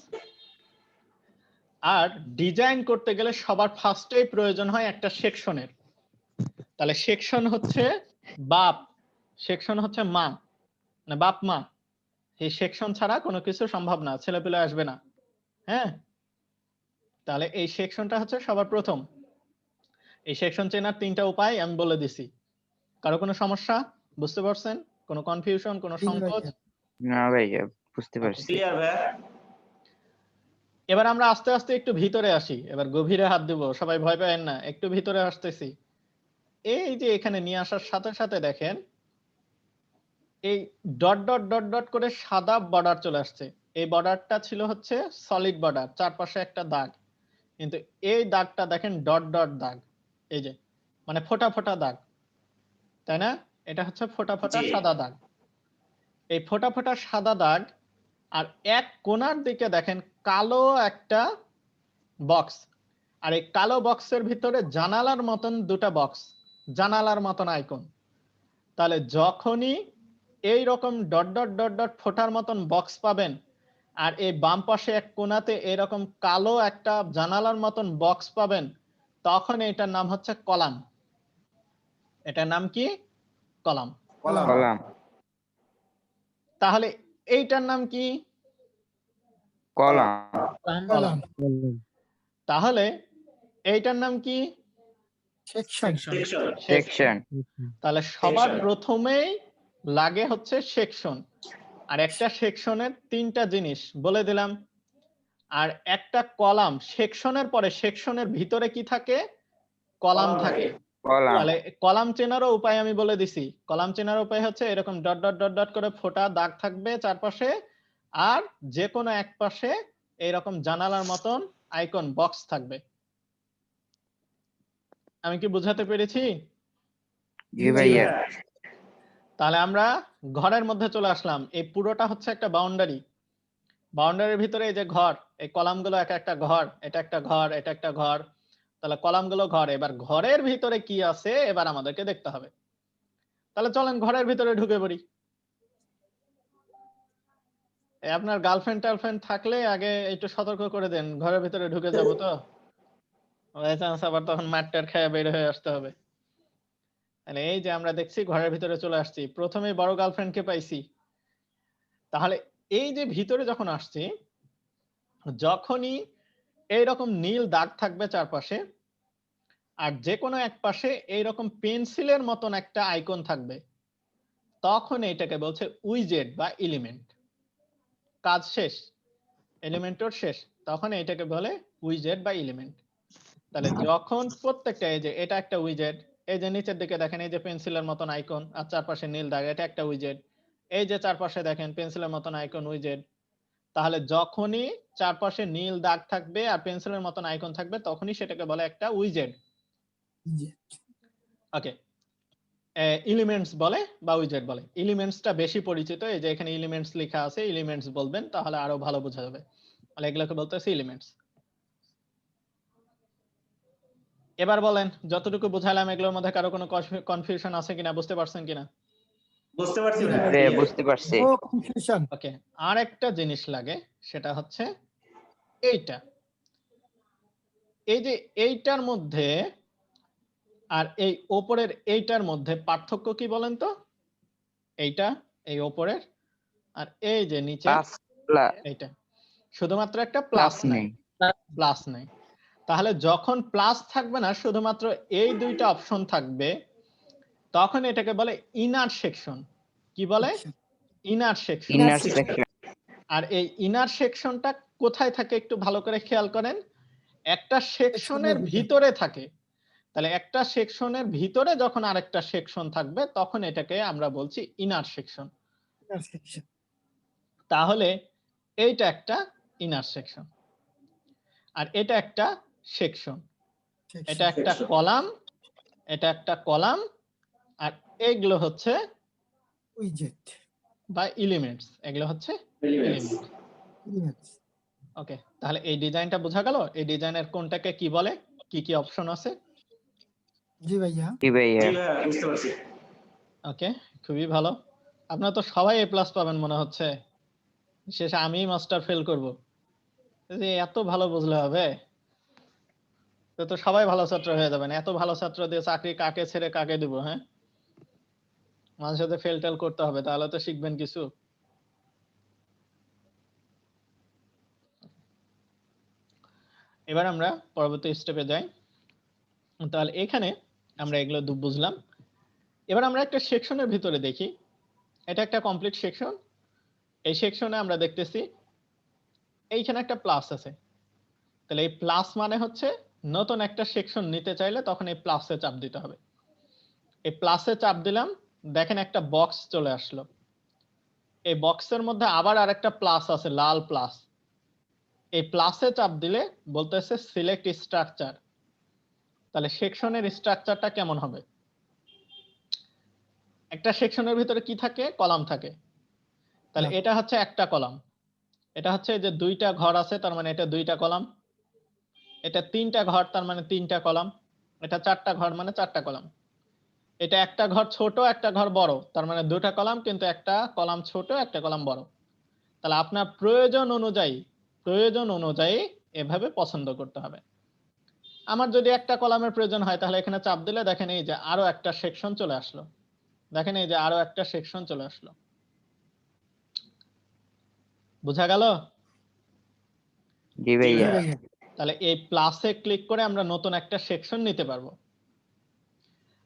আর ডিজাইন করতে গেলে সবার ফার্স্টেই প্রয়োজন হয় একটা সেকশনের। তাহলে সেকশন হচ্ছে বাপ, সেকশন হচ্ছে মা, মানে বাপ মা। এই সেকশন ছাড়া কোনো কিছু সম্ভব না, ছেলেপেলে আসবে না। হ্যাঁ, তাহলে এই সেকশনটা হচ্ছে সবার প্রথম। এই সেকশন চেনার তিনটা উপায় আমি বলে দিছি। কারো কোনো সমস্যা? বুঝতে পারছেন? কোনো কনফিউশন, কোনো জি সংকোচ? ভাইয়া। না ভাইয়া, বুঝতে পারছি। ক্লিয়ার ভাইয়া? এবার আমরা আস্তে আস্তে একটু ভিতরে আসি, এবার গভীরে হাত দিব, সবাই ভয় পাবেন না, একটু ভিতরে আসতেছি। এই যে এখানে নিয়ে আসার সাথে সাথে দেখেন এই ডট ডট ডট ডট করে সাদা বর্ডার চলে আসছে। এই বর্ডারটা ছিল হচ্ছে সলিড বর্ডার, চারপাশে একটা দাগ, কিন্তু এই দাগটা দেখেন ডট ডট দাগ, এই যে মানে ফোঁটা ফোঁটা দাগ, তাই না? এটা হচ্ছে ফোঁটা ফোঁটা জি। সাদা দাগ। এই ফোঁটা ফোঁটা সাদা দাগ, আর এক কোণার দিকে দেখেন কালো একটা বক্স, আর এই কালো বক্সের ভিতরে জানালার মতন দুটা বক্স, জানালার মতন আইকন। তাহলে যখনই এই রকম ডট ডট ডট ডট ফোটার মতন বক্স পাবেন, আর এই বাম পাশে এক কোণাতে এরকম কালো একটা জানালার মতন বক্স পাবেন, তখন এটার নাম হচ্ছে কলাম। এটার নাম কি? কলাম। কলাম। তাহলে এইটার নাম কি? কলাম। কলাম। তাহলে এইটার নাম কি? সেকশন। সেকশন। সেকশন। তাহলে সবার Section. প্রথমেই লাগে হচ্ছে সেকশন। আর একটা সেকশনের তিনটা জিনিস বলে দিলাম। আর একটা কলাম, সেকশনের পরে সেকশনের ভিতরে কি থাকে? কলাম থাকে। কলাম। তাহলে কলাম চেনারও উপায় আমি বলে দিছি। কলাম চেনার উপায় হচ্ছে এরকম ডট ডট ডট ডট করে ফোঁটা দাগ থাকবে চারপাশে, আর যে কোনো এক পাশে এইরকম জানালার মতন আইকন বক্স থাকবে। আমি কি বুঝাতে পেরেছি? জি ভাইয়া। তাহলে আমরা ঘরের মধ্যে চলে আসলাম। এই পুরোটা হচ্ছে একটা বাউন্ডারি। বাউন্ডারির ভিতরে এই যে ঘর, এই কলামগুলো এক একটা ঘর, এটা একটা ঘর, এটা একটা ঘর। তাহলে কলামগুলো ঘর। এবার ঘরের ভিতরে কি আছে এবার আমাদেরকে দেখতে হবে। তাহলে চলেন ঘরের ভিতরে ঢুকে পড়ি। আপনার গার্লফ্রেন্ড টার্লফ্রেন্ড থাকলে আগে একটু সতর্ক করে দেন, ঘরের ভিতরে ঢুকে যাবো তো, বাই চান্স আবার তখন মারটার খেয়ে বের হয়ে আসতে হবে। মানে এই যে আমরা দেখছি ঘরের ভিতরে চলে আসছি, প্রথমে বড় গার্লফ্রেন্ডকে পাইছি, তাহলে এই যে ভিতরে যখন আসছি, যখনই এইরকম নীল দাগ থাকবে চারপাশে, আর যে কোনো এক পাশে এইরকম পেন্সিলের মতন একটা আইকন থাকবে, তখন এটাকে বলছে উইজেট বা এলিমেন্ট। কাজ শেষ, এলিমেন্টর শেষ, তখন এটাকে বলে উইজেট বা এলিমেন্ট। তাহলে যখন প্রত্যেকটা, এই যে এটা একটা উইজেট, এই যে নিচের দিকে দেখেন এই যে পেন্সিলের মতন আইকন আর চারপাশে নীল দাগ, এটা একটা উইজেট। এই যে চারপাশে দেখেন পেন্সিলের মতন আইকন, উইজেট। তাহলে যখনই চারপাশে নীল দাগ থাকবে আর পেন্সিলের মতন আইকন থাকবে, তখনই সেটাকে বলে একটা উইজেট। ওকে, এলিমেন্টস বলে বা উইজেট বলে। এলিমেন্টসটা বেশি পরিচিত, এই যে এখানে এলিমেন্টস লেখা আছে, এলিমেন্টস বলবেন তাহলে আরো ভালো বোঝা যাবে। তাহলে এগুলোকে বলতেছে এলিমেন্টস। এবার বলেন, যতটুকু বুঝালাম এগুলোর মধ্যে কারো কোনো কনফিউশন আছে কিনা, বুঝতে পারছেন কিনা? বুঝতে পারছি ভাই, ভাইয়া clear। বুঝতে পারছি। No confusion. ওকে, আর একটা জিনিস লাগে, সেটা হচ্ছে এইটা। এই যে এইটার মধ্যে আর এই ওপরের এইটার মধ্যে পার্থক্য কি বলেন তো? এইটা, এই ওপরের, আর এই যে নিচে এইটা, শুধুমাত্র একটা প্লাস নাই, প্লাস নাই। তাহলে যখন প্লাস থাকবে না, শুধুমাত্র এই দুইটা অপশন থাকবে, তখন এটাকে বলে ইনার সেকশন। কি বলে? Inner section. Inner section. আর এই ইনার সেকশনটা কোথায় থাকে একটু ভালো করে খেয়াল করেন, একটা সেকশনের ভিতরে থাকে। তাহলে একটা সেকশনের ভিতরে যখন আরেকটা সেকশন থাকবে, তখন এটাকে আমরা বলছি ইনার সেকশন। তাহলে এইটা একটা ইনার সেকশন, আর এটা একটা সেকশন। এটা একটা কলাম, এটা একটা কলাম, আর এগুলো হচ্ছে উইজেট বা এলিমেন্টস, এগুলো হচ্ছে Elements। এলিমেন্টস। ওকে, তাহলে এই ডিজাইনটা বোঝা গেল, এই ডিজাইনের কোনটাকে কি বলে, কি কি অপশন আছে? জি ভাইয়া। জি ভাইয়া। জি ভাইয়া, বুঝতে পারছি। ওকে, খুবই ভালো। আপনারা তো সবাই এ প্লাস পাবেন মনে হচ্ছে, শেষে আমি মাস্টার ফেল করব। যে এত ভালো বুঝলে হবে, তো সবাই ভালো ছাত্র হয়ে যাবেন। এত ভালো ছাত্র দিয়ে চাকরি কাকে ছেড়ে কাকে দিব? হ্যাঁ, মাঝে সাথে ফেল টেল করতে হবে, তাহলে তো শিখবেন কিছু। এবার আমরা পরবর্তী স্টেপে যাই। তাহলে এখানে আমরা এগুলো বুঝলাম। এবার আমরা একটা সেকশনের ভিতরে দেখি, এটা একটা কমপ্লিট সেকশন। এই সেকশনে আমরা দেখতেছি এইখানে একটা প্লাস আছে। তাহলে এই প্লাস মানে হচ্ছে নতুন একটা সেকশন নিতে চাইলে তখন এই প্লাসে চাপ দিতে হবে। এই প্লাসে চাপ দিলাম, দেখেন একটা বক্স চলে আসলো। এই বক্সের মধ্যে আবার আরেকটা প্লাস আছে, লাল প্লাস। এই প্লাসে চাপ দিলে বলতেছে সিলেক্ট স্ট্রাকচার। তাহলে সেকশনের স্ট্রাকচারটা কেমন হবে? একটা সেকশনের ভিতরে কি থাকে? কলাম থাকে। তাহলে এটা হচ্ছে একটা কলাম, এটা হচ্ছে যে দুইটা ঘর আছে, তার মানে এটা দুইটা কলাম। এটা তিনটা ঘর, তার মানে তিনটা কলাম। এটা চারটা ঘর, মানে চারটা কলাম। এটা একটা ঘর ছোট, একটা ঘর বড়, তার মানে দুটা কলাম, কিন্তু একটা কলাম ছোট, একটা কলাম বড়। তাহলে আপনার প্রয়োজন অনুযায়ী এভাবে পছন্দ করতে হবে। আমার যদি একটা কলামের প্রয়োজন হয়, তাহলে এখানে চাপ দিলে দেখেন এই যে আরো একটা সেকশন চলে আসলো। দেখেন এই যে আরো একটা সেকশন চলে আসলো। বুঝা গেল? জি ভাইয়া। তাহলে এই প্লাসে ক্লিক করে আমরা নতুন একটা সেকশন নিতে পারবো।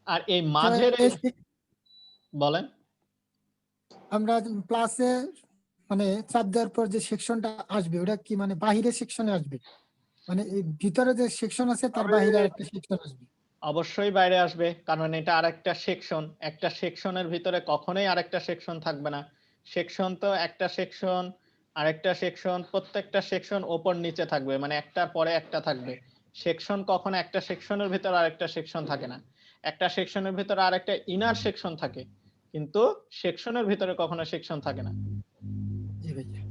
আর এই মাঝের বলেন, আমরা প্লাসে মানে চাপ দেওয়ার পর যে সেকশনটা আসবে, ওটা কি মানে বাহিরের সেকশনে আসবে? মানে এই ভিতরে যে সেকশন আছে তার বাইরে আরেকটা সেকশন আসবে? অবশ্যই বাইরে আসবে, কারণ এটা আরেকটা সেকশন। একটা সেকশনের ভিতরে কখনোই আরেকটা সেকশন থাকবে না। সেকশন তো একটা সেকশন, আরেকটা সেকশন, প্রত্যেকটা সেকশন ওপর নিচে থাকবে, মানে একটার পরে একটা থাকবে। সেকশন কখনো একটা সেকশনের ভিতরে আরেকটা সেকশন থাকে না। একটা সেকশনের ভিতরে আরেকটা ইনার সেকশন থাকে, কিন্তু সেকশনের ভিতরে কখনো সেকশন থাকে না। জি ভাইয়া।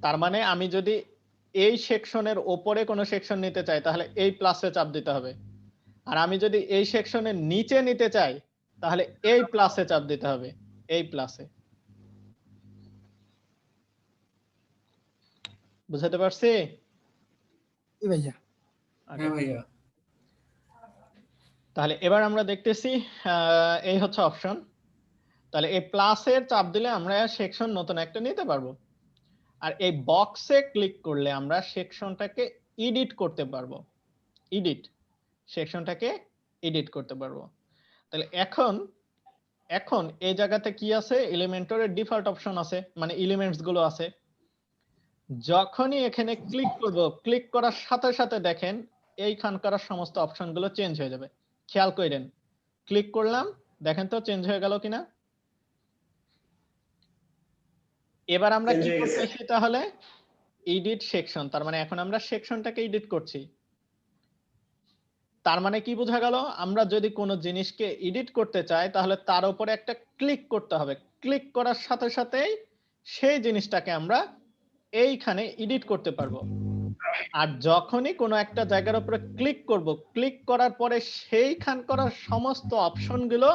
তার মানে আমি যদি এই সেকশনের ওপরে কোনো সেকশন নিতে চাই, তাহলে এই প্লাসে চাপ দিতে হবে। আর আমি যদি এই সেকশনের নিচে নিতে চাই, তাহলে এই প্লাসে চাপ দিতে হবে, এই প্লাসে। বুঝাতে পারছি? জি ভাইয়া। হ্যাঁ ভাইয়া। তাহলে এবার আমরা দেখতেছি এই হচ্ছে অপশন। তাহলে এই প্লাসের চাপ দিলে আমরা সেকশন নতুন একটা নিতে পারবো, আর এই বক্সে ক্লিক করলে আমরা সেকশনটাকে এডিট করতে পারবো। এডিট, সেকশনটাকে এডিট করতে পারবো। তাহলে এখন এই জায়গাতে কি আছে, এলিমেন্টরের ডিফল্ট অপশন আছে, মানে এলিমেন্টস গুলো আছে। যখনই এখানে ক্লিক করব, ক্লিক করার সাথে সাথে দেখেন এইখানকার সমস্ত অপশন গুলো চেঞ্জ হয়ে যাবে। খেয়াল করেন, ক্লিক করলাম, দেখেন তো চেঞ্জ হয়ে গেল কিনা। এবার আমরা Change কি হয়ে গেছে। করতেছি তাহলে, এডিট সেকশন, তার মানে এখন আমরা সেকশনটাকে এডিট করছি। তার মানে কি বোঝা গেল, আমরা যদি কোনো জিনিসকে এডিট করতে চাই তাহলে তার উপরে একটা ক্লিক করতে হবে। ক্লিক করার সাথে সাথেই সেই জিনিসটাকে আমরা এইখানে এডিট করতে পারবো। আর যখনই কোনো একটা জায়গার উপরে ক্লিক করব, ক্লিক করার পরে সেইখানকার সমস্ত অপশনগুলো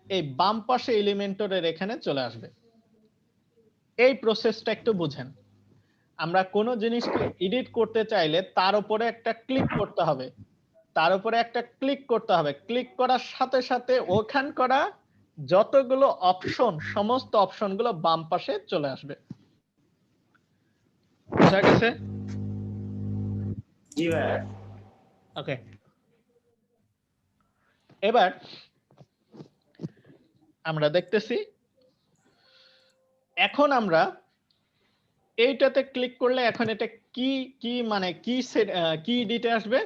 এই বাম পাশে এলিমেন্টরের এখানে চলে আসবে। এই প্রসেসটা একটু বুঝেন। আমরা কোনো জিনিসকে এডিট করতে চাইলে তার উপরে একটা ক্লিক করতে হবে, তার উপরে একটা ক্লিক করতে হবে। ক্লিক করার সাথে সাথে ওখানকার যতগুলো অপশন, সমস্ত অপশনগুলো বাম পাশে চলে আসবে। বুঝা গেছে? জি ভাইয়া। ওকে, এবার আমরা দেখতেছি, এখন আমরা এইটাতে ক্লিক করলে এখন এটা কি কি মানে কি এডিটে আসবে,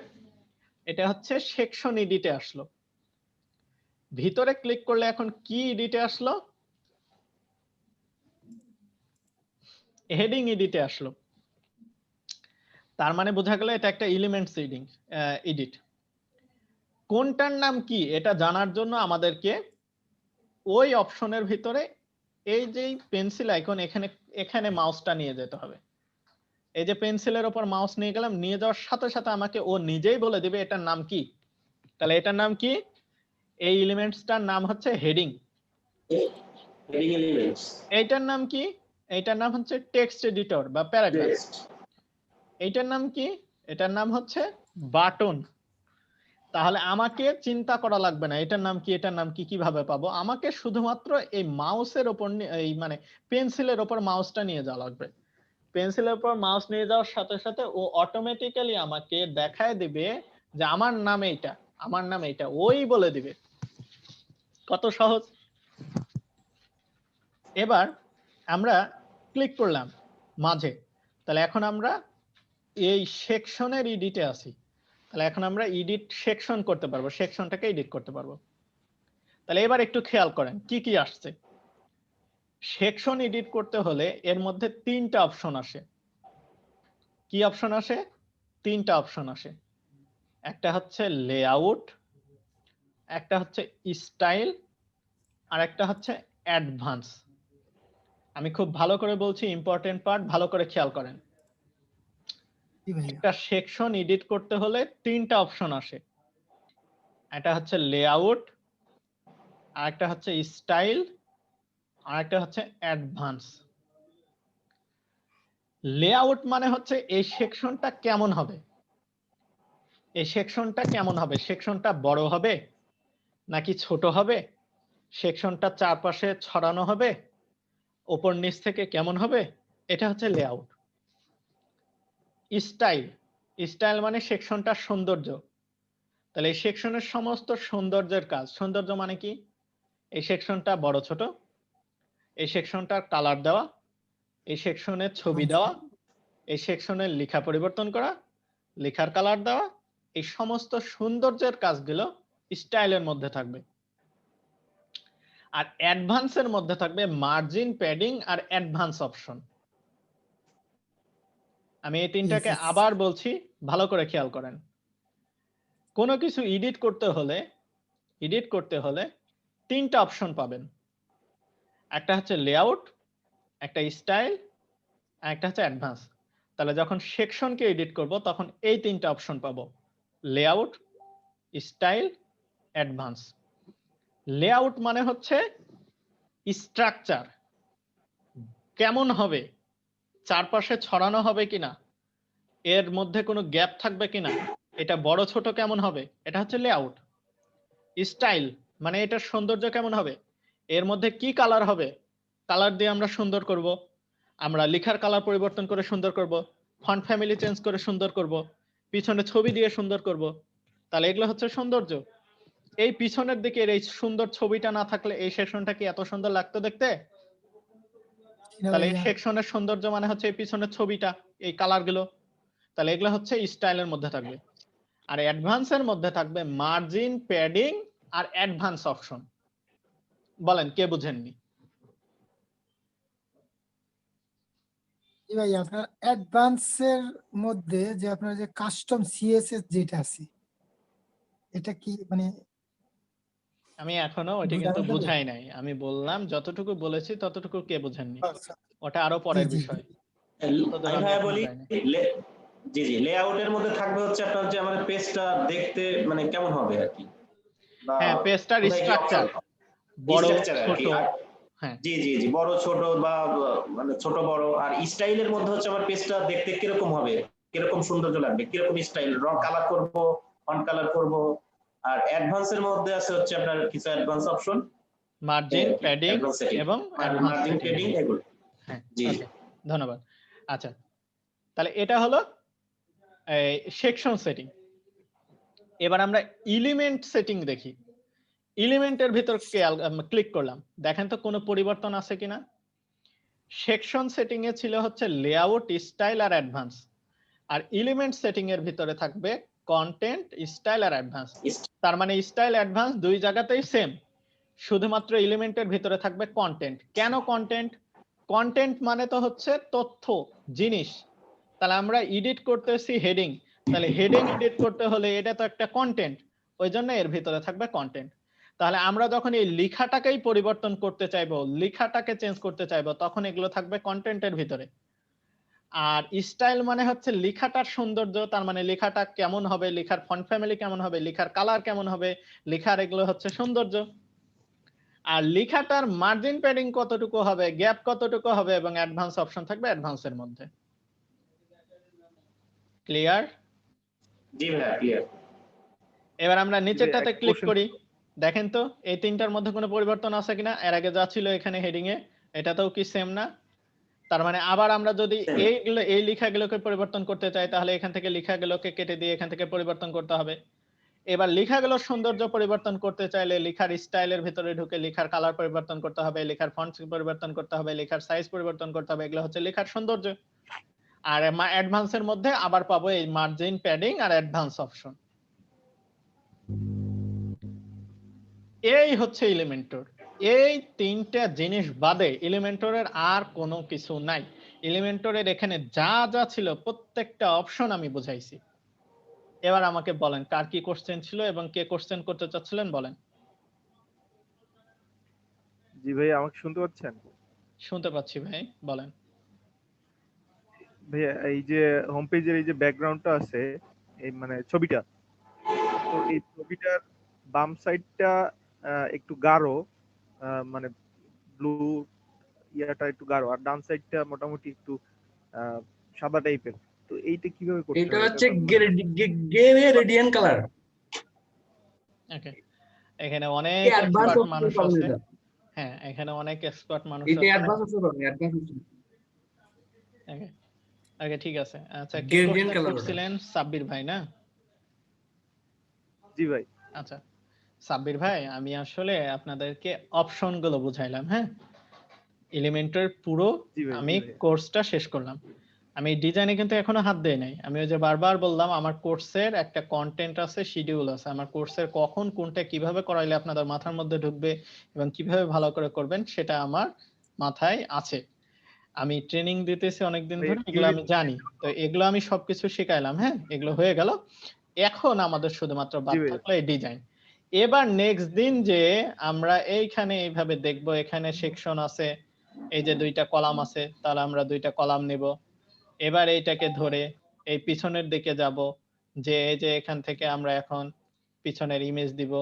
এটা হচ্ছে সেকশন এডিটে আসলো। ভিতরে ক্লিক করলে এখন কি এডিটে আসলো, হেডিং এডিটে আসলো। তার মানে বোঝা গেল এটা একটা এলিমেন্টস এডিট। কোনটার নাম কি এটা জানার জন্য আমাদেরকে ওই অপশনের ভিতরে এই যে পেন্সিল আইকন, এখানে মাউসটা নিয়ে যেতে হবে। এই যে পেন্সিলের উপর মাউস নিয়ে গেলাম, নিয়ে যাওয়ার সাথে সাথে আমাকে ও নিজেই বলে দিবে এটার নাম কি। তাহলে এটার নাম কি, এই এলিমেন্টসটার নাম হচ্ছে হেডিং। Heading elements. এইটার নাম কি, এইটার নাম হচ্ছে টেক্সট এডিটর বা প্যারাগ্রাফ। Text. এইটার নাম কি, এটার নাম হচ্ছে বাটন। তাহলে আমাকে চিন্তা করা লাগবে না এটার নাম কি, এটার নাম কি, কিভাবে পাবো। আমাকে শুধুমাত্র এই মাউসের উপর এই মানে পেন্সিলের উপর মাউসটা নিয়ে যাওয়া লাগবে। পেন্সিলের উপর মাউস নিয়ে যাওয়ার সাথে সাথে ও অটোমেটিক্যালি আমাকে দেখায় দিবে যে আমার নাম এইটা, আমার নাম এইটা, ওই বলে দিবে। কত সহজ। এবার আমরা ক্লিক করলাম মাঝে, তাহলে এখন আমরা এই সেকশনের এডিটে আছি। তাহলে এখন আমরা এডিট সেকশন করতে পারবো, সেকশনটাকে এডিট করতে পারবো। তাহলে এবার একটু খেয়াল করেন কি কি আসছে। সেকশন এডিট করতে হলে এর মধ্যে তিনটা অপশন আসে। কি অপশন আসে? তিনটা অপশন আসে। একটা হচ্ছে লেআউট, একটা হচ্ছে স্টাইল, আর একটা হচ্ছে অ্যাডভান্স। আমি খুব ভালো করে বলছি, ইম্পর্টেন্ট পার্ট, ভালো করে খেয়াল করেন। জি ভাইয়া। একটা সেকশন এডিট করতে হলে তিনটা অপশন আসে। একটা হচ্ছে লেআউট, আর একটা হচ্ছে স্টাইল, আর একটা হচ্ছে অ্যাডভান্স। লেআউট মানে হচ্ছে এই সেকশনটা কেমন হবে, এই সেকশনটা কেমন হবে, সেকশনটা বড় হবে নাকি ছোট হবে, সেকশনটা চারপাশে ছড়ানো হবে, উপর নিচ থেকে কেমন হবে, এটা হচ্ছে লেআউট। স্টাইল, স্টাইল মানে সেকশনটার সৌন্দর্য। তাহলে এই সেকশনের সমস্ত সৌন্দর্যের কাজ। সৌন্দর্য মানে কি, এই সেকশনটা বড় ছোট, এই সেকশনটার কালার দেওয়া, এই সেকশনের ছবি দেওয়া, এই সেকশনের লেখা পরিবর্তন করা, লেখার কালার দেওয়া, এই সমস্ত সৌন্দর্যের কাজগুলো স্টাইলের মধ্যে থাকবে। আর অ্যাডভান্সের মধ্যে থাকবে মার্জিন, প্যাডিং আর অ্যাডভান্স অপশন। আমি এই তিনটাকে Yes, yes. আবার বলছি, ভালো করে খেয়াল করেন। কোনো কিছু এডিট করতে হলে তিনটা অপশন পাবেন। একটা হচ্ছে লেআউট, একটা স্টাইল, আর একটা হচ্ছে অ্যাডভান্স। তাহলে যখন সেকশনকে এডিট করব তখন এই তিনটা অপশন পাবো, লেআউট, স্টাইল, অ্যাডভান্স। লেআউট মানে হচ্ছে স্ট্রাকচার কেমন হবে, চারপাশে ছড়ানো হবে কিনা, এর মধ্যে কোনো গ্যাপ থাকবে কিনা, এটা বড় ছোট কেমন হবে, এটা হচ্ছে লেআউট। স্টাইল মানে এটার সৌন্দর্য কেমন হবে, এর মধ্যে কি কালার হবে, কালার দিয়ে আমরা সুন্দর করব, আমরা লেখার কালার পরিবর্তন করে সুন্দর করব, ফন্ট ফ্যামিলি চেঞ্জ করে সুন্দর করব, পিছনে ছবি দিয়ে সুন্দর করব। তাহলে এগুলো হচ্ছে সৌন্দর্য। এই পিছনের দিকের এই সুন্দর ছবিটা না থাকলে এই সেকশনটা কি এত সুন্দর লাগতো দেখতে? তাহলে এই সেকশনের সৌন্দর্য মানে হচ্ছে এই পিছনের ছবিটা, এই কালার গুলো। তাহলে এগুলো হচ্ছে স্টাইলের মধ্যে থাকবে। আর অ্যাডভান্সের মধ্যে থাকবে মার্জিন, প্যাডিং আর অ্যাডভান্স অপশন। বলেন কে বুঝেননি? ভাই আপনার অ্যাডভান্সের মধ্যে যে আপনার যে কাস্টম সিএসএস যেটা আছে এটা কি মানে আমি এখনো ওইটা কিন্তু বুঝাই নাই, আমি বললাম যতটুকু বলেছি ততটুকু কে বুঝেননি, ওটা আরো পরের বিষয়। আমি ভাইয়া বলি জি জি লেআউটের মধ্যে থাকবে হচ্ছে আপনার যে আমাদের পেজটা দেখতে মানে কেমন হবে আর কি, হ্যাঁ পেজটার স্ট্রাকচার বড় ছোট, হ্যাঁ জি জি জি বড় ছোট বা মানে ছোট বড়। আর স্টাইলের মধ্যে হচ্ছে আমার পেজটা দেখতে কিরকম হবে, কিরকম সৌন্দর্য লাগবে, কিরকম স্টাইল, রং কালার করব, ফন্ট কালার করব। আর অ্যাডভান্সের মধ্যে আছে হচ্ছে আপনার কিছু অ্যাডভান্স অপশন, মার্জিন, প্যাডিং এবং মার্জিন, প্যাডিং এগুলো। হ্যাঁ জি ধন্যবাদ। আচ্ছা তাহলে এটা হলো সেকশন সেটিং। এবার আমরা এলিমেন্ট সেটিং দেখি। এলিমেন্টের ভিতর ক্লিক করলাম, দেখেন তো কোনো পরিবর্তন আছে কিনা। সেকশন সেটিং এ ছিল হচ্ছে লেআউট, স্টাইল আর অ্যাডভান্স, আর এলিমেন্ট সেটিং এর ভিতরে থাকবে কন্টেন্ট, স্টাইল আর অ্যাডভান্স। তার মানে স্টাইল অ্যাডভান্স দুই জায়গাতেই সেম, শুধুমাত্র এলিমেন্টের ভিতরে থাকবে কন্টেন্ট। কেন কন্টেন্ট? কন্টেন্ট মানে তো হচ্ছে তথ্য, জিনিস। তাহলে আমরা এডিট করতেছি হেডিং, তাহলে হেডিং এডিট করতে হলে এটা তো একটা কন্টেন্ট, ওই জন্য এর ভিতরে থাকবে কন্টেন্ট। তাহলে আমরা যখন এই লেখাটাকেই পরিবর্তন করতে চাইবো, লেখাটাকে চেঞ্জ করতে চাইবো, তখন এগুলো থাকবে কন্টেন্টের ভিতরে। আর স্টাইল মানে হচ্ছে লেখাটার সৌন্দর্য, তার মানে লেখাটা কেমন হবে, লেখার ফন্ট ফ্যামিলি কেমন হবে, লেখার কালার কেমন হবে, লেখার এগুলো হচ্ছে সৌন্দর্য। আর লেখাটার মার্জিন, প্যাডিং কতটুকু হবে, গ্যাপ কতটুকু হবে, এবং অ্যাডভান্স অপশন থাকবে অ্যাডভান্সের মধ্যে। ক্লিয়ার? জি ভাইয়া ক্লিয়ার। এবার আমরা নিচেরটাতে ক্লিক করি, দেখেন তো এই তিনটার মধ্যে কোনো পরিবর্তন আছে কিনা। এর আগে যা ছিল এখানে হেডিং এ, এটাতেও কি সেম না? তার মানে আবার আমরা যদি এই লেখাগুলোকে পরিবর্তন করতে চাই, তাহলে এখান থেকে লেখাগুলোকে কেটে দিয়ে এখান থেকে পরিবর্তন করতে হবে। এবার লেখাগুলোর সৌন্দর্য পরিবর্তন করতে চাইলে লেখার স্টাইলের ভিতরে ঢুকে লেখার কালার পরিবর্তন করতে হবে, লেখার ফন্ট পরিবর্তন করতে হবে, লেখার সাইজ পরিবর্তন করতে হবে। এগুলো হচ্ছে লেখার সৌন্দর্য। আর অ্যাডভান্সের মধ্যে আবার পাবো এই মার্জিন, প্যাডিং আর অ্যাডভান্স অপশন। এই হচ্ছে এলিমেন্টর। এই তিনটা জিনিস বাদে এলিমেন্টরের আর কোনো কিছু নাই। এলিমেন্টরের এখানে যা যা ছিল প্রত্যেকটা অপশন আমি বুঝাইছি। এবার আমাকে বলেন কার কি কোশ্চেন ছিল এবং কে কোশ্চেন করতে চাচ্ছিলেন বলেন। জি ভাই, আমাকে শুনতে পাচ্ছেন? শুনতে পাচ্ছি ভাই, বলেন। ভাইয়া এই যে হোম পেজের এই যে ব্যাকগ্রাউন্ডটা আছে, এই মানে ছবিটা, তো এই ছবিটার বাম সাইডটা একটু গাঢ়, মানে ব্লু ইয়াটা একটু গাঢ়, আর ডান সাইডটা মোটামুটি একটু সাদা টাইপের। তো এইটা কিভাবে করতে এটা হয়? হচ্ছে রেডিয়ান কালার। ওকে, এখানে অনেক এটা অ্যাডভান্স এক্সপার্ট মানুষ অপশন আছে। এটা। হ্যাঁ, এখানে অনেক এক্সপার্ট মানুষ এটা আছে। Advance option, advance option. Okay okay ঠিক আছে। আচ্ছা কে Gradient কোশ্চেন color ওটা। করছিলেন? সাব্বির ভাই না? জি ভাই। আচ্ছা সাব্বির ভাই, আমি আসলে আপনাদেরকে অপশন গুলো বুঝাইলাম। হ্যাঁ, এলিমেন্টের পুরো জি ভাই, আমি জি ভাই। কোর্সটা শেষ করলাম। আমি ডিজাইনে কিন্তু এখনো হাত দেই নাই। আমি ওই যে বারবার বললাম আমার কোর্সের একটা কন্টেন্ট আছে, শিডিউল আছে। আমার কোর্সের কখন কোনটা কিভাবে করাইলে আপনাদের মাথার মধ্যে ঢুকবে এবং কিভাবে ভালো করে করবেন সেটা আমার মাথায় আছে। আমি ট্রেনিং দিতেছি অনেকদিন ভাই, ধরে, এগুলো আমি জানি। তো এগুলো আমি সবকিছু শিখাইলাম। হ্যাঁ, এগুলো হয়ে গেল। এখন আমাদের শুধুমাত্র বাদ জি ভাই। থাকলো এই ডিজাইন। এবার নেক্সট দিন যে আমরা এইখানে এইভাবে দেখব, এখানে সেকশন আছে, এই যে দুইটা কলাম আছে, তাহলে আমরা দুইটা কলাম নিব। এবার এইটাকে ধরে এই পিছনের দিকে যাব, যে এই যে এখান থেকে আমরা এখন পিছনের ইমেজ দিব,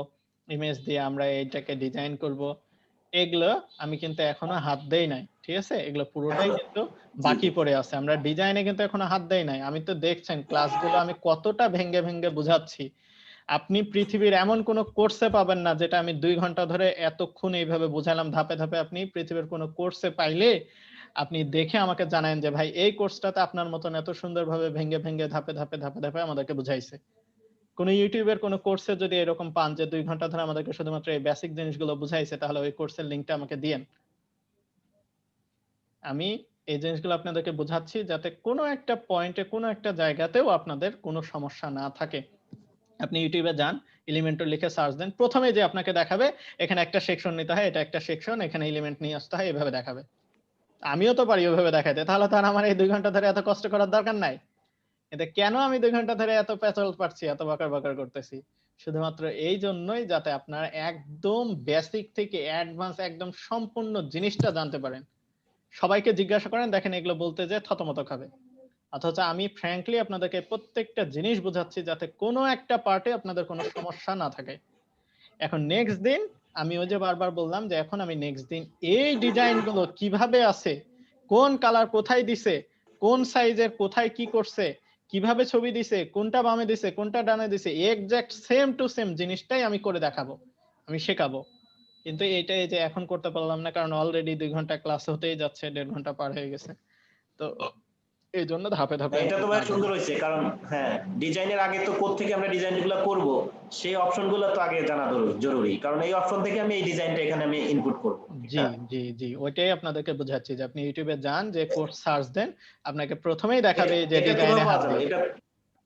ইমেজ দিয়ে আমরা এইটাকে ডিজাইন করব। এগুলো আমি কিন্তু এখনো হাত দেই নাই, ঠিক আছে? এগুলো পুরোটাই কিন্তু বাকি পড়ে আছে। আমরা ডিজাইনে কিন্তু এখনো হাত দেই নাই। আমি তো দেখছেন ক্লাসগুলো আমি কতটা ভেঙ্গে ভেঙ্গে বুঝাচ্ছি। আপনি পৃথিবীর এমন কোনো কোর্সে পাবেন না যেটা আমি 2 ঘন্টা ধরে এতক্ষণ এইভাবে বুঝালাম ধাপে ধাপে। আপনি পৃথিবীর কোনো কোর্সে পাইলে আপনি দেখে আমাকে জানান যে ভাই এই কোর্সটাতে আপনার মতন এত সুন্দরভাবে ভেঙে ভেঙে ধাপে ধাপে ধাপে ধাপে আমাদেরকে বুঝাইছে। কোন ইউটিউবের কোন কোর্সে যদি এরকম পান যে 2 ঘন্টা ধরে আমাদেরকে শুধুমাত্র এই বেসিক জিনিসগুলো বুঝাইছে, তাহলে ওই কোর্সের লিংকটা আমাকে দিয়েন। আমি এই জিনিসগুলো আপনাদেরকে বোঝাচ্ছি যাতে কোনো একটা পয়েন্টে কোনো একটা জায়গাতেও আপনাদের কোনো সমস্যা না থাকে। আপনি ইউটিউবে যান, এলিমেন্টর লিখে সার্চ দেন, প্রথমে যে আপনাকে দেখাবে এখানে একটা সেকশন নিতে হয়, এটা একটা সেকশন, এখানে এলিমেন্ট নিয়ে আসতে হয়, এভাবে দেখাবে। আমিও তো পারি ওইভাবে দেখাতে, তাহলে তো আর আমার এই 2 ঘন্টা ধরে এত কষ্ট করার দরকার নাই। এতে কেন আমি 2 ঘন্টা ধরে এত পেঁচাল পাচ্ছি, এত বকর বকর করতেছি? শুধুমাত্র এই জন্যই যাতে আপনারা একদম বেসিক থেকে অ্যাডভান্স একদম সম্পূর্ণ জিনিসটা জানতে পারেন। সবাইকে জিজ্ঞাসা করেন, দেখেন এগুলো বলতে যে থতমত খাবে। অথচ আমি ফ্র্যাঙ্কলি আপনাদেরকে প্রত্যেকটা জিনিস বোঝাচ্ছি যাতে কোনো একটা পার্টে আপনাদের কোনো সমস্যা না থাকে। এখন নেক্সট দিন আমি ওই যে বারবার বললাম যে এখন আমি নেক্সট দিন এই ডিজাইনগুলো কিভাবে আছে, কোন কালার কোথায় দিছে, কোন সাইজের কোথায় কি করছে, কিভাবে ছবি দিছে, কোনটা বামে দিছে কোনটা ডানে দিছে, এক্সাক্ট সেম টু সেম জিনিসটাই আমি করে দেখাবো, আমি শেখাবো। কিন্তু এইটাই যে এখন করতে পারলাম না, কারণ অলরেডি 2 ঘন্টা ক্লাস হতেই যাচ্ছে, 1.5 ঘন্টা পার হয়ে গেছে। তো এই জন্য ধাপে ধাপে এটা তো ভাই সুন্দর হয়েছে, কারণ হ্যাঁ ডিজাইনের আগে তো কোথা থেকে আমরা ডিজাইনগুলো করব সেই অপশনগুলো তো আগে জানা জরুরি, কারণ এই অপশন থেকে আমি এই ডিজাইনটা এখানে আমি ইনপুট করব। জি জি জি, ওইটাই আপনাদেরকে বোঝাচ্ছি যে আপনি ইউটিউবে যান, যে কোর্স সার্চ দেন, আপনাকে প্রথমেই দেখাবে যে ডিজাইনে হাত দিয়ে,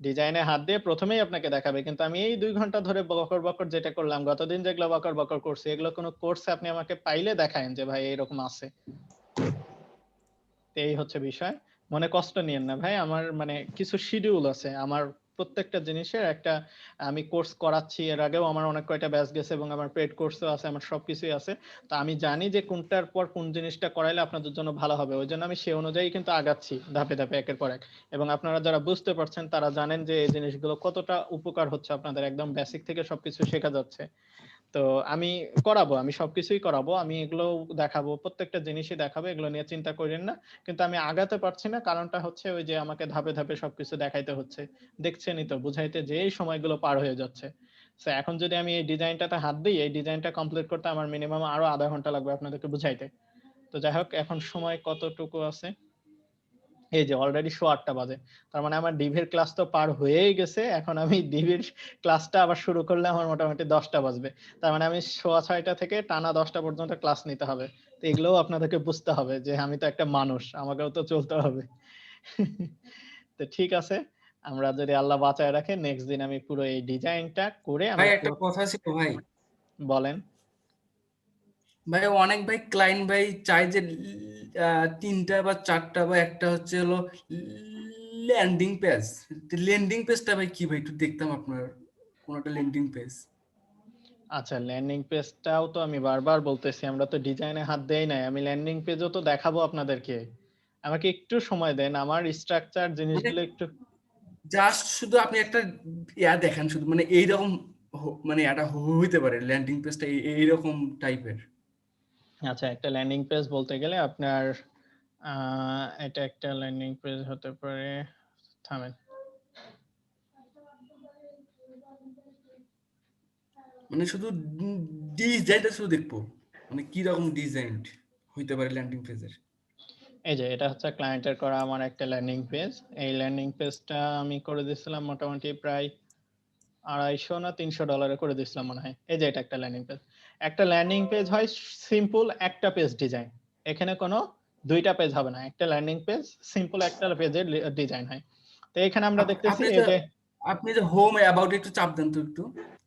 ডিজাইনে হাত দিয়ে প্রথমেই আপনাকে দেখাবে। কিন্তু আমি এই 2 ঘন্টা ধরে বকর বকর যেটা করলাম, গতদিন যেগুলো বকর বকর করছি, এগুলো কোনো কোর্সে আপনি আমাকে পাইলে দেখায়েন যে ভাই এরকম আছে। এই হচ্ছে বিষয়। মনে কষ্ট নিয়েন না ভাই, আমার মানে কিছু শিডিউল আছে, আমার প্রত্যেকটা জিনিসের একটা আমি কোর্স করাচ্ছি, এর আগেও আমার অনেক কয়টা ব্যাচ গেছে এবং আমার পেড কোর্সও আছে, আমার সবকিছুই আছে। তো আমি জানি যে কোনটার পর কোন জিনিসটা করাইলে আপনাদের জন্য ভালো হবে, ওই জন্য আমি সেই অনুযায়ী কিন্তু আগাচ্ছি ধাপে ধাপে একের পর এক। এবং আপনারা যারা বুঝতে পারছেন তারা জানেন যে এই জিনিসগুলো কতটা উপকার হচ্ছে আপনাদের, একদম বেসিক থেকে সবকিছু শেখা যাচ্ছে। তো আমি করাবো, আমি সবকিছুই করাবো, আমি এগুলো দেখাবো, প্রত্যেকটা জিনিসই দেখাবো, এগুলো নিয়ে চিন্তা করেন না। কিন্তু আমি আগাতে পারছি না, কারণটা হচ্ছে ওই যে আমাকে ধাপে ধাপে সবকিছু দেখাইতে হচ্ছে, দেখছেনই তো, বুঝাইতে যে এই সময়গুলো পার হয়ে যাচ্ছে। তো এখন যদি আমি এই ডিজাইনটাতে হাত দিই, এই ডিজাইনটা কমপ্লিট করতে আমার মিনিমাম আরো আধা ঘন্টা লাগবে আপনাদেরকে বুঝাইতে। তো যাই হোক, এখন সময় কতটুকু আছে? এই যে অলরেডি 8:15 বাজে, তার মানে আমার ডিভির ক্লাস তো পার হয়েই গেছে। এখন আমি ডিভির ক্লাসটা আবার শুরু করলে আমার মোটামুটি 10টা বাজবে। তার মানে আমি 6:30 থেকে টানা 10টা পর্যন্ত ক্লাস নিতে হবে। তো এগুলোও আপনাদেরকে বুঝতে হবে যে আমি তো একটা মানুষ, আমাকেও তো চলতে হবে। তো ঠিক আছে, আমরা যদি আল্লাহ বাঁচায় রাখে নেক্সট দিন আমি পুরো এই ডিজাইনটা করে ভাই আমরা একটা কথা ছিল ভাই, বলেন। ভাই অনেক ভাই ক্লায়েন্ট ভাই চাই যে 3টা বা 4টা বা একটা হচ্ছে হলো ল্যান্ডিং পেজ। ল্যান্ডিং পেজটা ভাই কি ভাই একটু দেখতাম আপনার কোন একটা ল্যান্ডিং পেজ। আচ্ছা, ল্যান্ডিং পেজটাও তো আমি বারবার বলতেছি, আমরা তো ডিজাইনে হাত দেই নাই, আমি ল্যান্ডিং পেজও তো দেখাবো আপনাদেরকে। আমাকে একটু সময় দেন, আমার স্ট্রাকচার জিনিসগুলো একটু জাস্ট শুধু আপনি একটা দেখেন, শুধু মানে এইরকম মানে এটা হইতে পারে ল্যান্ডিং পেজটা এইরকম টাইপের। আচ্ছা, একটা ল্যান্ডিং পেজ বলতে গেলে আপনার এটা একটা ল্যান্ডিং পেজ হতে পারে, থামেন। মানে শুধু ডিজাইনটা শুধু দেখবো, মানে কি রকম ডিজাইন হইতে পারে ল্যান্ডিং পেজের। এই যে এটা হচ্ছে ক্লায়েন্টের করা আমার একটা ল্যান্ডিং পেজ। এই ল্যান্ডিং পেজটা আমি করে দিয়েছিলাম মোটামুটি প্রায় $250 না $300 করে দিয়েছিলাম মনে হয়। এই যে এটা একটা ল্যান্ডিং পেজ। একটা ল্যান্ডিং পেজ হয় সিম্পল একটা পেজ ডিজাইন, এখানে কোনো 2টা পেজ হবে না, একটা ল্যান্ডিং পেজ সিম্পল একটা পেজের ডিজাইন হয়। তো এখানে আমরা দেখতেছি এই যে আপনি যে হোম অ্যাবাউট একটু চাপ দেন তো, একটু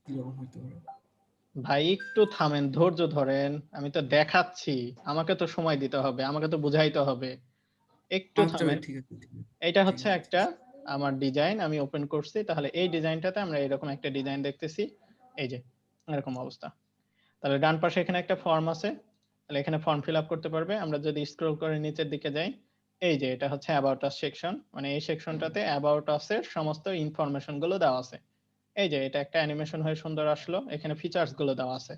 কি রকম হইতে পারে। ভাই একটু থামেন, ধৈর্য ধরেন, আমি তো দেখাচ্ছি, আমাকে তো সময় দিতে হবে, আমাকে তো বুঝাইতে হবে, একটু আচ্ছা ভাই থামেন। ঠিক আছে, ঠিক আছে। এটা হচ্ছে একটা আমার ডিজাইন আমি ওপেন করছি, তাহলে এই ডিজাইনটাতে আমরা এরকম একটা ডিজাইন দেখতেছি, এই যে এরকম অবস্থা। তাহলে ডান পাশে এখানে একটা ফর্ম আছে, তাহলে এখানে ফর্ম ফিল আপ করতে পারবে। আমরা যদি স্ক্রল করে নিচের দিকে যাই, এই যে এটা হচ্ছে অ্যাবাউট আস সেকশন, মানে এই সেকশনটাতে অ্যাবাউট আস এর সমস্ত ইনফরমেশন গুলো দেওয়া আছে। এই যে এটা একটা অ্যানিমেশন হয়ে সুন্দর আসলো, এখানে ফিচার্স গুলো দেওয়া আছে,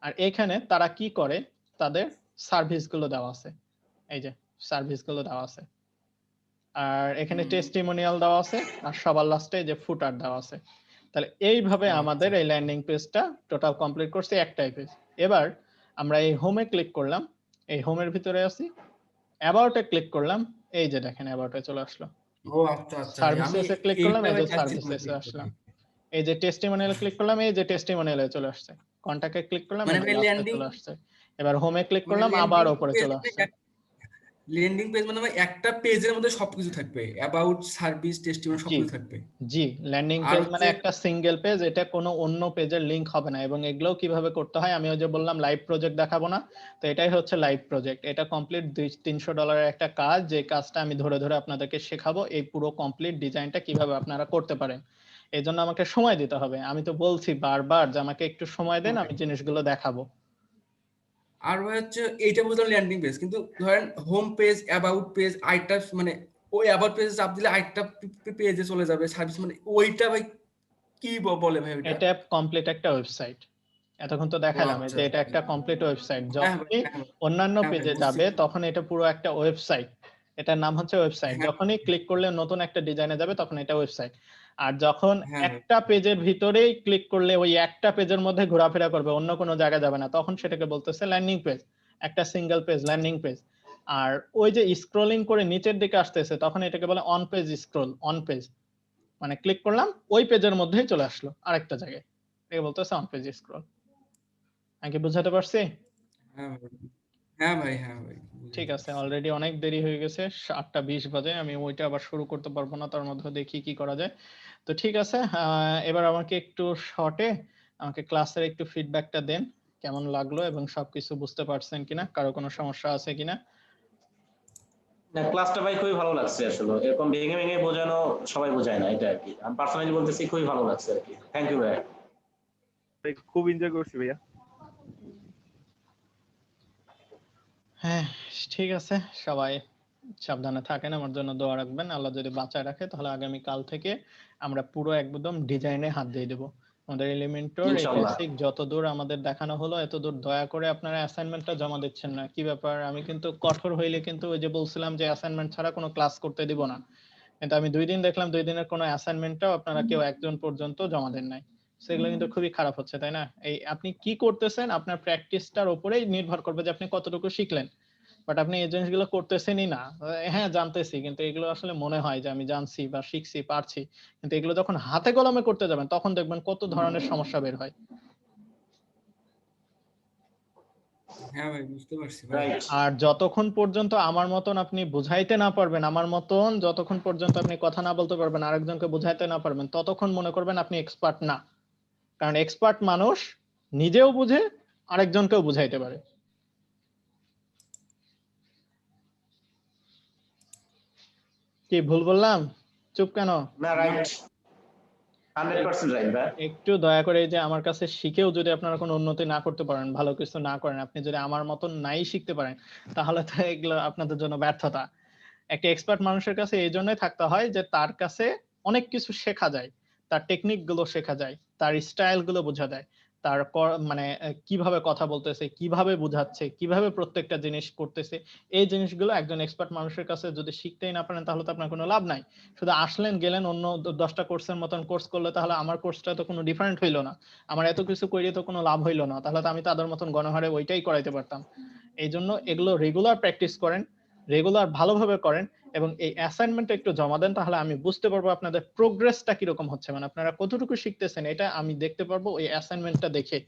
আর এখানে তারা কি করে তাদের সার্ভিস গুলো দেওয়া আছে, এই যে সার্ভিস গুলো দেওয়া আছে, আর এখানে টেস্টিমোনিয়াল দেওয়া আছে, আর সবার লাস্টে যে ফুটার দেওয়া আছে। তাহলে এইভাবে আচ্ছা। আমাদের এই ল্যান্ডিং পেজটা টোটাল কমপ্লিট করছি একটাই পেজ। এবার আমরা এই হোমে ক্লিক করলাম, এই হোমের ভিতরে আছি, অ্যাবাউটে ক্লিক করলাম, এই যে দেখেন অ্যাবাউটে চলে আসলো। ও আচ্ছা আচ্ছা ভাই, আমি সার্ভিসেসে ক্লিক করলাম, এইটা এই ভাই যে চাচ্ছিলাম আর কি। সার্ভিসেসে আসলাম। এই যে টেস্টিমোনিয়ালে ক্লিক করলাম, এই যে টেস্টিমোনিয়ালে চলে আসছে। কন্টাক্টে ক্লিক করলাম, মানে এই যে ভাই লাস্টে ল্যান্ডিং, চলে আসছে। এবার হোমে ক্লিক মানে করলাম, আবার উপরে চলে আসছে। ল্যান্ডিং পেজ মানে ভাই একটা পেজের মধ্যে সবকিছু থাকবে, অ্যাবাউট, সার্ভিস, টেস্টিমোনি জি সবকিছু থাকবে। জি, ল্যান্ডিং আর পেজ মানে হচ্ছে একটা সিঙ্গেল পেজ, এটা কোনো অন্য পেজের লিংক হবে না। এবং এগুলোও কিভাবে করতে হয়, আমি ওই যে বললাম লাইভ প্রজেক্ট দেখাবো না, তো এটাই হচ্ছে লাইভ প্রজেক্ট। এটা কমপ্লিট $300 একটা কাজ, যে কাজটা আমি ধরে ধরে আপনাদেরকে শেখাবো, এই পুরো কমপ্লিট ডিজাইনটা কিভাবে আপনারা করতে পারেন। এই জন্য আমাকে সময় দিতে হবে। আমি তো বলছি বারবার যে আমাকে একটু সময় দেন, আমি জিনিসগুলো দেখাবো। আর ভাই হচ্ছে এইটা বুঝলাম ল্যান্ডিং পেজ, কিন্তু ধরেন হোম পেজ, অ্যাবাউট পেজ, আইটা মানে ওই অ্যাবাউট পেজে চাপ দিলে আইটা পেজে চলে যাবে, সার্ভিস মানে ওইটা ভাই কি বলে ভাই ওইটা? এটা কমপ্লিট একটা ওয়েবসাইট। এতক্ষণ তো ও দেখালাম আচ্ছা যে এটা আচ্ছা। একটা কমপ্লিট ওয়েবসাইট। হ্যাঁ ভাই, যখনই হ্যাঁ ভাই, অন্যান্য হ্যাঁ ভাই, পেজে বুঝছি। যাবে তখন এটা পুরো একটা ওয়েবসাইট। এটার নাম হচ্ছে ওয়েবসাইট। হ্যাঁ যখনই ক্লিক করলে নতুন একটা ডিজাইনে যাবে তখন এটা ওয়েবসাইট। আর যখন হ্যাঁ ভাই, একটা পেজের ভিতরেই ক্লিক করলে ওই একটা পেজের মধ্যে ঘোরাফেরা করবে, অন্য কোনো জায়গায় যাবে না, তখন সেটাকে বলতেছে ল্যান্ডিং পেজ। একটা সিঙ্গেল পেজ, ল্যান্ডিং পেজ। আর ওই যে স্ক্রলিং করে নিচের দিকে আসতেছে তখন এটাকে বলে on page scroll, on page. মানে ক্লিক করলাম, ওই পেজের মধ্যেই চলে আসলো আরেকটা জায়গায়, এটাকে বলতেছে অন পেজ স্ক্রল। আমি কি বুঝাতে পারছি? হ্যাঁ ভাই, হ্যাঁ ভাই, হ্যাঁ ভাই, ঠিক বুঝতে আছে, পারছি। অলরেডি অনেক দেরি হয়ে গেছে, 8টা 20 বাজে। আমি ওইটা আবার শুরু করতে পারবো না, তার মধ্যে দেখি কি করা যায়। তো ঠিক আছে, এবার আমাকে একটু শর্টে আমাকে ক্লাসের একটু ফিডব্যাকটা দেন, কেমন লাগলো এবং সবকিছু বুঝতে পারছেন কিনা, কারো কোনো সমস্যা আছে কিনা। না, ক্লাসটা ভাই খুবই ভালো লাগছে আসলে। এরকম ভেঙে ভেঙে বোঝানো সবাই বোঝায় না, এটা আর কি। আমি পার্সোনালি বলতেছি খুবই ভালো লাগছে আর কি। থ্যাংক ইউ ভাই। ভাই খুব এনজয় করছি ভাইয়া। হ্যাঁ, ঠিক আছে, সবাই সাবধানে থাকেন, আমার জন্য দোয়া রাখবেন। আল্লাহ যদি বাঁচায় রাখে তাহলে আগামী কাল থেকে আমরা পুরো একদম ডিজাইনে হাত দিয়ে দেবো। আমাদের এলিমেন্টর এই ইনশাআল্লাহ। বেসিক যতদূর আমাদের দেখানো হলো এতদূর দয়া করে আপনারা অ্যাসাইনমেন্টটা জমা দিচ্ছেন না, কি ব্যাপার? আমি কিন্তু কঠোর হইলে কিন্তু ওই যে বলছিলাম যে অ্যাসাইনমেন্ট ছাড়া কোনো ক্লাস করতে দিব না, কিন্তু আমি 2 দিন দেখলাম 2 দিনের কোনো অ্যাসাইনমেন্টটাও আপনারা কেউ একজন পর্যন্ত জমা দেন নাই। সেগুলো কিন্তু খুবই খারাপ হচ্ছে, তাই না? এই আপনি কি করতেছেন আপনার প্র্যাকটিসটার উপরেই নির্ভর করবে যে আপনি কতটুকু শিখলেন। বাট আপনি এই জিনিসগুলো করতেছেনই না। হ্যাঁ, জানতেছি, কিন্তু এগুলো আসলে মনে হয় যে আমি জানছি বা শিখছি, পারছি, কিন্তু এগুলো যখন হাতে কলমে করতে যাবেন তখন দেখবেন কত ধরনের সমস্যা বের হয়। হ্যাঁ ভাই, বুঝতে পারছি ভাই। রাইট। আর যতক্ষণ পর্যন্ত আমার মতন আপনি বুঝাইতে না পারবেন, আমার মতন যতক্ষণ পর্যন্ত আপনি কথা না বলতে পারবেন, আরেকজনকে বুঝাইতে না পারবেন, ততক্ষণ মনে করবেন আপনি এক্সপার্ট না। কারণ এক্সপার্ট মানুষ নিজেও বুঝে, আরেকজনকেও বুঝাইতে পারে। কি ভুল বললাম? চুপ কেন? না, রাইট। 100% রাইট ভাই। একটু দয়া করে, এই যে আমার কাছে শিখেও যদি আপনারা কোনো উন্নতি না করতে পারেন, ভালো কিছু না করেন, আপনি যদি আমার মতন নাই শিখতে পারেন, তাহলে তো এগুলো আপনাদের জন্য ব্যর্থতা। একটা এক্সপার্ট মানুষের কাছে এই জন্যই থাকতে হয় যে তার কাছে অনেক কিছু শেখা যায়, তার টেকনিক গুলো শেখা যায়, তার স্টাইল গুলো বোঝা যায়, তার মানে কিভাবে কথা বলতেছে, কিভাবে বুঝাচ্ছে, কিভাবে প্রত্যেকটা জিনিস করতেছে, এই জিনিসগুলো একজন এক্সপার্ট মানুষের কাছে যদি শিখতেই না পারেন তাহলে তো আপনার কোনো লাভ নাই। শুধু আসলেন গেলেন, অন্য 10টা কোর্সের মতন কোর্স করলে তাহলে আমার কোর্সটা তো কোনো ডিফারেন্ট হইলো না, আমার এত কিছু করিয়ে তো কোনো লাভ হইলো না, তাহলে তো আমি তাদের মতন গণহারে ওইটাই করাইতে পারতাম। এই জন্য এগুলো রেগুলার প্র্যাকটিস করেন, রেগুলার ভালোভাবে করেন, এবং এই অ্যাসাইনমেন্টটা একটু জমা দেন, তাহলে আমি বুঝতে পারবো আপনাদের প্রোগ্রেসটা কিরকম হচ্ছে, মানে আপনারা কতটুকু শিখতেছেন এটা আমি দেখতে পারবো ওই অ্যাসাইনমেন্টটা দেখে।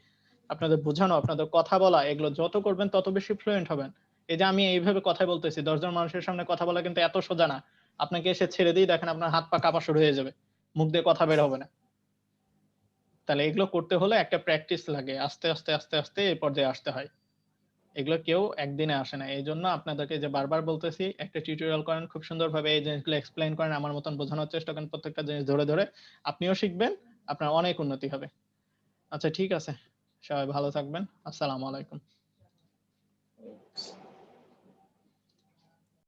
আপনাদের বোঝানো, আপনাদের কথা বলা, এগুলো যত করবেন তত বেশি ফ্লুয়েন্ট হবেন। এই যে আমি এইভাবে কথা বলতেছি, 10 জন মানুষের সামনে কথা বলা কিন্তু এত সোজা না। আপনাকে এসে ছেড়ে দিয়ে দেখেন আপনার হাত পা কাঁপা শুরু হয়ে যাবে, মুখ দিয়ে কথা বের হবে না। তাহলে এগুলো করতে হলে একটা প্র্যাকটিস লাগে, আস্তে আস্তে আস্তে আস্তে এই পর্যায়ে আসতে হয়। এগুলো কেউ একদিনে আসে না। এই জন্য আপনাদেরকে যে বারবার বলতেছি, একটা টিউটোরিয়াল করেন, খুব সুন্দরভাবে এই জিনিসগুলো এক্সপ্লেইন করেন, আমার মতন বোঝানোর চেষ্টা করেন, প্রত্যেকটা জিনিস ধরে ধরে আপনিও শিখবেন, আপনার অনেক উন্নতি হবে। আচ্ছা ঠিক আছে, সবাই ভালো থাকবেন। আসসালামু আলাইকুম।